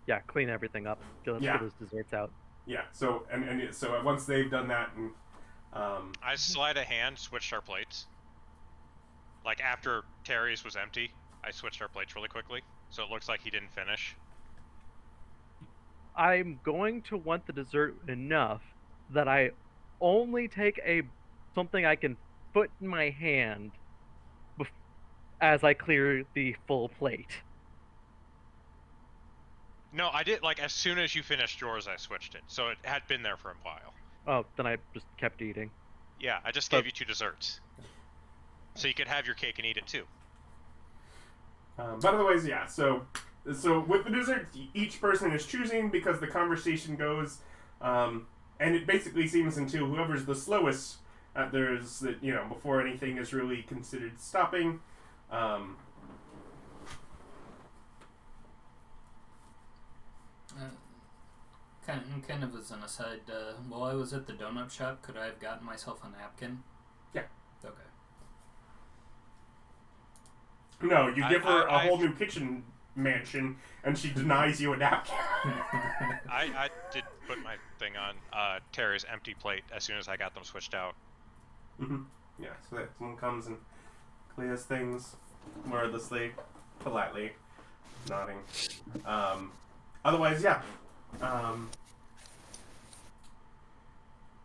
S3: yeah, clean everything up. Get
S1: Yeah.
S3: those desserts out.
S1: Yeah. So so once they've done that, and
S2: I sleight of hand switched our plates. Like after Terry's was empty, I switched our plates really quickly, so it looks like he didn't finish.
S3: I'm going to want the dessert enough that I only take something I can put in my hand as I clear the full plate.
S2: No, I did. Like as soon as you finished yours, I switched it, so it had been there for a while.
S3: Oh, then I just kept eating.
S2: Yeah, I just gave you 2 desserts, so you could have your cake and eat it too.
S1: but otherwise, yeah. So with the dessert, each person is choosing because the conversation goes, and it basically seems until whoever's the slowest at theirs that before anything is really considered stopping.
S5: Kind of as an aside, while I was at the donut shop, could I have gotten myself a napkin?
S1: Yeah.
S5: Okay.
S1: No, you give her a whole new kitchen mansion, and she denies you a napkin.
S2: I did put my thing on Terry's empty plate as soon as I got them switched out.
S1: Mm-hmm. Yeah, so that someone comes and clears things wordlessly, politely, nodding. Otherwise, yeah.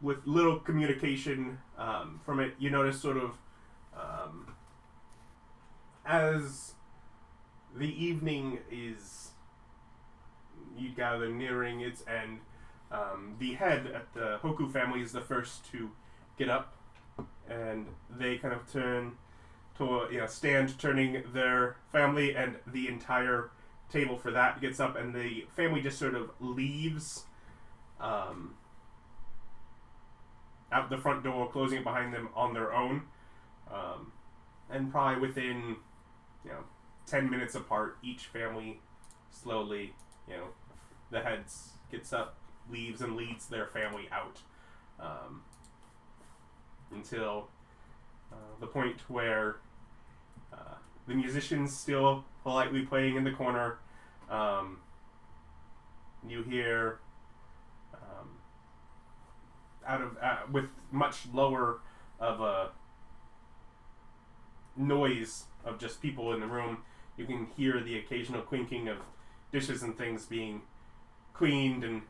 S1: With little communication from it, you notice sort of as the evening is, you gather, nearing its end, the head at the Hoku family is the first to get up, and they kind of turn to stand turning their family, and the entire table for that gets up, and the family just sort of leaves out the front door, closing it behind them on their own, and probably within 10 minutes apart, each family slowly, the heads gets up, leaves, and leads their family out, until the point where the musician's still politely playing in the corner. You hear with much lower of a noise of just people in the room, you can hear the occasional clinking of dishes and things being cleaned and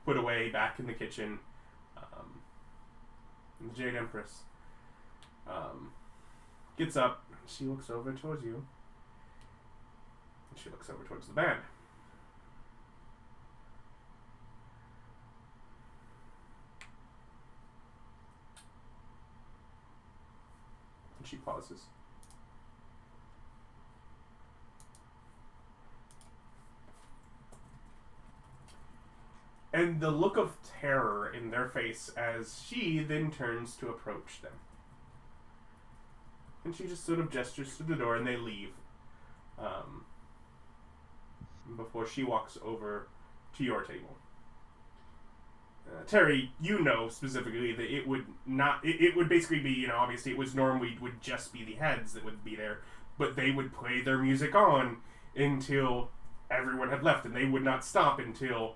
S1: put away back in the kitchen. And the Jade Empress gets up. She looks over towards you. And she looks over towards the band. And she pauses. and the look of terror in their face as she then turns to approach them. And she just sort of gestures to the door, and they leave. Before she walks over to your table. Terry, you know specifically that it would not... It would basically be, obviously it was normally would just be the heads that would be there, but they would play their music on until everyone had left, and they would not stop until,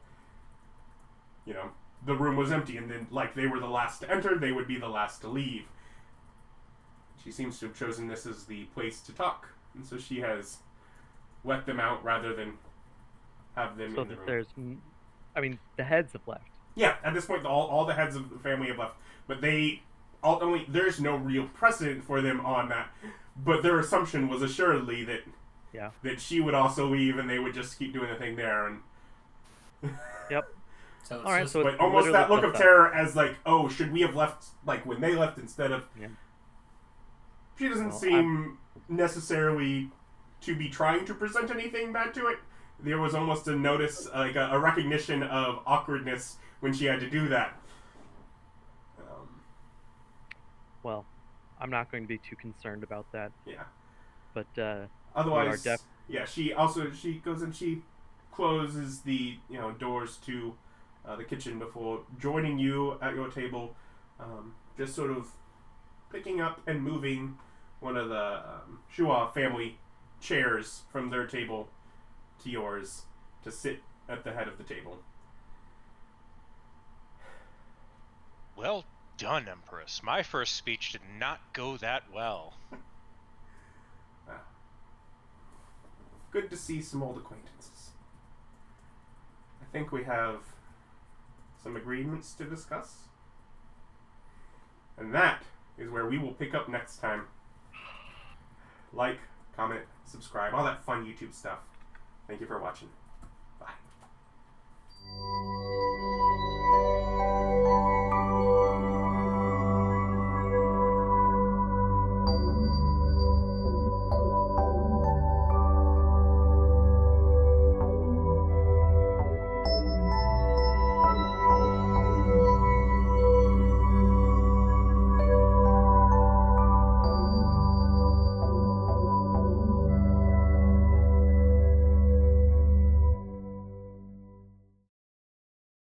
S1: the room was empty, and then, like, they were the last to enter, they would be the last to leave. She seems to have chosen this as the place to talk, and so she has let them out rather than have them in the room.
S3: The heads have left.
S1: Yeah, at this point, all the heads of the family have left, but there's no real precedent for them on that, but their assumption was assuredly that she would also leave, and they would just keep doing the thing there, and...
S3: Yep.
S5: So it's
S3: All right,
S5: just,
S3: so
S1: but
S3: it's
S1: almost that look
S3: literally
S1: of terror as like, oh, should we have left like when they left instead of...
S3: Yeah.
S1: She doesn't seem necessarily to be trying to present anything bad to it. There was almost a notice, like a recognition of awkwardness when she had to do that.
S3: Well, I'm not going to be too concerned about that.
S1: Yeah.
S3: But
S1: otherwise, she goes and she closes the doors to the kitchen before joining you at your table, just sort of picking up and moving one of the Shua family chairs from their table to yours to sit at the head of the table.
S2: Well done, Empress. My first speech did not go that well.
S1: Good to see some old acquaintances. I think we have some agreements to discuss. And that is where we will pick up next time. Like, comment, subscribe, all that fun YouTube stuff. Thank you for watching.